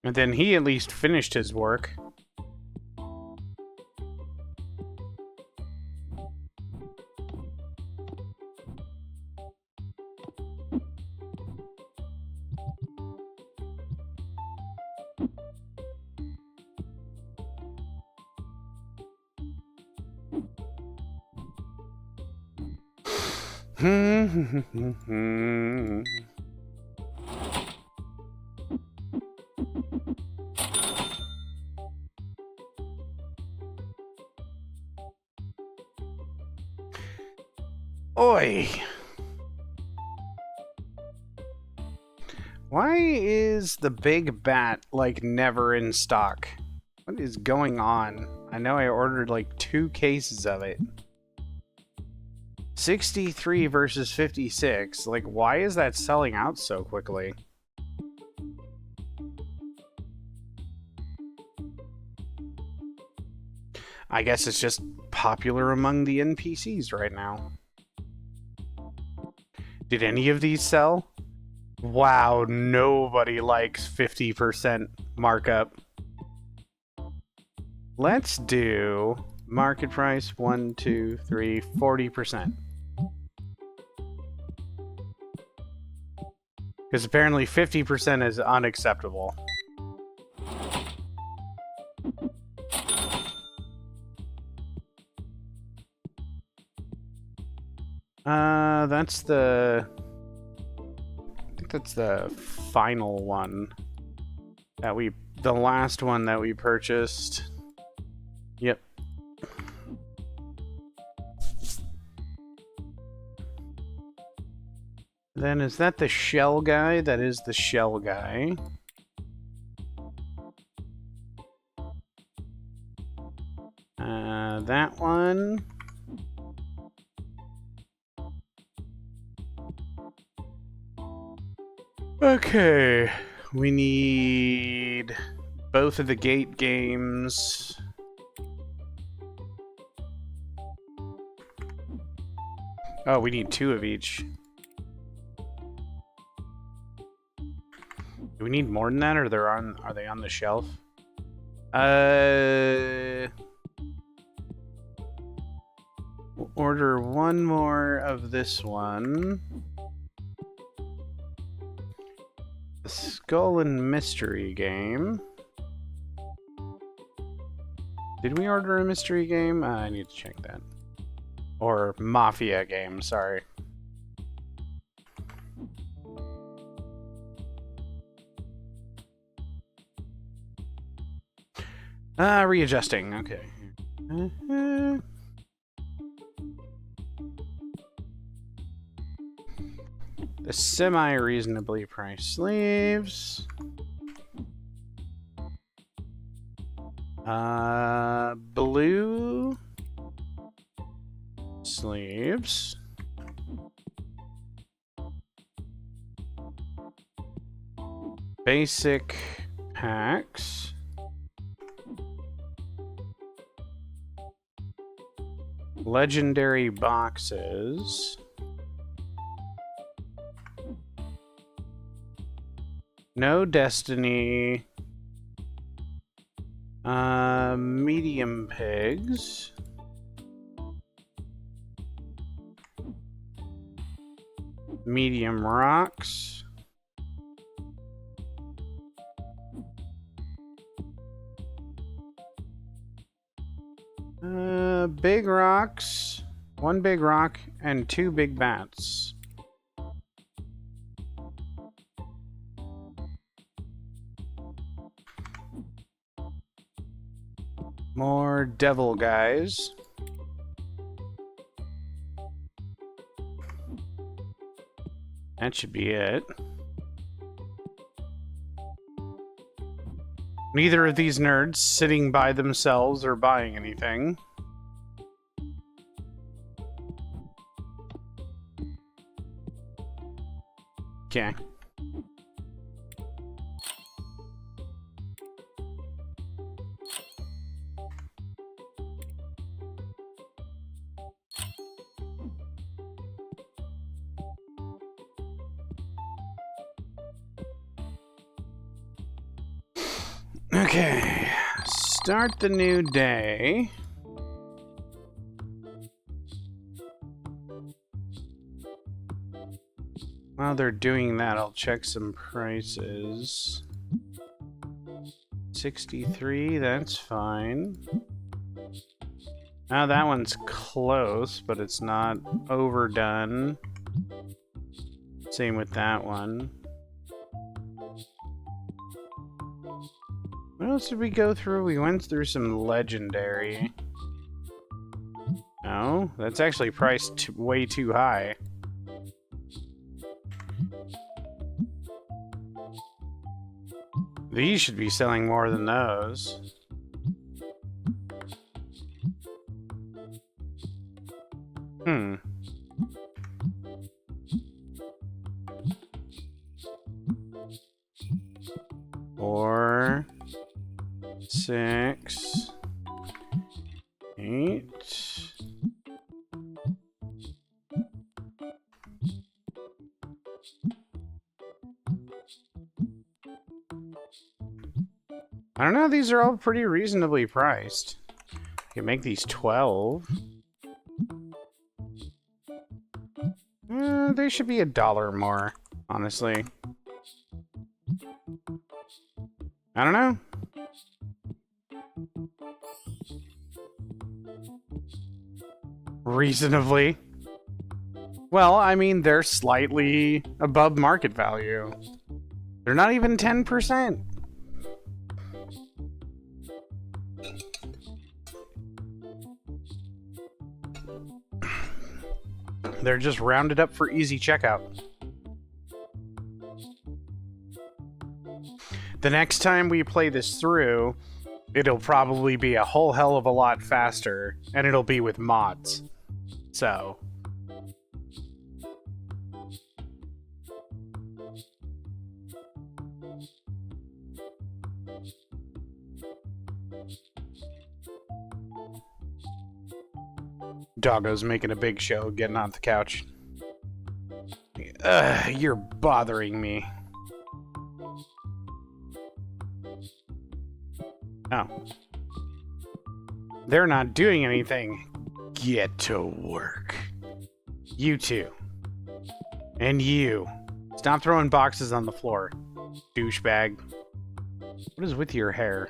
Speaker 1: And then he at least finished his work. Oi! Why is the big bat, like, never in stock? What is going on? I know I ordered, like, 2 cases of it. 63 versus 56. Like, why is that selling out so quickly? I guess it's just popular among the NPCs right now. Did any of these sell? Wow, nobody likes 50% markup. Let's do market price 1, 2, 3, 40%. Because apparently 50% is unacceptable. That's the... I think that's the final one that we... The last one that we purchased. Yep. Then is that the shell guy? That is the shell guy. That one. Okay, we need both of the gate games. Oh, we need 2 of each. Do we need more than that, or are they on the shelf? We'll order 1 more of this one. The Skull and Mystery game. Did we order a mystery game? I need to check that. Or Mafia game, sorry. Readjusting, okay. The semi-reasonably priced sleeves. Blue sleeves. Basic packs. Legendary boxes. No Destiny. Medium pigs. Medium rocks. Big rocks. 1 big rock and 2 big bats. More devil guys. That should be it. Neither of these nerds sitting by themselves or buying anything. Okay. Okay, start the new day. While they're doing that, I'll check some prices. 63, that's fine. Now that one's close, but it's not overdone. Same with that one. What else did we go through? We went through some legendary. No, that's actually priced way too high. These should be selling more than those. Hmm. Four, 6, 8. I don't know, these are all pretty reasonably priced. I can make these 12. They should be $1 more, honestly. I don't know. Reasonably. Well, I mean, they're slightly above market value. They're not even 10%. They're just rounded up for easy checkout. The next time we play this through, it'll probably be a whole hell of a lot faster, and it'll be with mods. So... Doggo's making a big show, getting off the couch. You're bothering me. Oh. They're not doing anything. Get to work. You two. And you. Stop throwing boxes on the floor, douchebag. What is with your hair?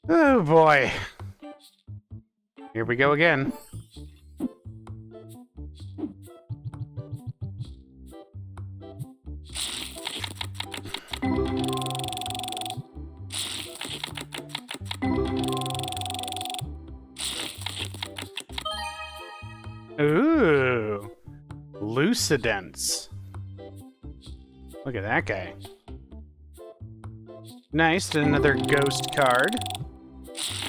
Speaker 1: Oh boy. Here we go again. Ooh. Lucidence. Look at that guy. Nice, another ghost card.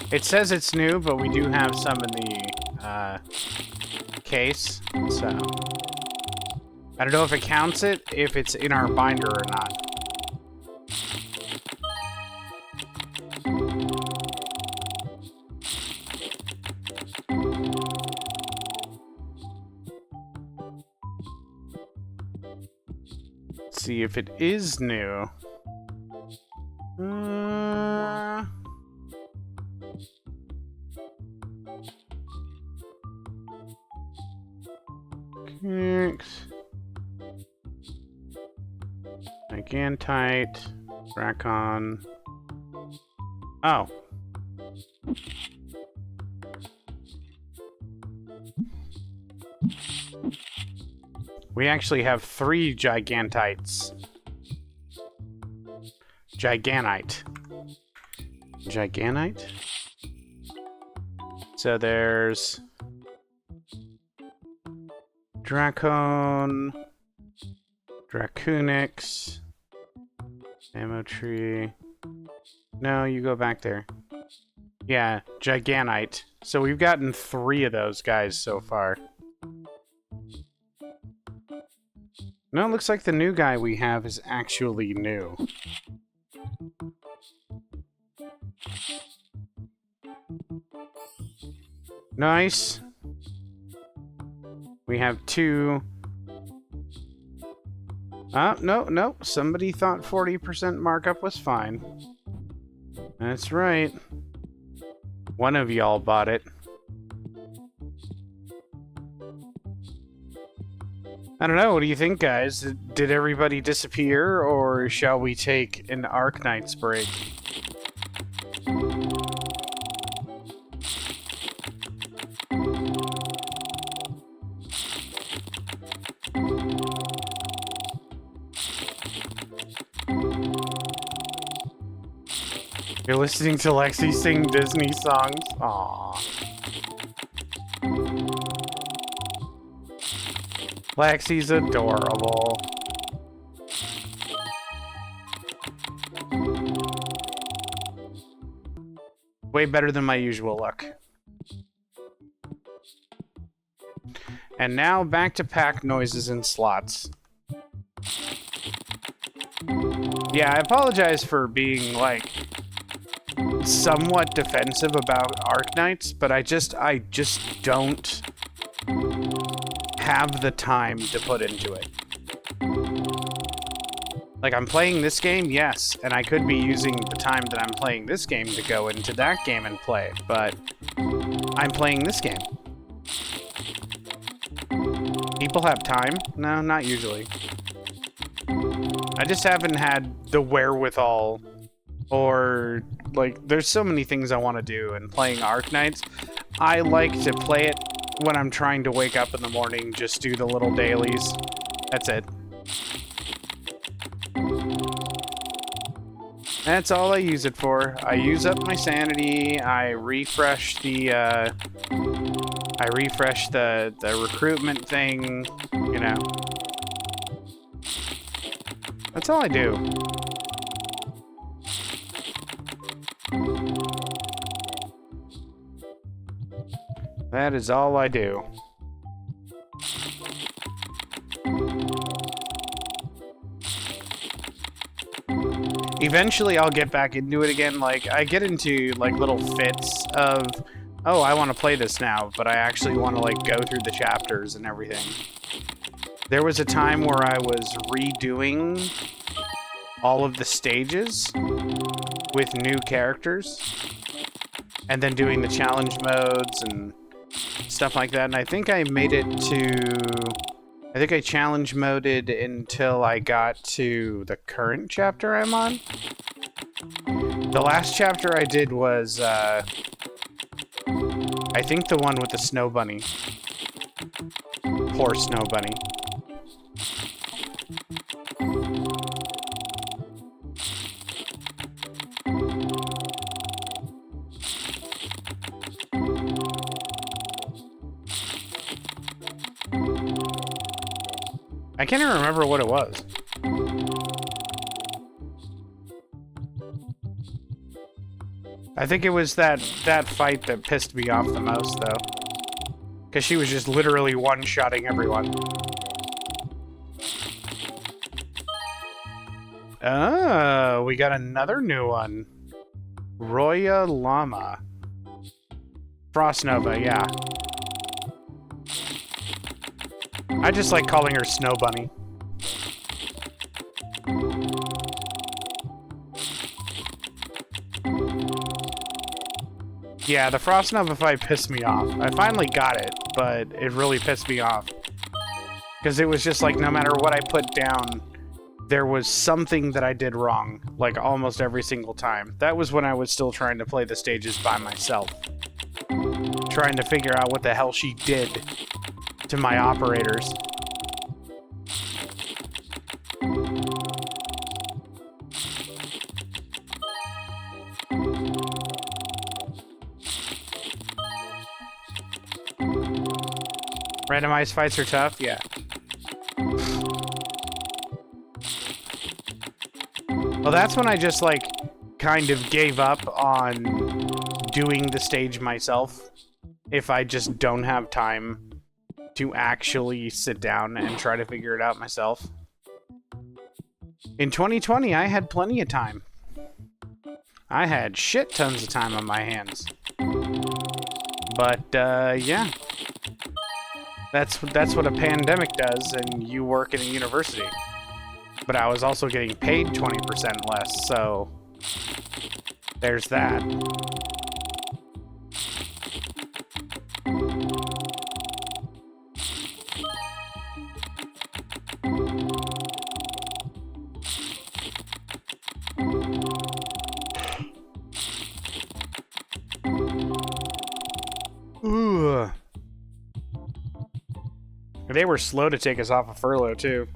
Speaker 1: It says it's new, but we do have some in the case, so... I don't know if it counts it, if it's in our binder or not. Let's see if it is new. Gigantite, Dracon. Oh. We actually have 3 Gigantites. Giganite. Giganite? So there's... Dracon... Dracunix... Ammo tree... No, you go back there. Yeah, Giganite. So we've gotten 3 of those guys so far. No, it looks like the new guy we have is actually new. Nice. We have 2. No. Somebody thought 40% markup was fine. That's right. One of y'all bought it. I don't know, what do you think, guys? Did everybody disappear, or shall we take an Arknights break? You're listening to Lexi sing Disney songs? Aww. Lexi's adorable. Way better than my usual luck. And now back to pack noises and slots. Yeah, I apologize for being, like, somewhat defensive about Arknights, but I just don't have the time to put into it. Like, I'm playing this game, yes, and I could be using the time that I'm playing this game to go into that game and play, but I'm playing this game. People have time? No, not usually. I just haven't had the wherewithal, or, like, there's so many things I want to do, and playing Arknights, I like to play it when I'm trying to wake up in the morning, just do the little dailies. That's it. That's all I use it for. I use up my sanity, I refresh the recruitment thing, you know. That's all I do. That is all I do. Eventually I'll get back into it again. Like, I get into, like, little fits of, oh, I want to play this now, but I actually want to, like, go through the chapters and everything. There was a time where I was redoing all of the stages with new characters, and then doing the challenge modes and stuff like that, and I think I made it to... I think I challenge moded until I got to the current chapter I'm on. The last chapter I did was, I think the one with the snow bunny. Poor snow bunny. I can't even remember what it was. I think it was that fight that pissed me off the most, though. Because she was just literally one-shotting everyone. Oh, we got another new one. Roya Llama. Frost Nova, yeah. I just like calling her Snow Bunny. Yeah, the Frost Nova fight pissed me off. I finally got it, but it really pissed me off. Because it was just like, no matter what I put down, there was something that I did wrong, like almost every single time. That was when I was still trying to play the stages by myself. Trying to figure out what the hell she did to my operators. Randomized fights are tough, yeah. Well, that's when I just, like, kind of gave up on doing the stage myself. If I just don't have time to actually sit down and try to figure it out myself. In 2020, I had plenty of time. I had shit tons of time on my hands. But, yeah. That's what a pandemic does, and you work in a university. But I was also getting paid 20% less, so... there's that. Ooh. They were slow to take us off of furlough, too.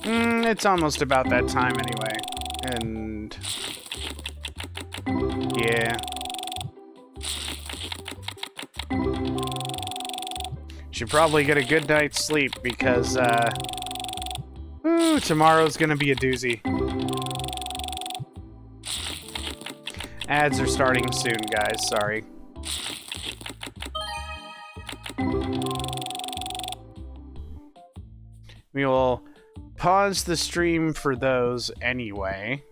Speaker 1: It's almost about that time anyway. And... yeah. Should probably get a good night's sleep because, tomorrow's gonna be a doozy. Ads are starting soon, guys. Sorry. We will pause the stream for those anyway.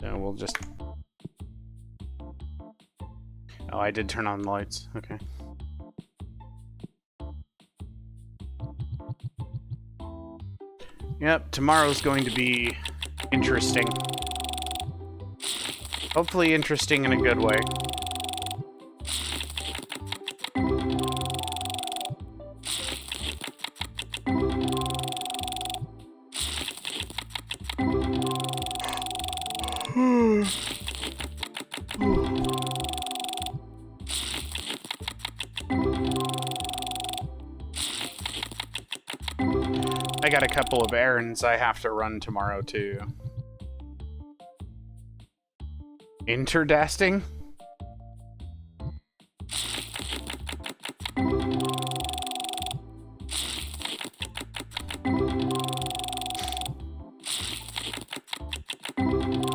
Speaker 1: So we'll just... oh, I did turn on the lights. Okay. Yep, tomorrow's going to be interesting. Hopefully interesting in a good way. I got a couple of errands I have to run tomorrow, too. Interdasting?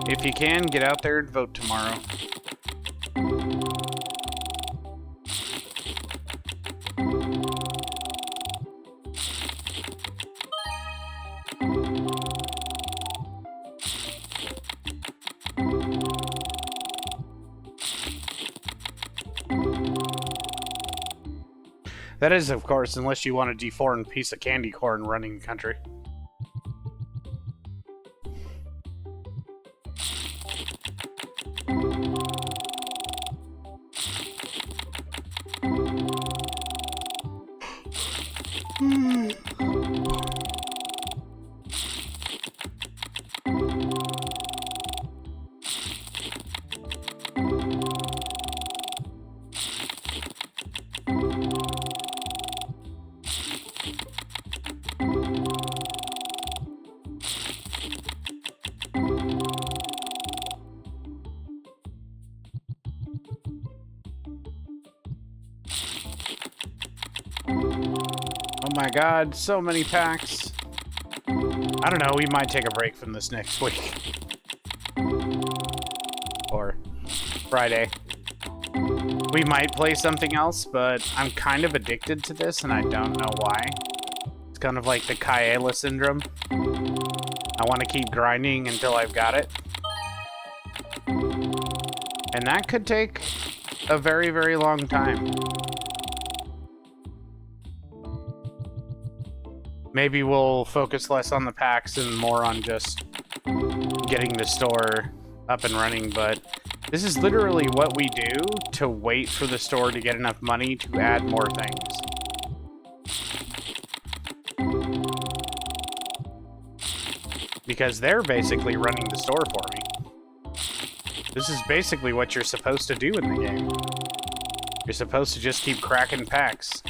Speaker 1: If you can, get out there and vote tomorrow. That is, of course, unless you want a deformed piece of candy corn running the country. Oh my god, so many packs. I don't know, we might take a break from this next week. Or Friday. We might play something else, but I'm kind of addicted to this and I don't know why. It's kind of like the Kaela syndrome. I want to keep grinding until I've got it. And that could take a very, very long time. Maybe we'll focus less on the packs and more on just getting the store up and running, but this is literally what we do to wait for the store to get enough money to add more things. Because they're basically running the store for me. This is basically what you're supposed to do in the game. You're supposed to just keep cracking packs.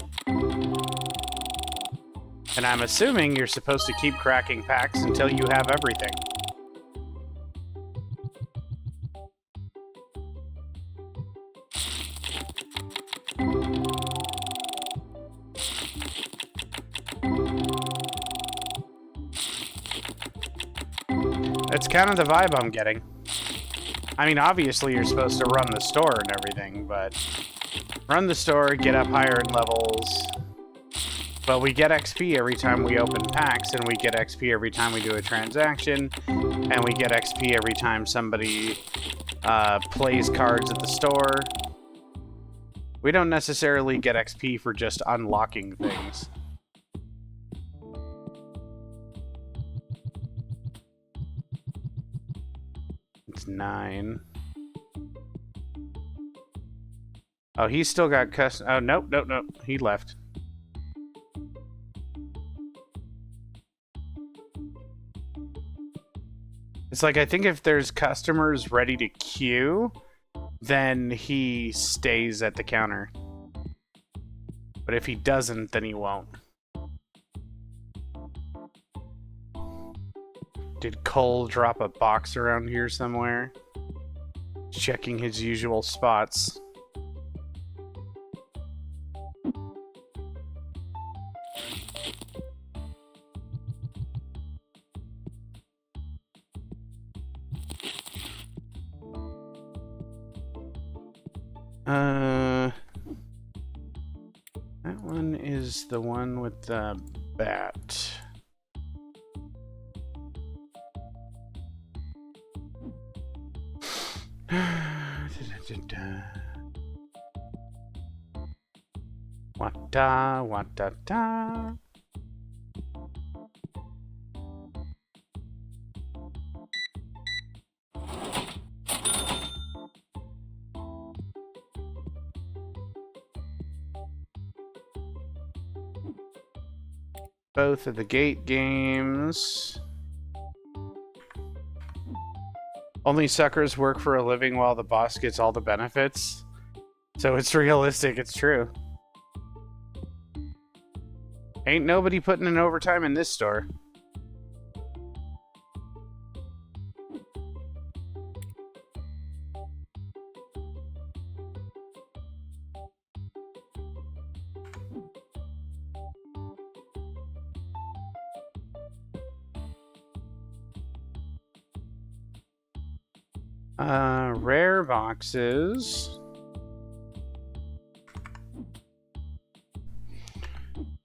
Speaker 1: And I'm assuming you're supposed to keep cracking packs until you have everything. That's kind of the vibe I'm getting. I mean, obviously you're supposed to run the store and everything, but run the store, get up higher in levels, But we get XP every time we open packs, and we get XP every time we do a transaction, and we get XP every time somebody plays cards at the store. We don't necessarily get XP for just unlocking things. It's 9. Oh, he's still got custom. Oh, nope. He left. It's like, I think if there's customers ready to queue, then he stays at the counter. But if he doesn't, then he won't. Did Cole drop a box around here somewhere? Checking his usual spots. That one is the one with the bat. Wata, wata, ta. Both of the gate games. Only suckers work for a living while the boss gets all the benefits. So it's realistic, it's true. Ain't nobody putting in overtime in this store. Rare boxes.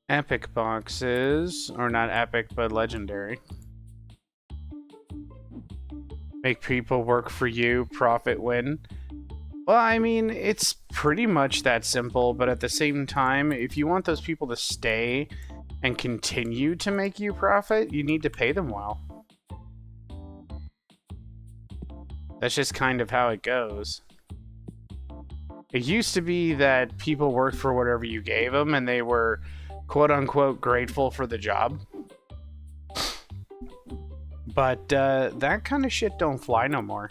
Speaker 1: Epic boxes, or not epic, but legendary. Make people work for you, profit win. Well, I mean, it's pretty much that simple, but at the same time, if you want those people to stay and continue to make you profit, you need to pay them well. That's just kind of how it goes. It used to be that people worked for whatever you gave them, and they were quote-unquote grateful for the job. But that kind of shit don't fly no more.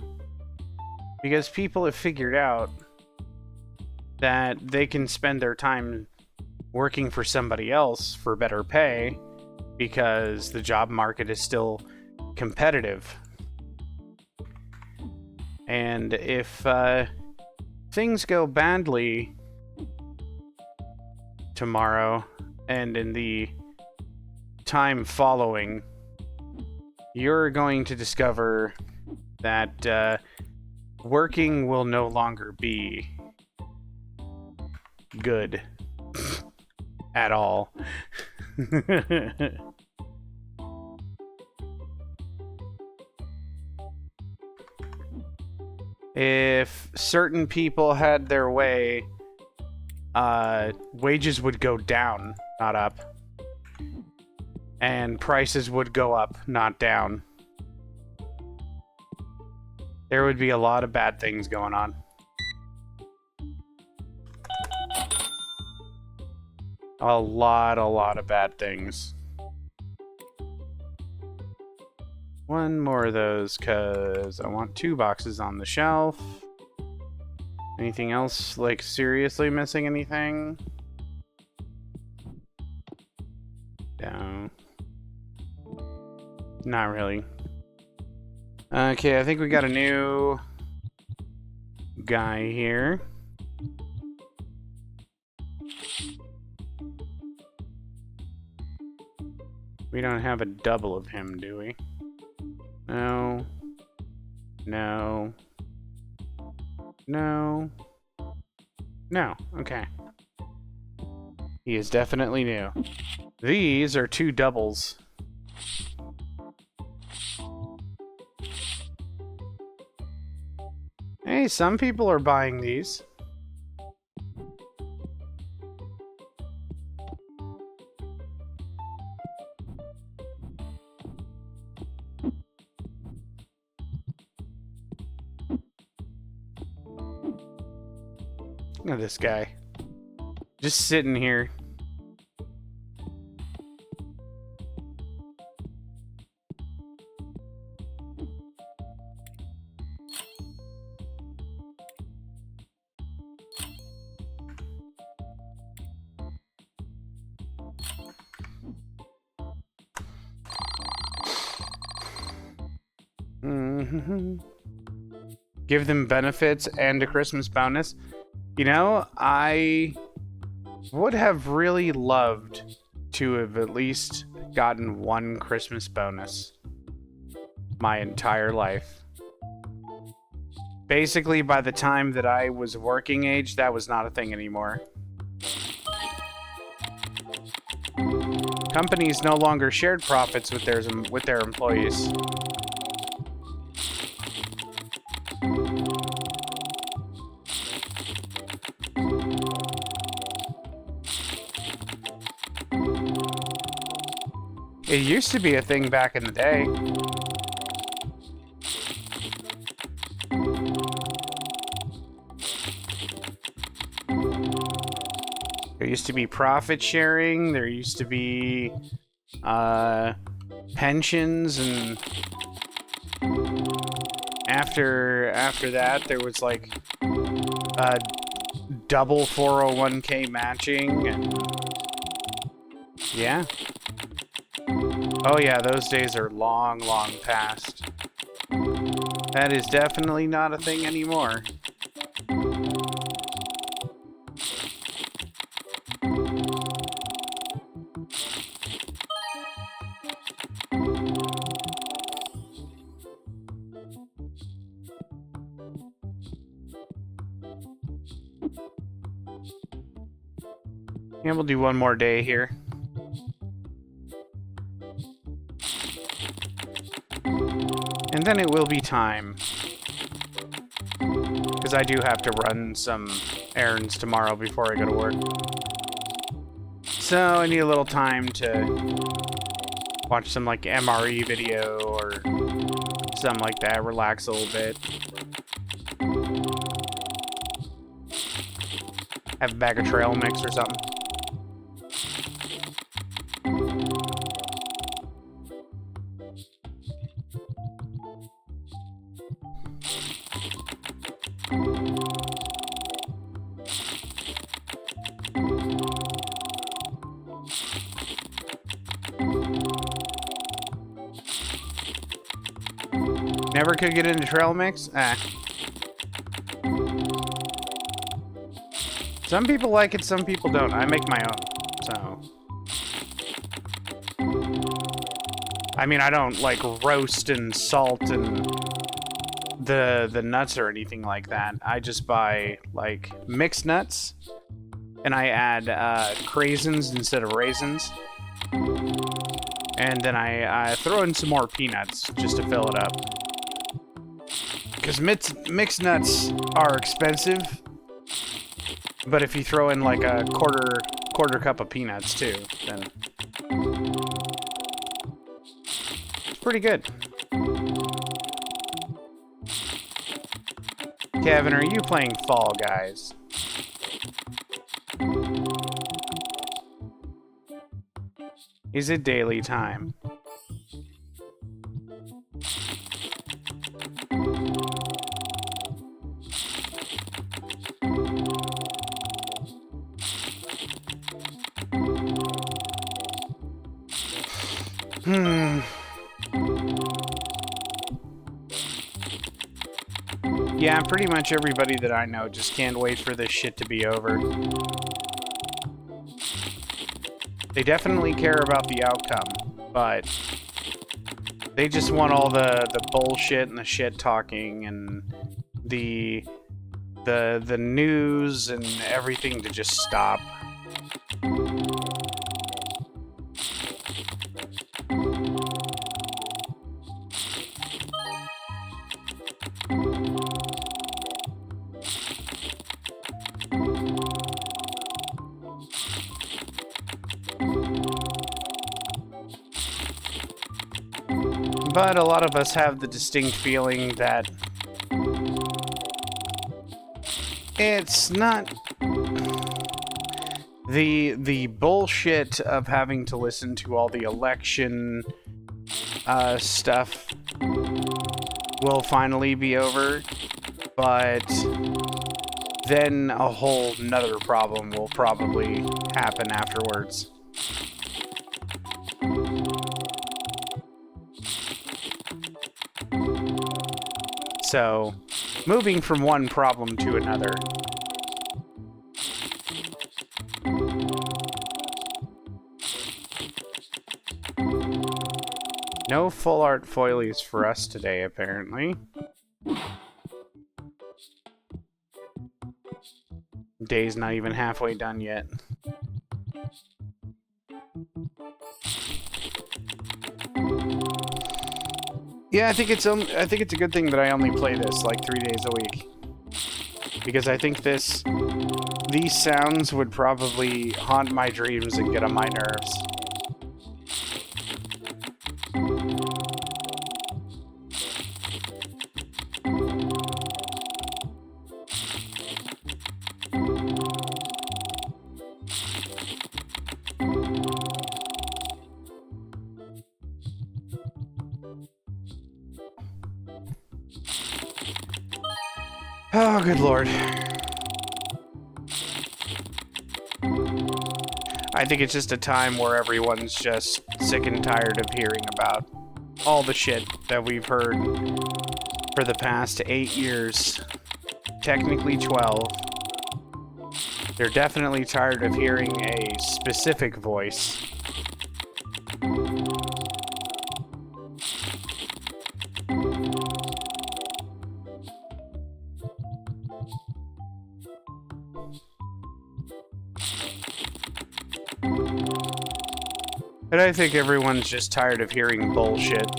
Speaker 1: Because people have figured out that they can spend their time working for somebody else for better pay because the job market is still competitive. And if things go badly tomorrow and in the time following, you're going to discover that working will no longer be good at all. If certain people had their way, wages would go down, not up. And prices would go up, not down. There would be a lot of bad things going on. A lot of bad things. One more of those, because I want 2 boxes on the shelf. Anything else, like, seriously missing anything? No. Not really. Okay, I think we got a new guy here. We don't have a double of him, do we? No. No. No. No. Okay. He is definitely new. These are 2 doubles. Hey, some people are buying these. Look at this guy. Just sitting here. Give them benefits and a Christmas bonus. You know, I would have really loved to have at least gotten 1 Christmas bonus my entire life. Basically, by the time that I was working age, that was not a thing anymore. Companies no longer shared profits with their employees. It used to be a thing back in the day. There used to be profit sharing, there used to be pensions, and after that there was like double 401k matching, and yeah. Oh yeah, those days are long, long past. That is definitely not a thing anymore. Yeah, we'll do one more day here. And then it will be time. Because I do have to run some errands tomorrow before I go to work. So I need a little time to watch some like MRE video or something like that, relax a little bit. Have a bag of trail mix or something. Never could get into trail mix? Some people like it, some people don't. I make my own, so. I mean, I don't like roast and salt and the nuts or anything like that. I just buy like mixed nuts and I add craisins instead of raisins. And then I throw in some more peanuts just to fill it up. Because mixed nuts are expensive, but if you throw in like a quarter cup of peanuts too, then it's pretty good. Kevin, are you playing Fall Guys? Is it daily time? Yeah, pretty much everybody that I know just can't wait for this shit to be over. They definitely care about the outcome, but they just want all the bullshit and the shit talking and the news and everything to just stop. But a lot of us have the distinct feeling that it's not the bullshit of having to listen to all the election stuff will finally be over, but then a whole nother problem will probably happen afterwards. So, moving from one problem to another. No full art foilies for us today, apparently. Day's not even halfway done yet. Yeah, I think it's a good thing that I only play this like 3 days a week. Because I think these sounds would probably haunt my dreams and get on my nerves. Oh, good lord. I think it's just a time where everyone's just sick and tired of hearing about all the shit that we've heard for the past 8 years. Technically 12. They're definitely tired of hearing a specific voice. And I think everyone's just tired of hearing bullshit.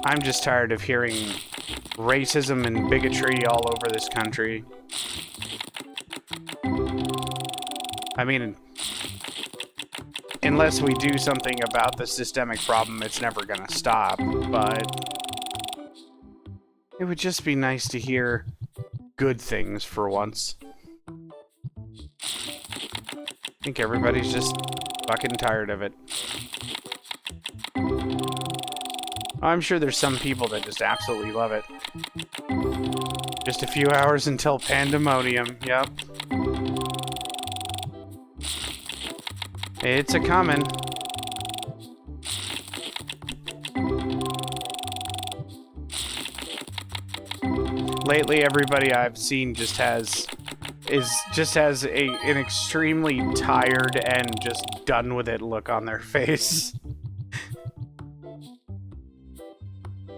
Speaker 1: I'm just tired of hearing racism and bigotry all over this country. I mean, unless we do something about the systemic problem, it's never gonna stop, but it would just be nice to hear good things for once. I think everybody's just fucking tired of it. I'm sure there's some people that just absolutely love it. Just a few hours until pandemonium, yep. It's a comin'. Lately, everybody I've seen just has an extremely tired and just done with it look on their face.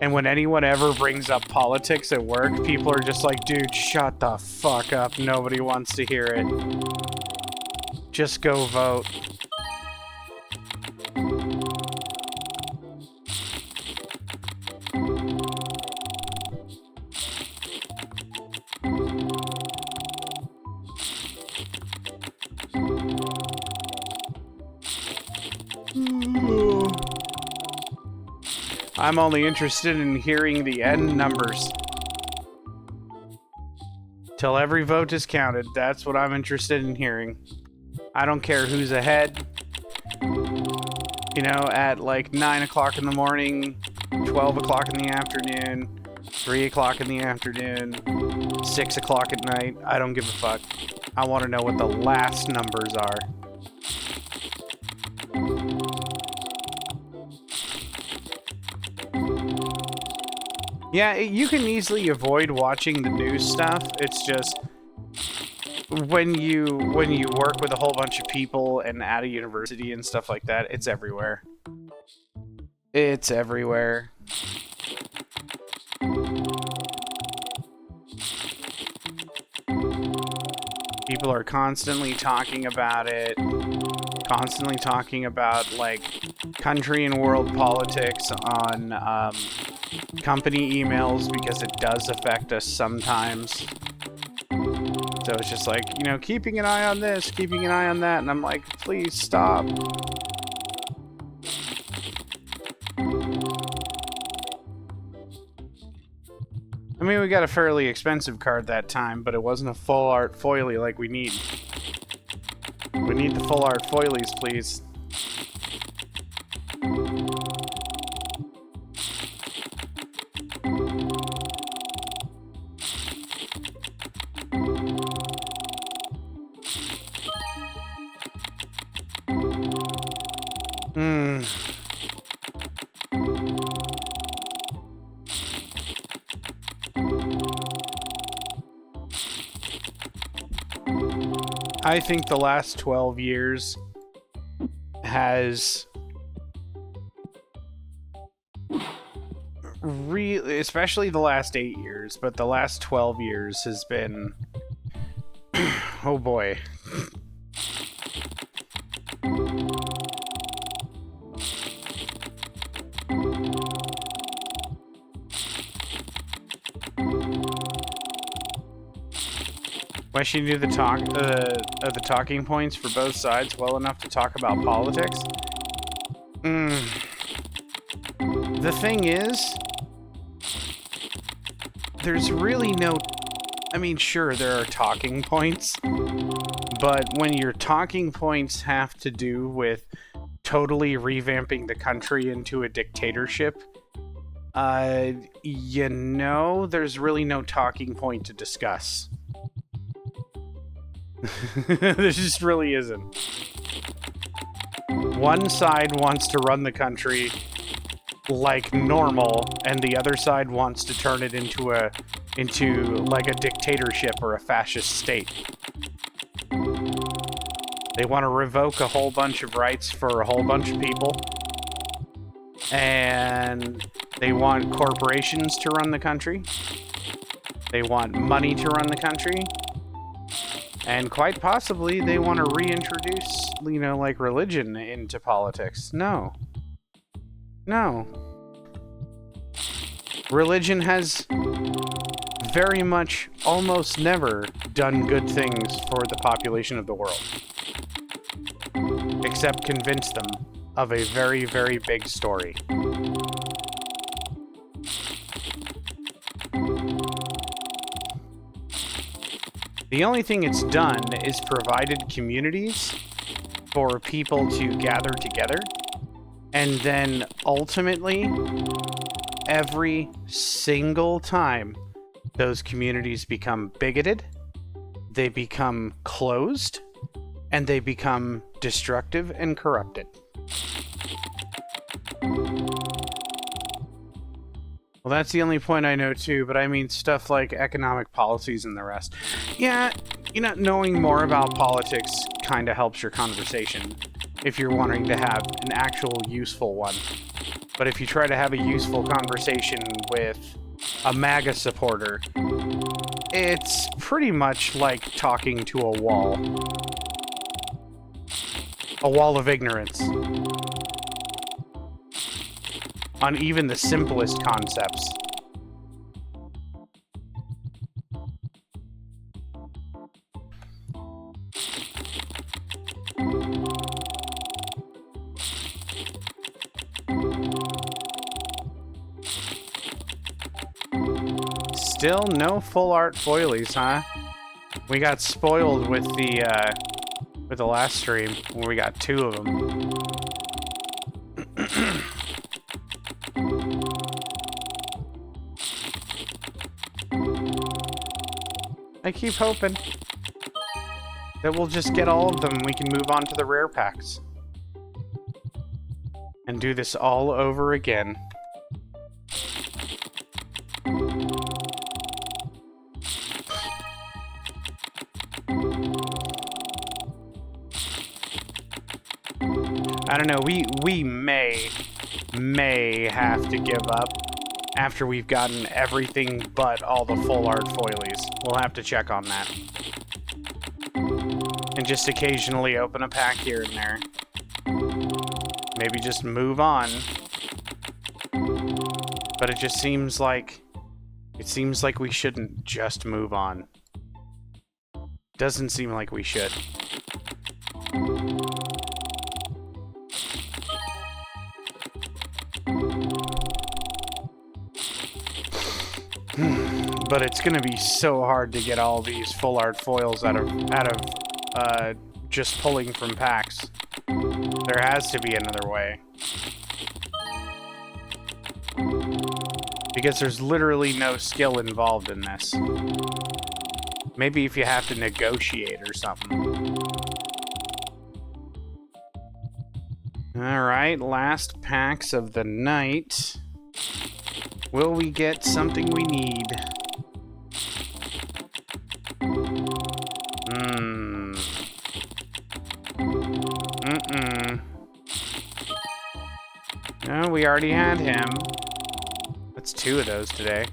Speaker 1: And when anyone ever brings up politics at work, people are just like, dude, shut the fuck up. Nobody wants to hear it. Just go vote. I'm only interested in hearing the end numbers. Till every vote is counted, that's what I'm interested in hearing. I don't care who's ahead. You know, at like 9 o'clock in the morning, 12 o'clock in the afternoon, 3 o'clock in the afternoon, 6 o'clock at night. I don't give a fuck. I want to know what the last numbers are. Yeah, you can easily avoid watching the news stuff. It's just when you work with a whole bunch of people and at a university and stuff like that, it's everywhere. It's everywhere. People are constantly talking about it. Constantly talking about, like, country and world politics on company emails because it does affect us sometimes. So it's just like, you know, keeping an eye on this, keeping an eye on that, and I'm like, please stop. I mean, we got a fairly expensive card that time, but it wasn't a full art foily like we need. We need the full art foilies, please. I think the last 12 years has really, especially the last 8 years, but the last 12 years has been, oh boy. Wish you knew the talking points for both sides well enough to talk about politics. The thing is, there's really no... I mean, sure, there are talking points, but when your talking points have to do with totally revamping the country into a dictatorship, you know, there's really no talking point to discuss. There just really isn't. One side wants to run the country like normal, and the other side wants to turn it into like a dictatorship or a fascist state. They want to revoke a whole bunch of rights for a whole bunch of people, and they want corporations to run the country. They want money to run the country. And quite possibly, they want to reintroduce, you know, like religion into politics. No. No. Religion has very much, almost never, done good things for the population of the world. Except convince them of a very, very big story. The only thing it's done is provided communities for people to gather together, and then ultimately, every single time those communities become bigoted, they become closed, and they become destructive and corrupted. Well, that's the only point I know too, but I mean stuff like economic policies and the rest. Yeah, you know, knowing more about politics kind of helps your conversation if you're wanting to have an actual useful one. But if you try to have a useful conversation with a MAGA supporter, it's pretty much like talking to a wall. A wall of ignorance. On even the simplest concepts. Still no full art foilies, huh? We got spoiled with the last stream where we got 2 of them. I keep hoping that we'll just get all of them and we can move on to the rare packs. And do this all over again. I don't know, we may have to give up after we've gotten everything but all the full art foilies. We'll have to check on that. And just occasionally open a pack here and there. Maybe just move on. But it just seems like... It seems like we shouldn't just move on. Doesn't seem like we should. But it's gonna be so hard to get all these full art foils out of just pulling from packs. There has to be another way. Because there's literally no skill involved in this. Maybe if you have to negotiate or something. Alright, last packs of the night. Will we get something we need? No, we already had him. That's 2 of those today.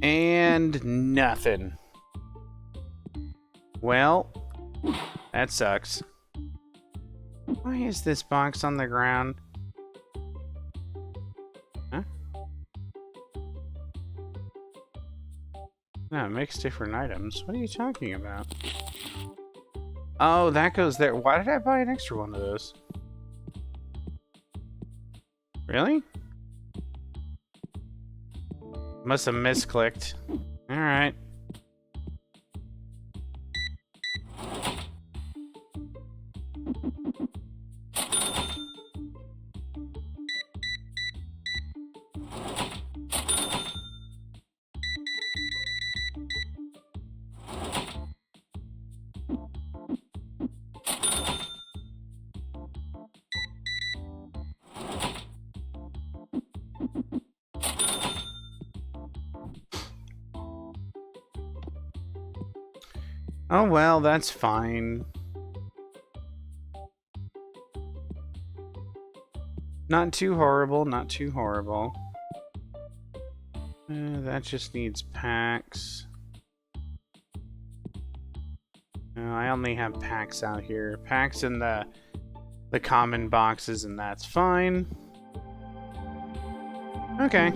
Speaker 1: And nothing. Well, that sucks. Why is this box on the ground? Huh? No, mix different items. What are you talking about? Oh, that goes there. Why did I buy an extra one of those? Really? Must have misclicked. Alright. Oh well, that's fine. Not too horrible, not too horrible. That just needs packs. No, I only have packs out here. Packs in the common boxes, and that's fine. Okay.